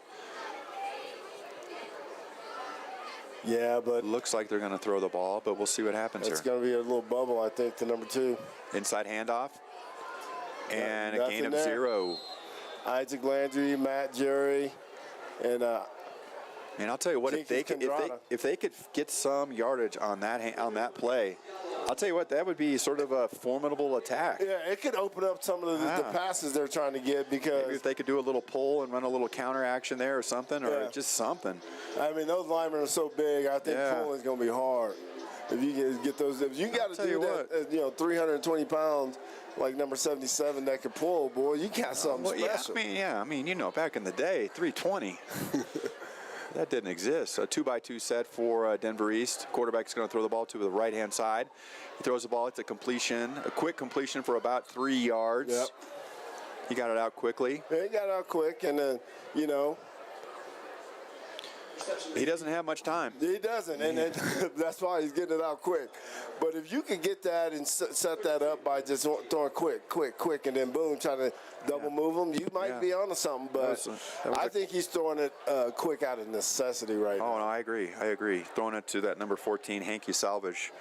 yeah, but Looks like they're going to throw the ball, but we'll see what happens it's here. going to be a little bubble, I think, to number 2. Inside handoff. And a Nothing gain of there. 0. Isaac Landry, Matt Jerry, and And I'll tell you what, if they Jenkins Kendrada. could get some yardage on that play, I'll tell you what, that would be sort of a formidable attack. yeah, it could open up some of the passes they're trying to get because Maybe if they could do a little pull and run a little counter action there or something, or Yeah. just something. I mean those linemen are so big. I think Yeah. pulling is going to be hard. If you can get those, if you got to tell do you that, 320 pounds like number 77 that can pull, boy, you got something Well, yeah, special. I mean, back in the day, 320. That didn't exist. A 2-by-2 set for Denver East. Quarterback's going to throw the ball to the right-hand side. He throws the ball. It's a quick completion for about 3 yards. Yep. He got it out quickly. Yeah, he got out quick, and then He doesn't have much time. he doesn't, and then, that's why he's getting it out quick. But if you could get that and set that up by just throwing quick, and then boom, trying to double move them, you might be onto something. But I think he's throwing it quick out of necessity right Oh, now. no, I agree. Throwing it to that number 14, Hanky Salvage.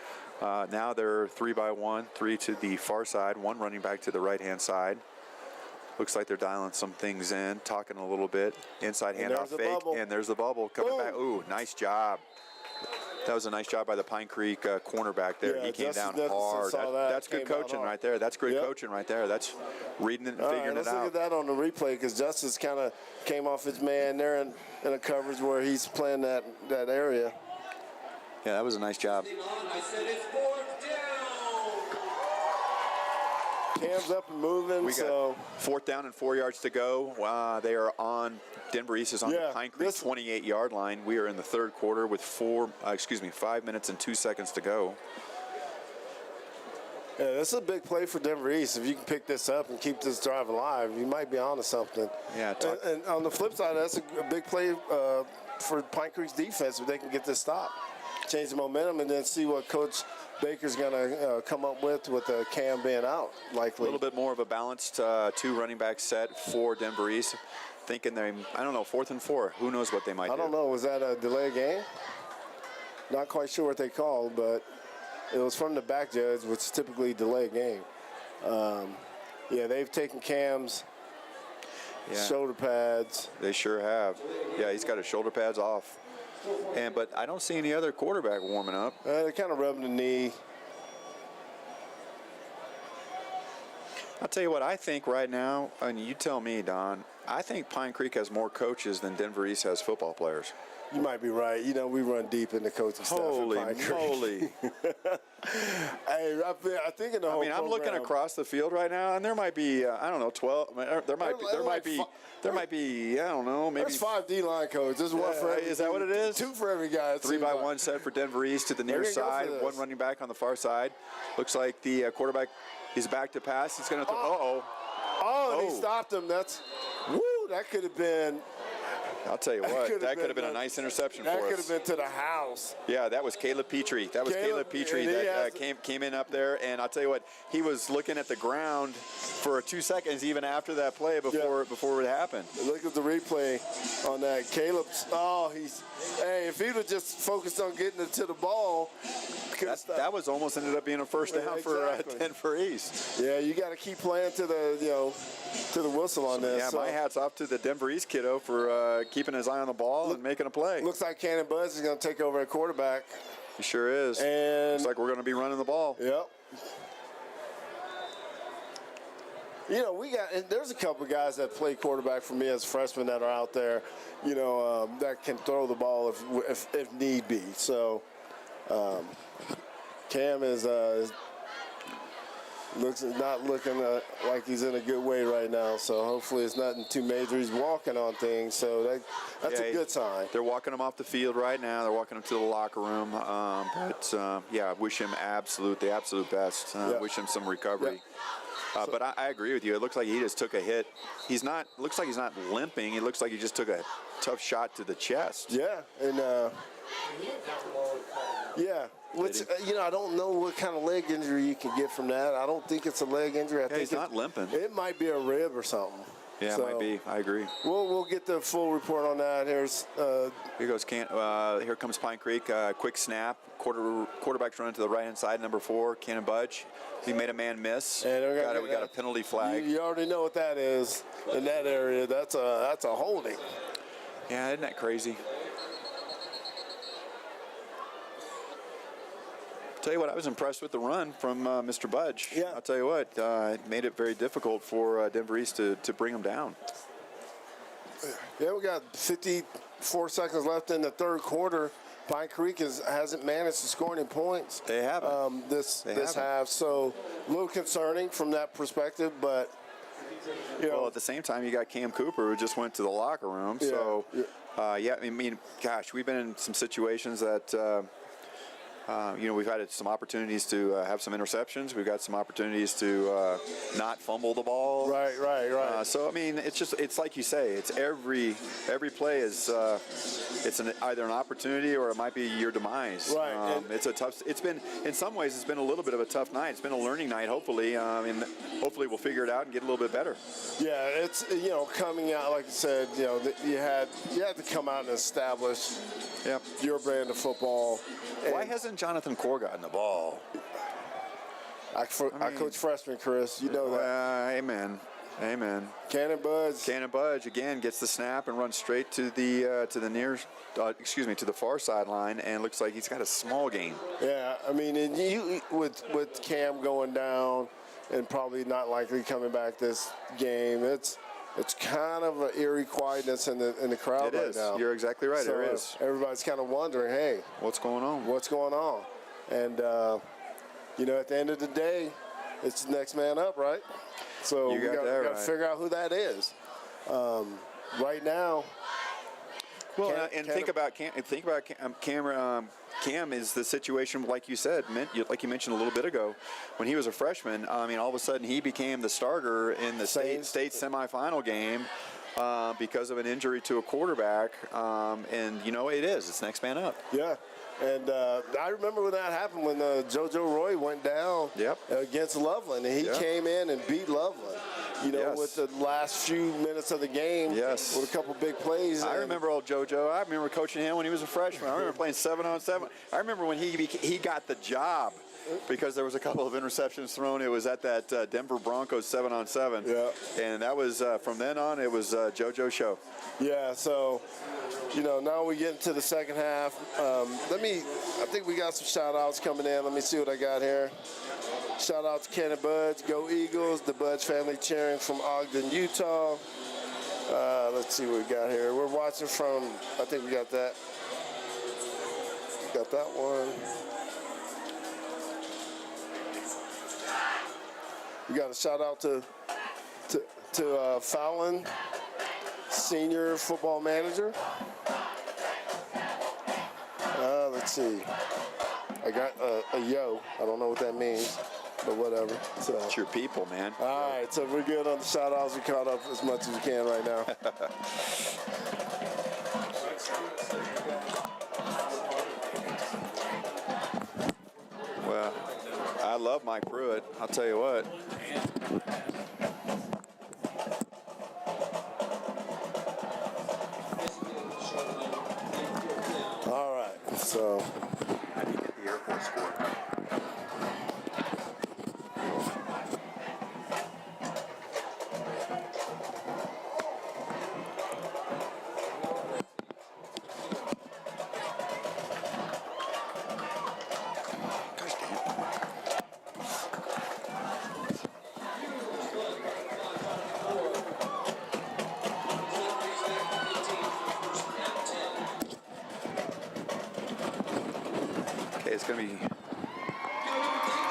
Now they're 3-by-1, 3 to the far side, 1 running back to the right-hand side. Looks like they're dialing some things in, talking a little bit. Inside And handoff there's the fake, bubble. and there's the bubble coming Boom. back. Ooh, nice job. That was a nice job by the Pine Creek cornerback there. Yeah, he came Justice down Nicholson hard. saw that, That's good came down coaching hard. right there. That's great Yep. coaching right there. That's reading it and All right, figuring let's it look out. at that on the replay because Justice kind of came off his man there in a coverage where he's playing that area. Yeah, that was a nice job. I said it's 4th down. Cam's up and moving, We got so 4th down and 4 yards to go. They are on. Denver East is on the Pine Creek 28-yard line. We are in the third quarter with 5 minutes and 2 seconds to go. yeah, this is a big play for Denver East. If you can pick this up and keep this drive alive, you might be onto something. Yeah, And on the flip side, that's a big play for Pine Creek's defense if they can get this stop, change the momentum, and then see what Coach Baker's going to come up with Cam being out, likely. A little bit more of a balanced 2 running back set for Denver East. Thinking I don't know, 4th and 4. Who knows what they might do. I don't know. Was that a delay game? Not quite sure what they called, but it was from the back judge, which is typically delay game. Yeah, they've taken Cam's shoulder pads. They sure have. Yeah, he's got his shoulder pads off. But I don't see any other quarterback warming up. They're kind of rubbing the knee. I'll tell you what I think right now, and you tell me, Don. I think Pine Creek has more coaches than Denver East has football players. You might be right. We run deep in the coaching staff. Holy at Pine Creek. moly. Hey, I think in the whole I'm looking program- across the field right now, and there might be, 12. There might be, I don't know, maybe. That's 5 D-line coaches. There's one for every. Is that what it is? 2 for every guy. it seems 3-by-1 like. set for Denver East to the near They're gonna go side. for this. 1 running back on the far side. Looks like the quarterback is back to pass. He's going to throw. Oh, and he stopped him. That could have been. I'll tell you what, that could have been a nice interception for us. That could have been to the house. Yeah, that was Caleb Petrie. That was Caleb Petrie that came in up there, and I'll tell you what, he was looking at the ground for 2 seconds even after that play before it happened. Look at the replay on that. Caleb's, if he would just focused on getting it to the ball. That was almost ended up being a first down for Denver East. Yeah, you got to keep playing to the whistle on this. Yeah, my hat's off to the Denver East kiddo for keeping his eye on the ball and making a play. Looks like Cannon Buzz is going to take over at quarterback. He sure is. And looks like we're going to be running the ball. Yep. There's a couple of guys that play quarterback for me as freshmen that are out there, that can throw the ball if need be. So Cam is not looking like he's in a good way right now. So hopefully it's nothing too major. He's walking on things, so that's a good sign. They're walking him off the field right now. They're walking him to the locker room. I wish him the absolute best. Wish him some recovery. But I agree with you. It looks like he just took a hit. Looks like he's not limping. It looks like he just took a tough shot to the chest. Yeah, and which I don't know what kind of leg injury you can get from that. I don't think it's a leg injury. I think he's not limping. It might be a rib or something. Yeah, it might be. I agree. We'll get the full report on that. Here comes Pine Creek. Quick snap. Quarterback's running to the right-hand side. Number 4, Cannon Budge. He made a man miss. And we got a penalty flag. You already know what that is in that area. That's a holding. Yeah, isn't that crazy? Tell you what, I was impressed with the run from Mr. Budge. Yeah. I'll tell you what, it made it very difficult for Denver East to bring him down. Yeah, we got 54 seconds left in the third quarter. Pine Creek hasn't managed to score any points. They haven't. This half, so a little concerning from that perspective, but well, at the same time, you got Cam Cooper who just went to the locker room. Yeah. So, gosh, we've been in some situations that. We've had some opportunities to have some interceptions. We've got some opportunities to not fumble the ball. Right. It's like you say. It's every play is either an opportunity or it might be your demise. Right. It's been in some ways it's been a little bit of a tough night. It's been a learning night. Hopefully, hopefully we'll figure it out and get a little bit better. Yeah, it's coming out like you said. You had to come out and establish your brand of football. Why hasn't Jonathan Core gotten the ball? I coach freshmen, Chris. You know that. Amen. Cannon Budge again gets the snap and runs straight to the to the far sideline, and looks like he's got a small gain. Yeah, with Cam going down and probably not likely coming back this game, it's kind of an eerie quietness in the crowd right now. You're exactly right. So there is. Everybody's kind of wondering, hey, what's going on? And at the end of the day, it's the next man up, right? So we got to figure out who that is. Right now. Well, think about Cam is the situation, like you said, like you mentioned a little bit ago, when he was a freshman. All of a sudden he became the starter in the state semifinal game because of an injury to a quarterback. It's next man up. Yeah. And I remember when that happened, when JoJo Roy went down against Loveland, and he came in and beat Loveland. With the last few minutes of the game, with a couple big plays. I remember old JoJo. I remember coaching him when he was a freshman. I remember playing 7-on-7. I remember when he got the job because there was a couple of interceptions thrown. It was at that Denver Broncos 7-on-7. Yeah. And that was from then on. It was JoJo's show. Yeah. So. Now we get into the second half. I think we got some shout-outs coming in. Let me see what I got here. Shout-out to Cannon Budge, go Eagles, the Budge family cheering from Ogden, Utah. Let's see what we got here. We're watching from, I think we got that. Got that one. We got a shout-out to Fallon, senior football manager. Let's see. I got a yo. I don't know what that means, but whatever. So, it's your people, man. All right, so we're good on the shout-outs. We caught up as much as we can right now. love Mike Pruitt. I'll tell you what. All right, so How do you get the Air Force score? It's going to be,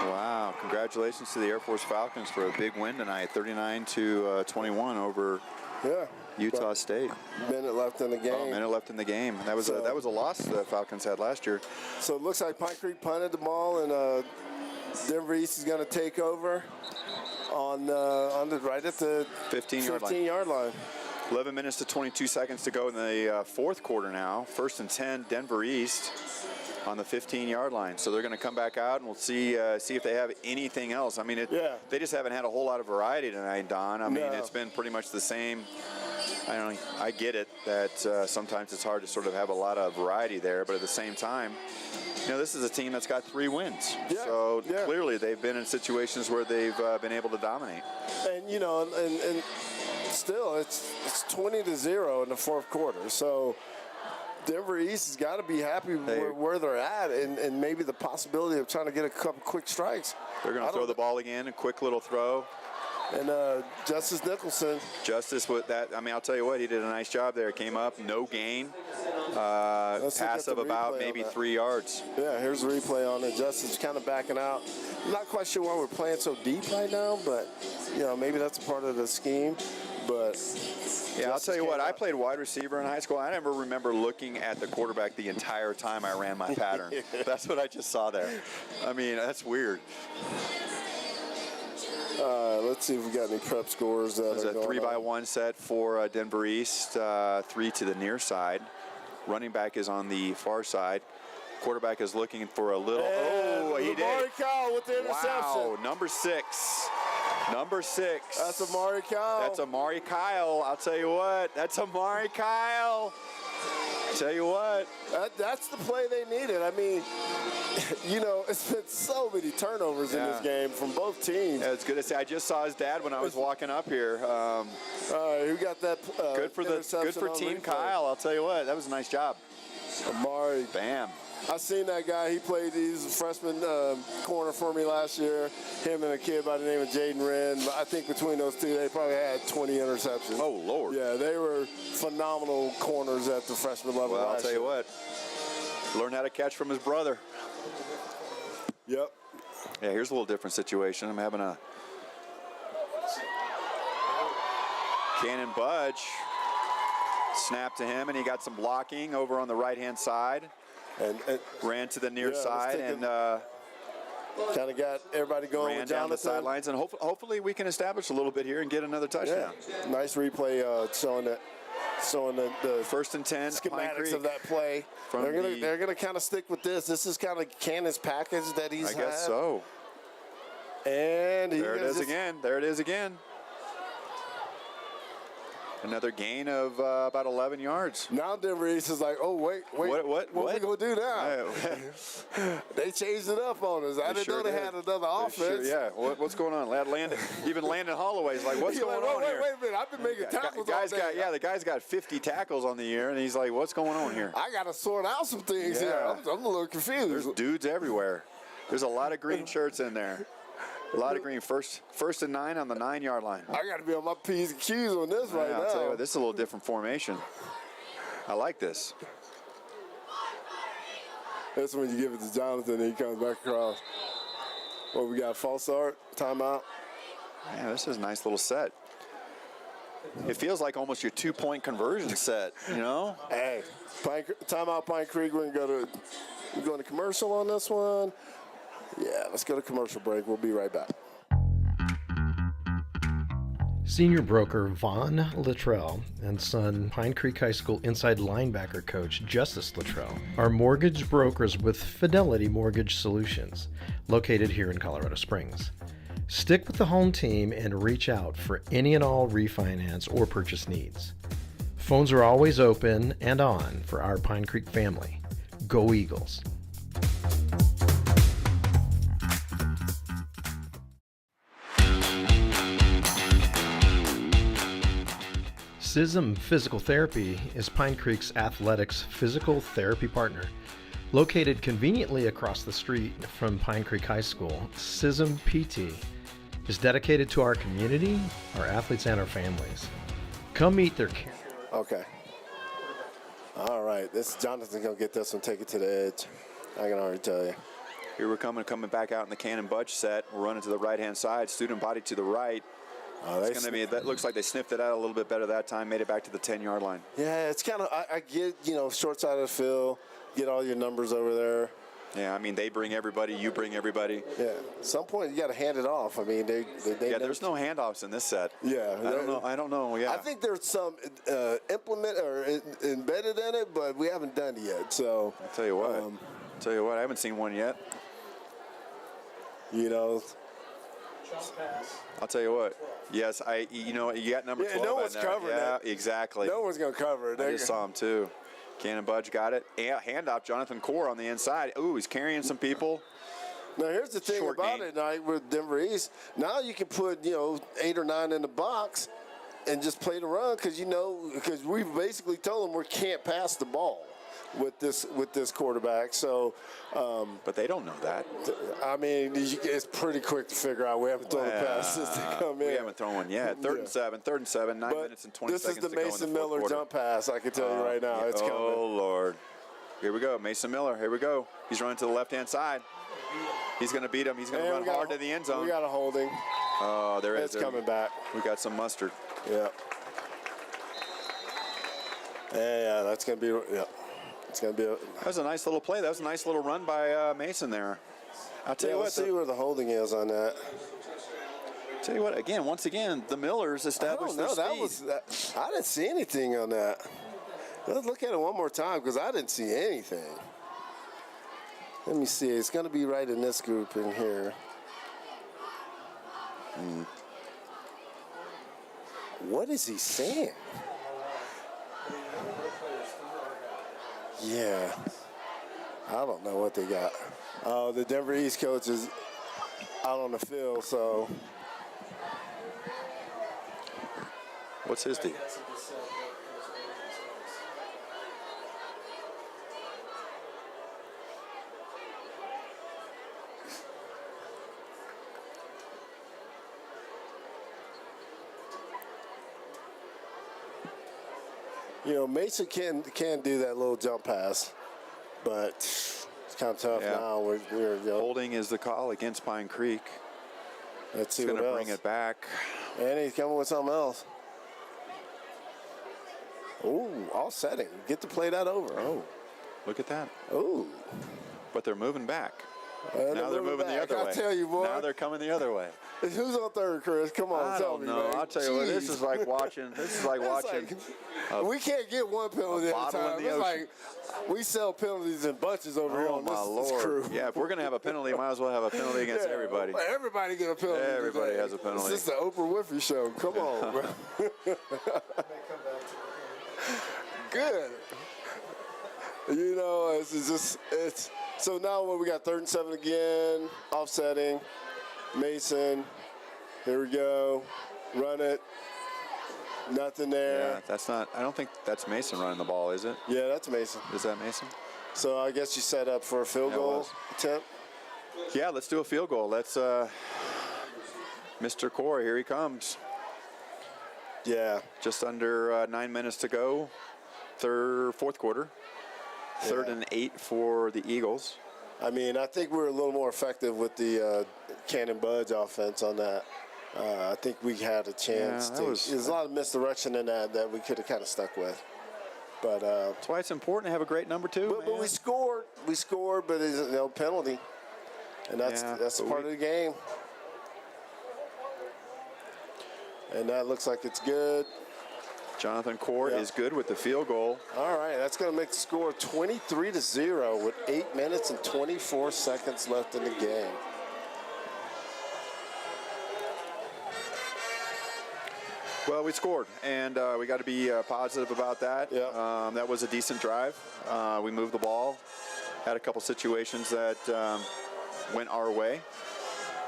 wow, congratulations to the Air Force Falcons for a big win tonight, 39-21 over yeah, Utah State. minute left in the game. Oh, a minute left in the game. That was a loss the Falcons had last year. So it looks like Pine Creek punted the ball, and Denver East is going to take over on the right at the 15-yard line. line. 11 minutes to 22 seconds to go in the fourth quarter now. First and 10, Denver East on the 15-yard line. So they're going to come back out, and we'll see if they have anything else. I mean, they just haven't had a whole lot of variety tonight, Don. I mean, it's been pretty much the same. I get it that sometimes it's hard to sort of have a lot of variety there, but at the same time, this is a team that's got 3 wins. Yeah, so clearly they've been in situations where they've been able to dominate. And and still it's 20-0 in the fourth quarter. So Denver East has got to be happy where they're at, and maybe the possibility of trying to get a couple quick strikes. They're going to throw the ball again, a quick little throw. And Justice Nicholson. Justice with that, I'll tell you what, he did a nice job there. Came up, no gain. Pass of about maybe 3 yards. Yeah, here's the replay on it. Justice kind of backing out. I'm not quite sure why we're playing so deep right now, but, maybe that's a part of the scheme. But yeah, I'll tell you what, I played wide receiver in high school. I never remember looking at the quarterback the entire time I ran my pattern. That's what I just saw there. That's weird. Let's see if we got any prep scores. There's a 3-by-1 set for Denver East, 3 to the near side. Running back is on the far side. Quarterback is looking for a little. He did. Amari Kyle with the interception. Wow, number 6. Number 6. That's Amari Kyle. That's Amari Kyle. I'll tell you what. That's Amari Kyle. Tell you what. That's the play they needed. It's been so many turnovers in this game from both teams. Yeah, it's good to see. I just saw his dad when I was walking up here. Who got that? Good for Team replay? Kyle. I'll tell you what. That was a nice job. Amari. Bam. I seen that guy. He's a freshman corner for me last year. Him and a kid by the name of Jaden Wren. I think between those two, they probably had 20 interceptions. Oh, Lord. Yeah, they were phenomenal corners at the freshman level. Well, I'll tell you what. Learned how to catch from his brother. Yep. Yeah, here's a little different situation. I'm having a Cannon Budge snap to him, and he got some blocking over on the right-hand side. And ran to the near side and kind of got everybody going. Ran with down the Jonathan. sidelines, and hopefully we can establish a little bit here and get another touchdown. Yeah. Nice replay showing the first and 10 schematics of that play. They're gonna kind of stick with this. This is kind of Cannon's package that he's had. I guess so. And there it is again. There it is again. Another gain of about 11 yards. Now Denver East is like, oh, wait. What are we going to do now? They changed it up on us. I didn't know they had another offense. Sure, yeah. What's going on? Even Landon Holloway's like, what's going on here? Wait a minute. I've been making tackles all day. The guy's got 50 tackles on the year, and he's like, what's going on here? I got to sort out some things here. I'm a little confused. There's dudes everywhere. There's a lot of green shirts in there. A lot of green. First and 9 on the 9-yard line. I got to be on my P's and Q's on this right now. I'll tell you what, this is a little different formation. I like this. That's when you give it to Jonathan and he comes back across. What we got? False start? Timeout? Yeah, this is a nice little set. It feels like almost your 2-point conversion set, Hey, timeout Pine Creek. We're going to commercial on this one. Yeah, let's go to commercial break. We'll be right back. Senior broker Vaughn Luttrell and son Pine Creek High School inside linebacker coach Justice Luttrell are mortgage brokers with Fidelity Mortgage Solutions, located here in Colorado Springs. Stick with the home team and reach out for any and all refinance or purchase needs. Phones are always open and on for our Pine Creek family. Go Eagles! SISM Physical Therapy is Pine Creek's athletics physical therapy partner. Located conveniently across the street from Pine Creek High School, SISM PT is dedicated to our community, our athletes, and our families. Come meet their care. Okay. All right. This Jonathan's going to get this one, take it to the edge. I can already tell you. Here we're coming back out in the Cannon Budge set. We're running to the right-hand side. Student body to the right. It's going to be, that looks like they sniffed it out a little bit better that time, made it back to the 10-yard line. Yeah, it's kind of, I get, short side of the field, get all your numbers over there. Yeah, I mean, they bring everybody, you bring everybody. Yeah, at some point you got to hand it off. I mean, they yeah, there's no handoffs in this set. Yeah. I don't know, yeah. I think there's some implement or embedded in it, but we haven't done it yet, so. I'll tell you what, I haven't seen one yet. I'll tell you what. Yes, you got number 12 no one's in there. covering Yeah, it. exactly. No one's going to cover it. I just saw him too. Cannon Budge got it. Yeah, handoff, Jonathan Core on the inside. Ooh, he's carrying some people. Now, here's the thing about it, Knight, with Denver East. Now you can put, 8 or 9 in the box and just play the run because we've basically told them we can't pass the ball with this quarterback. So, but they don't know that. I mean, it's pretty quick to figure out. We haven't thrown a pass since they come in. We haven't thrown one yet. Third and seven, 9 minutes and 20 seconds to go in the fourth quarter. This is the Mason Miller jump pass. I can tell you right now, it's coming. Oh Lord, here we go, Mason Miller. Here we go. He's running to the left-hand side. He's going to beat him. He's going to run hard to the end zone. We got a holding. Oh, there is. It's coming back. We got some mustard. Yeah. Yeah, that's going to be. Yeah. It's going to be. That was a nice little play. That was a nice little run by Mason there. I'll tell you what. Let's see where the holding is on that. Tell you what. Once again, the Millers established their speed. I didn't see anything on that. Let's look at it one more time because I didn't see anything. Let me see. It's going to be right in this group in here. What is he saying? Yeah. I don't know what they got. The Denver East coach is out on the field, so. What's his deal? Mason can do that little jump pass, but it's kind of tough now. We're holding is the call against Pine Creek. Let's see what else. He's going to to bring it back. And he's coming with something else. Ooh, all setting. Get to play that over. Oh, look at that. Ooh. But they're moving back. Now they're moving the other way. I tell you, boy. Now they're coming the other way. Who's on third, Chris? Come on, tell me, man. I'll tell you what. This is like watching. We can't get one penalty at a time. It's like we sell penalties in bunches over here on this crew. Yeah, if we're gonna have a penalty, might as well have a penalty against everybody. Everybody get a penalty. Everybody has a penalty. This is the Oprah Winfrey show. Come on, bro. Good. It's so now when we got 3rd and 7 again, offsetting, Mason, here we go, run it, nothing there. Yeah, that's not, I don't think that's Mason running the ball, is it? Yeah, that's Mason. Is that Mason? So I guess you set up for a field goal attempt? Yeah, let's do a field goal. Let's, Mr. Core, here he comes. Yeah. Just under 9 minutes to go, fourth quarter. 3rd and 8 for the Eagles. I mean, I think we're a little more effective with the Cannon Budge offense on that. I think we had a chance. There's a lot of misdirection in that we could have kind of stuck with. But that's why it's important to have a great number 2. But we scored. We scored, but it's penalty, and that's part of the game. And that looks like it's good. Jonathan Core is good with the field goal. All right, that's going to make the score 23-0 with 8 minutes and 24 seconds left in the game. Well, we scored, and we got to be positive about that. Yeah. That was a decent drive. We moved the ball, had a couple situations that went our way.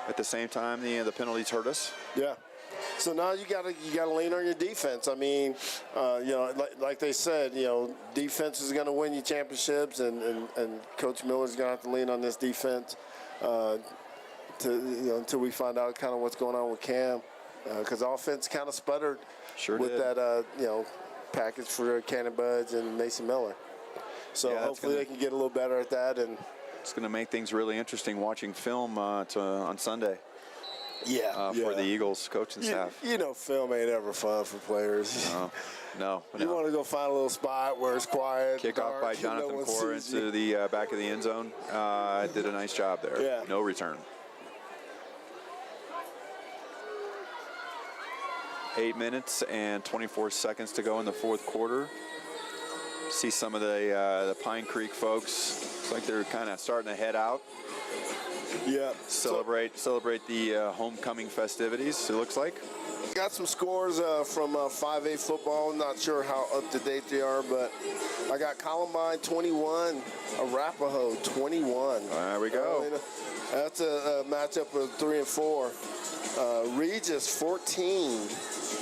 At the same time, the penalties hurt us. Yeah. So now you gotta lean on your defense. I mean, like they said, defense is gonna win you championships, and Coach Miller's gonna have to lean on this defense until we find out kind of what's going on with Cam, because offense kind of sputtered with that package for Cannon Buds and Mason Miller. So hopefully they can get a little better at that, and it's going to make things really interesting watching film on Sunday. For the Eagles coaching staff. Film ain't ever fun for players. No. You want to go find a little spot where it's quiet. Kickoff dark, by Jonathan Core into the back of the end zone. Did a nice job there. Yeah. No return. 8 minutes and 24 seconds to go in the fourth quarter. See some of the Pine Creek folks. Looks like they're kind of starting to head out. Yeah. Celebrate the homecoming festivities, it looks like. Got some scores from 5A football. Not sure how up to date they are, but I got Columbine 21, Arapahoe 21. There we go. That's a matchup of 3 and 4. Regis 14,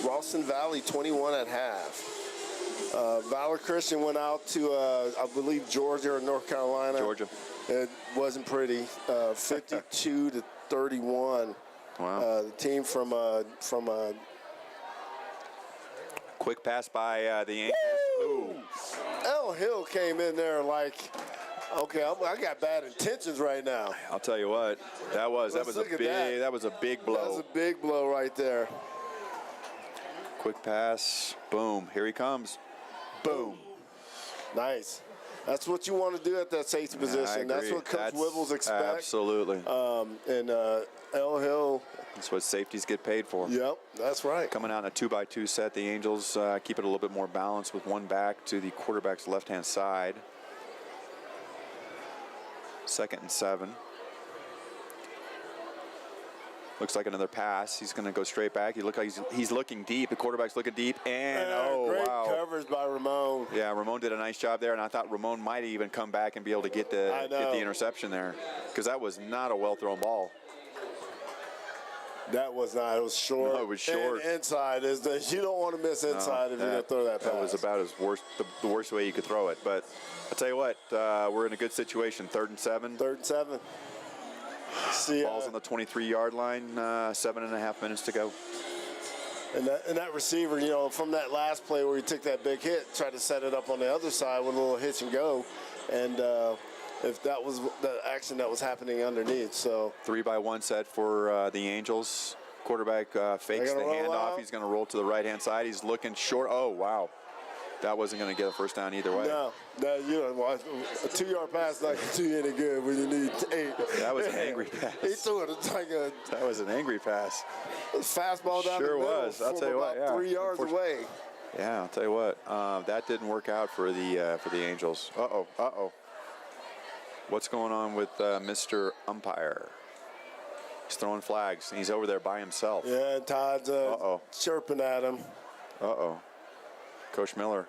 Ralston Valley 21 at half. Valor Christian went out to, I believe, Georgia or North Carolina. Georgia. It wasn't pretty. 52-31. Wow. The team from quick pass by the Yankees. Ooh. El Hill came in there like, okay, I got bad intentions right now. I'll tell you what, that was a big blow. That was a big blow right there. Quick pass, boom, here he comes. Boom. Nice. That's what you want to do at that safety position. That's what Coach Wibbles expects. Absolutely. And El Hill. That's what safeties get paid for. Yep, that's right. Coming out in a 2-by-2 set, the Angels keep it a little bit more balanced with one back to the quarterback's left-hand side. 2nd and 7. Looks like another pass. He's going to go straight back. He looks like he's looking deep. The quarterback's looking deep, and great wow! coverage by Ramon. Yeah, Ramon did a nice job there, and I thought Ramon might even come back and be able to get the interception there, because that was not a well-thrown ball. That was not. It was short. No, it was short. And inside is you don't want to miss inside if you're going to throw that pass. That was about the worst way you could throw it. But I'll tell you what, we're in a good situation. 3rd and 7. 3rd and 7. See, Ball's on the 23-yard line. 7.5 minutes to go. And that receiver, from that last play where he took that big hit, tried to set it up on the other side with a little hitch and go. And if that was the action that was happening underneath. So 3-by-1 set for the Angels. Quarterback fakes the handoff. He's going to roll to the right-hand side. He's looking short. Oh, wow. That wasn't going to get a first down either way. No, a 2-yard pass not going to do you any good when you need 8. That was an angry pass. He threw it like that was an angry pass. Fastball down sure the middle was. I'll tell you what, 3 yards away. Yeah, I'll tell you what. That didn't work out for the Angels. Uh-oh. What's going on with Mr. Umpire? He's throwing flags, and he's over there by himself. Yeah, and Todd's chirping at him. Uh-oh. Coach Miller.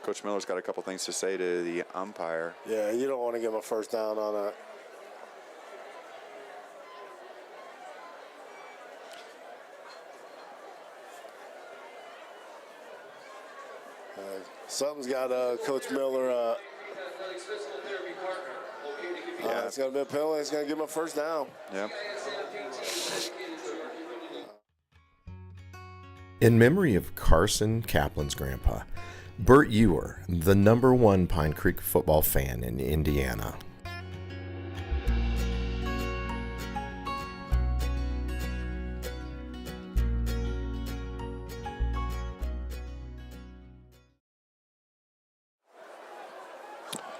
Coach Miller's got a couple things to say to the umpire. Yeah, you don't want to give him a first down on that. Something's got Coach Miller. It's going to be a penalty. It's going to give him a first down. Yep. In memory of Carson Kaplan's grandpa, Bert Ewer, the #1 Pine Creek football fan in Indiana.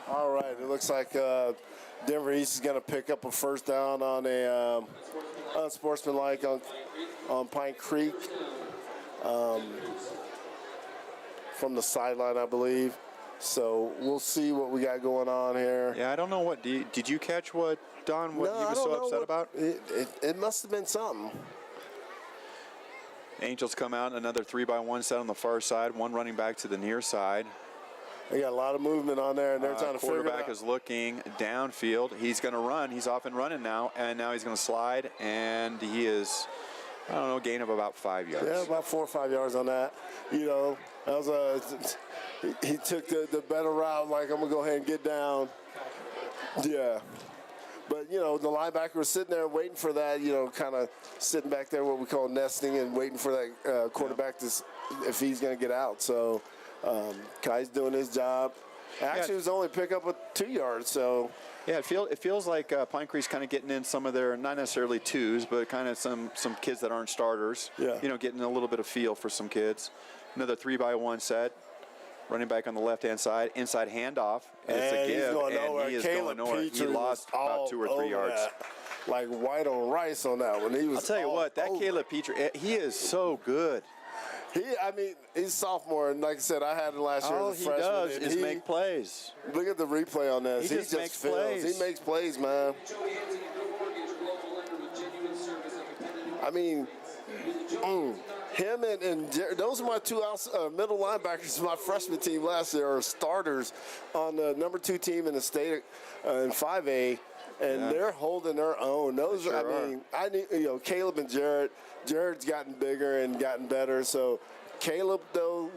All right, it looks like Denver East is going to pick up a first down on a unsportsmanlike on Pine Creek from the sideline, I believe. So we'll see what we got going on here. Yeah, I don't know what. Did you catch what, Don, what No, he I was don't so know upset what- about? It must have been something. Angels come out, another 3-by-1 set on the far side, one running back to the near side. They got a lot of movement on there, and they're trying to figure it Quarterback out. is looking downfield. He's going to run. He's off and running now, and now he's going to slide, and he is, I don't know, gain of about 5 yards. Yeah, about 4 or 5 yards on that. You know, that was he took the better route, like, I'm going to go ahead and get down. Yeah. But, you know, the linebacker was sitting there waiting for that, you know, kind of sitting back there, what we call nesting, and waiting for that quarterback to, if he's going to get out. So, Kai's doing his job. Actually, it was only pick up with 2 yards, so. Yeah, it feels like Pine Creek's kind of getting in some of their, not necessarily twos, but kind of some kids that aren't starters. Yeah. You know, getting a little bit of feel for some kids. Another 3-by-1 set. Running back on the left-hand side, inside handoff, and it's a He's give, going and nowhere. he is Caleb going nowhere. He Petrie was lost about all 2 or 3 over yards. that. Like white on rice on that one. He was. I'll tell you all what, that over. Caleb Petrie, he is so good. I mean, he's sophomore, and like I said, I had him last year All as a he freshman. does and is make plays. Look at the replay on this. He just makes fills. plays. He makes plays, man. I mean, him and those are my two middle linebackers. My freshman team last year are starters on the number 2 team in the state in 5A, and they're holding their own. Those, Sure I mean, you know, Caleb and Jared. Jared's gotten bigger and gotten better. So Caleb, though,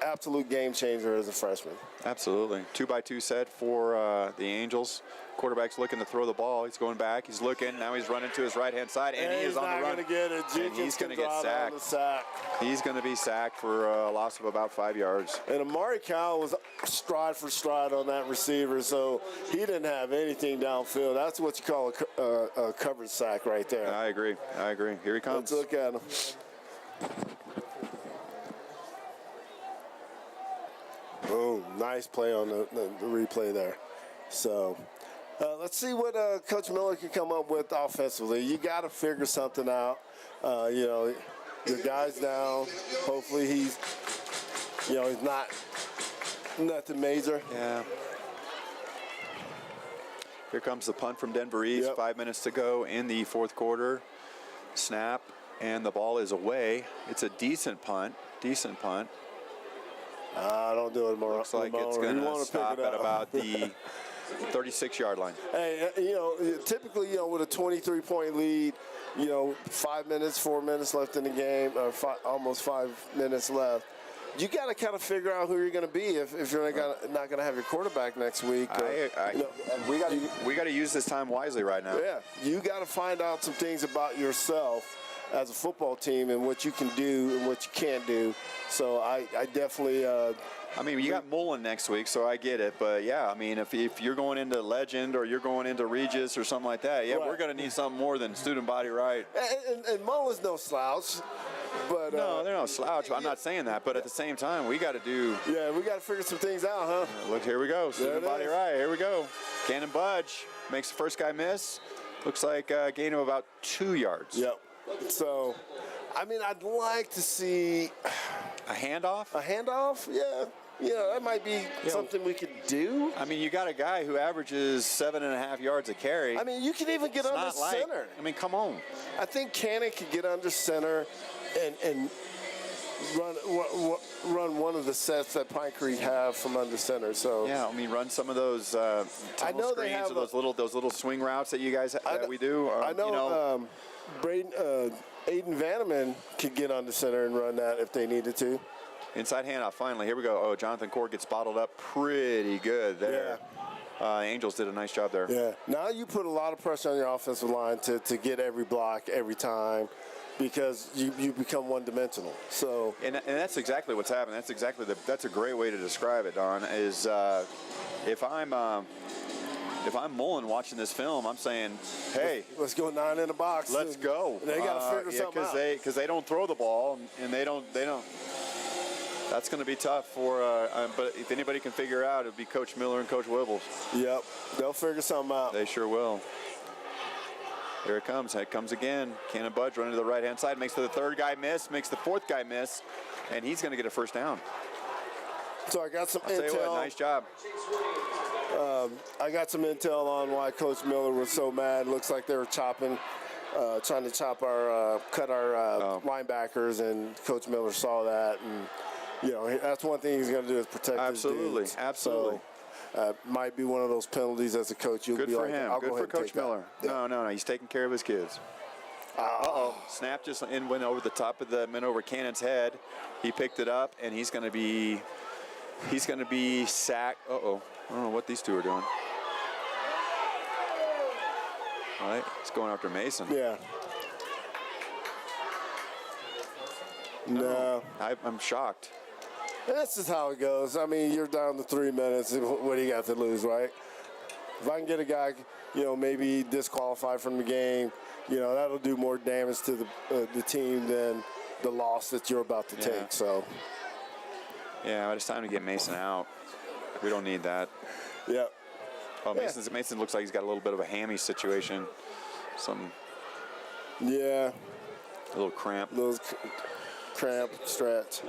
absolute game changer as a freshman. Absolutely. 2-by-2 set for the Angels. Quarterback's looking to throw the ball. He's going back. He's looking. Now he's running to his right-hand side, and he is on the run. He's not going to get it. And Jenkins he's going to can get drive on the sack. He's going to be sacked for a loss of about 5 yards. And Amari Cowell was stride for stride on that receiver, so he didn't have anything downfield. That's what you call a coverage sack right there. I agree. Here he comes. Let's look at him. Boom. Nice play on the replay there. So let's see what Coach Miller can come up with offensively. You got to figure something out. You know, your guy's down. Hopefully he's not nothing major. Yeah. Here comes the punt from Denver East. Yep. 5 minutes to go in the fourth quarter. Snap, and the ball is away. It's a decent punt. Don't do it more. Looks like it's going to stop at about the 36-yard line. Hey, you know, typically, you know, with a 23-point lead, you know, 4 minutes left in the game, or almost 5 minutes left. You got to kind of figure out who you're going to be if you're not going to have your quarterback next week. We got to use this time wisely right now. Yeah, you got to find out some things about yourself as a football team and what you can do and what you can't do. So I definitely. I mean, you got Mullen next week, so I get it. But, yeah, I mean, if you're going into Legend or you're going into Regis or something like that, yeah, Right. we're going to need something more than student body right. And Mullen's no slouch. But, no, they're no slouch. I'm not saying that. But at the same time, we got to do. Yeah, we got to figure some things out, huh? Look, here we go. Student There it body is. right. Here we go. Cannon Budge makes the first guy miss. Looks like a gain of about 2 yards. Yep. So, I mean, I'd like to see A handoff? a handoff. Yeah. Yeah, that might be something we could do. I mean, you got a guy who averages 7.5 yards a carry. I mean, you can even get It's under not like, center. I mean, come on. I think Cannon could get under center and run one of the sets that Pine Creek have from under center. So Yeah, I mean, run some of those tunnel know they screens have or those little swing routes that you guys that we do. I know, Aiden Vanneman could get under center and run that if they needed to. Inside handoff, finally. Here we go. Oh, Jonathan Core gets bottled up pretty good there. Angels did a nice job there. Yeah. Now you put a lot of pressure on your offensive line to get every block every time because you become one-dimensional. So And that's exactly what's happening. That's a great way to describe it, Don, is if I'm Mullen watching this film, I'm saying, hey, let's go 9 in the box. let's go. They got to figure something out. Because they don't throw the ball, and they don't. That's going to be tough for, but if anybody can figure out, it'll be Coach Miller and Coach Wibbles. Yep, they'll figure something out. They sure will. Here it comes. It comes again. Cannon Budge running to the right-hand side. Makes the third guy miss. Makes the fourth guy miss. And he's going to get a first down. So I got some I'll tell you intel. what, nice job. I got some intel on why Coach Miller was so mad. Looks like they were chopping, trying to chop our, cut our linebackers, and Coach Miller saw that. And, you know, that's one thing he's going to do is protect Absolutely, his dudes. absolutely. So, might be one of those penalties as a coach. You'll Good be for like, him. I'll Good go for ahead and Coach take that. Miller. Yeah. No. He's taking care of his kids. Uh-oh. Snap just went over the top of went over Cannon's head. He picked it up, and he's going to be sacked. Uh-oh. I don't know what these two are doing. All right, it's going after Mason. Yeah. No. I'm shocked. That's just how it goes. I mean, you're down to 3 minutes. What do you got to lose, right? If I can get a guy, you know, maybe disqualified from the game, you know, that'll do more damage to the team than the loss that you're about to take. So. Yeah, but it's time to get Mason out. We don't need that. Yeah. Oh, Mason looks like he's got a little bit of a hammy situation. Yeah. A little cramp. Cramp, stretch.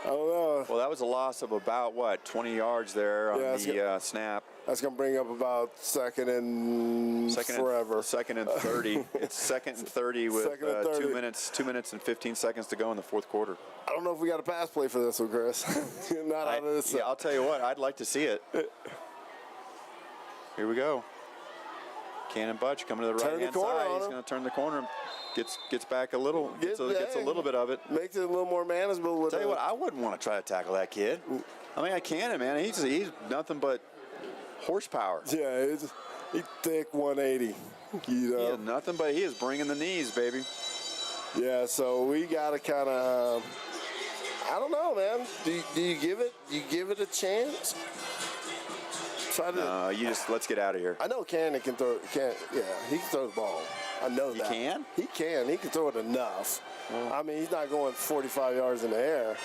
I don't know. Well, that was a loss of about, 20 yards there on the snap. That's going to bring up about second and forever. Second and 30. It's second and 30 with Second and 30. 2 minutes and 15 seconds to go in the fourth quarter. I don't know if we got a pass play for this one, Chris. Not out of this. Yeah, I'll tell you what. I'd like to see it. Here we go. Cannon Budge coming to the right-hand side. He's going to turn the corner. Gets back a little. Gets a little bit of it. Makes it a little more manageable. Tell you what, I wouldn't want to try to tackle that kid. I mean, Cannon, man. He's nothing but horsepower. Yeah, he's thick 180. You know. He is nothing but he is bringing the knees, baby. Yeah, so we got to kind of. I don't know, man. Do you give it a chance? No, let's get out of here. I know Cannon can throw. He can throw the ball. I know that. He can? He can. He can throw it enough. I mean, he's not going 45 yards in the air.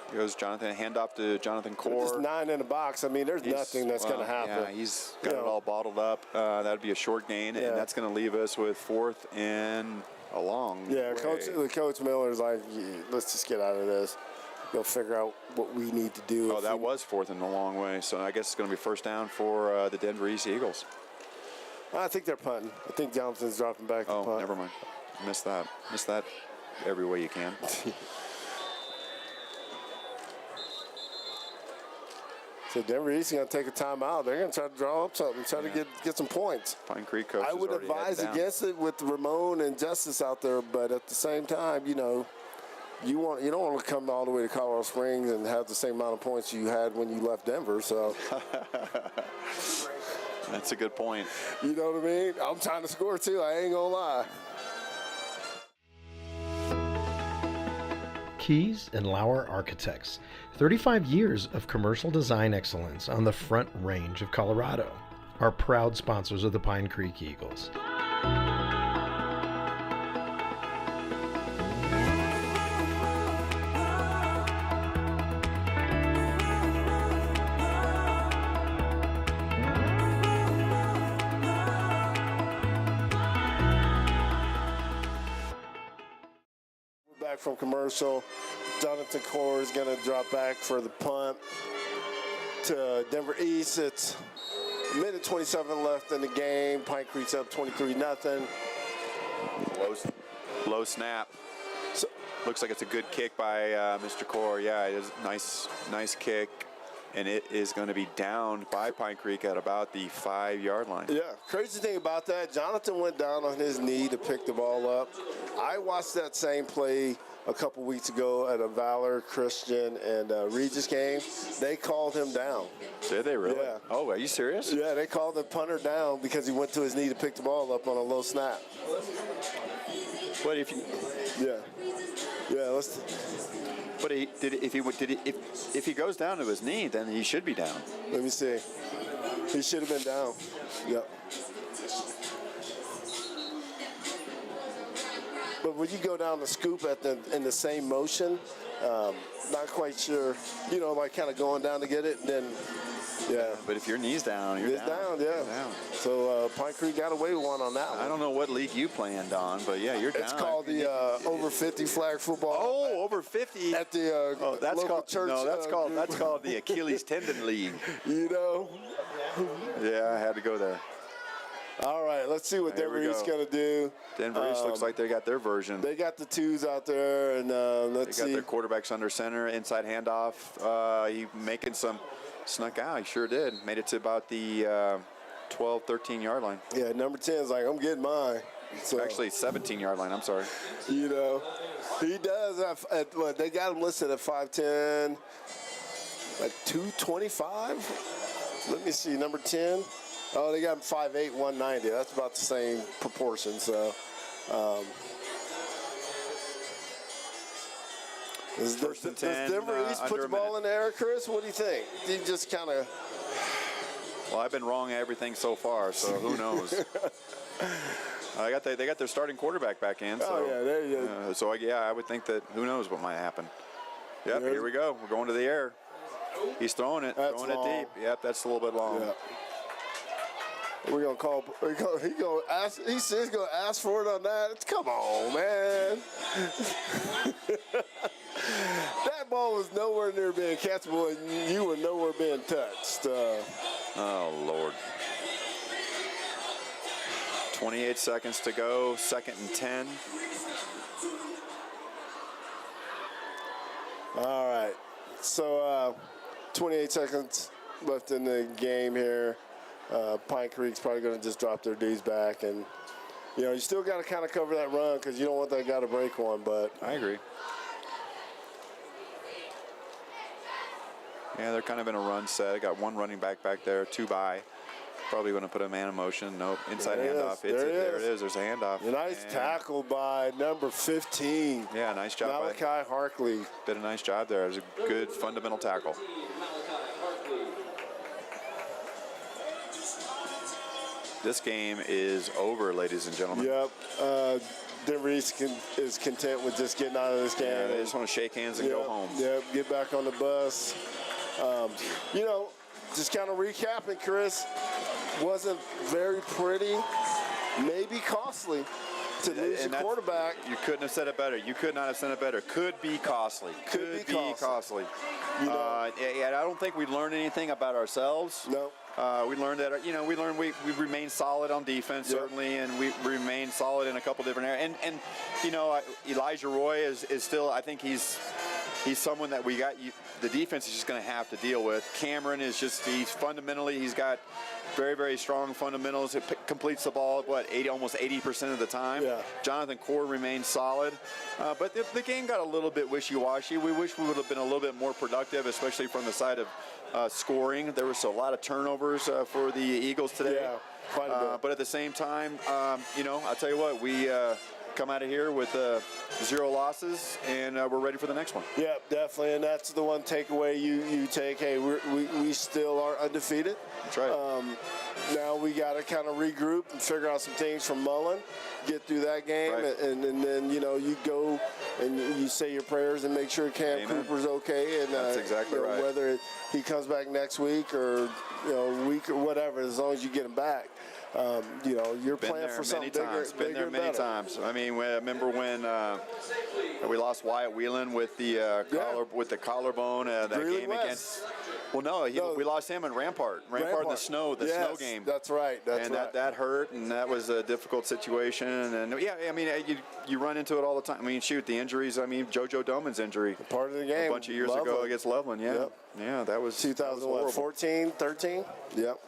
Here goes Jonathan. Handoff to Jonathan Core. Just 9 in the box. I mean, there's nothing that's going to happen. Yeah, he's got it all bottled up. That'd be a short gain, and that's going to leave us with 4th and a long way. Coach Miller's like, let's just get out of this. Go figure out what we need to do. Oh, that was 4th and a long way. So I guess it's going to be first down for the Denver East Eagles. I think they're punting. I think Johnson's dropping back to punt. Oh, never mind. Missed that. Missed that every way you can. So Denver East is going to take a timeout. They're going to try to draw up something, try to get some points. Pine Creek coach. I would advise against it with Ramon and Justice out there, but at the same time, you know, you don't want to come all the way to Colorado Springs and have the same amount of points you had when you left Denver. So that's a good point. You know what I mean? I'm trying to score too. I ain't gonna lie. Keys and Lauer Architects. 35 years of commercial design excellence on the Front Range of Colorado. Are proud sponsors of the Pine Creek Eagles. Back from commercial. Jonathan Core is going to drop back for the punt to Denver East. It's a minute 27 left in the game. Pine Creek's up 23-0. Low snap. So, looks like it's a good kick by Mr. Core. Yeah, it is nice kick. And it is going to be down by Pine Creek at about the 5-yard line. Yeah, crazy thing about that, Jonathan went down on his knee to pick the ball up. I watched that same play a couple weeks ago at a Valor, Christian, and Regis game. They called him down. Did they really? Yeah. Oh, are you serious? Yeah, they called the punter down because he went to his knee to pick the ball up on a low snap. But if But if he goes down to his knee, then he should be down. Let me see. He should have been down. Yep. But when you go down the scoop in the same motion, not quite sure, like kind of going down to get it, and then, yeah. But if your knee's down, you're It's down, yeah. You're down. So Pine Creek got away with one on that one. I don't know what league you planned on, but yeah, you're down. It's called the over 50 flag football. Oh, over 50 at the that's local called, church. No, that's called the Achilles tendon league. Yeah, I had to go there. All right, let's see what Denver East's going to do. Denver East looks like they got their version. They got the twos out there, and let's see. They got their quarterbacks under center, inside handoff. He making some, snuck out. He sure did. Made it to about the 12, 13-yard line. Yeah, number 10 is like, I'm getting mine. So, actually, 17-yard line. I'm sorry. He does. They got him listed at 5'10", like 225. Let me see, number 10. Oh, they got him 5'8", 190. That's about the same proportion. So, does Denver East put the ball in the air, Chris? What do you think? Do you just kind of? Well, I've been wrong everything so far, so who knows? They got their starting quarterback back in. So, oh yeah, there you go. So I would think that who knows what might happen. Yep, here we go. We're going to the air. He's throwing it, that's throwing long. it deep. Yep, that's a little bit long. Yeah. We're gonna call. He's gonna ask. He says he's gonna ask for it on that. Come on, man. That ball was nowhere near being catchable, and you were nowhere being touched. Oh Lord. 28 seconds to go. 2nd and 10. All right. So 28 seconds left in the game here. Pine Creek's probably going to just drop their dudes back, and you still got to kind of cover that run because you don't want that guy to break one. But I agree. Yeah, they're kind of in a run set. Got one running back there, 2 by. Probably going to put a man in motion. Nope. Inside handoff. There it is. There's a handoff. Nice tackle by number 15. Yeah, nice job. Malachi Harkley. Did a nice job there. It was a good fundamental tackle. This game is over, ladies and gentlemen. Yep. Denver East is content with just getting out of this game. Yeah, they just want to shake hands and go home. Yep, get back on the bus. Just kind of recapping, Chris, wasn't very pretty, maybe costly to lose your quarterback. You couldn't have said it better. You could not have said it better. Could be costly. Could be costly. I don't think we learned anything about ourselves. No. We learned that, we remained solid on defense, certainly, and we remained solid in a couple different areas. And Elijah Roy is still, I think he's someone that the defense is just going to have to deal with. Cameron is he's got very, very strong fundamentals. It completes the ball, almost 80% of the time. Yeah. Jonathan Core remains solid. But the game got a little bit wishy-washy. We wish we would have been a little bit more productive, especially from the side of scoring. There was a lot of turnovers for the Eagles today. Yeah, quite a bit. But at the same time, I'll tell you what, we come out of here with 0 losses, and we're ready for the next one. Yeah, definitely, and that's the one takeaway you take. Hey, we still are undefeated. That's right. Now we got to kind of regroup and figure out some things from Mullen, get through that game, Right. and then you go and you say your prayers and make sure Cam Amen. Cooper's okay. And That's exactly right. Whether he comes back next week or week or whatever, as long as you get him back. You're playing for something bigger. Been there many times. I mean, I remember when we lost Wyatt Whelan with the collarbone that Greeley game West. against. Well, no, we lost him in Rampart in the snow, snow game. That's right. That hurt, and that was a difficult situation. And you run into it all the time. I mean, shoot, the injuries. I mean, JoJo Doman's injury. Part of the game. A bunch of years ago against Loveland. Yeah. Yep. Yeah, that was 2014, 13. Yep.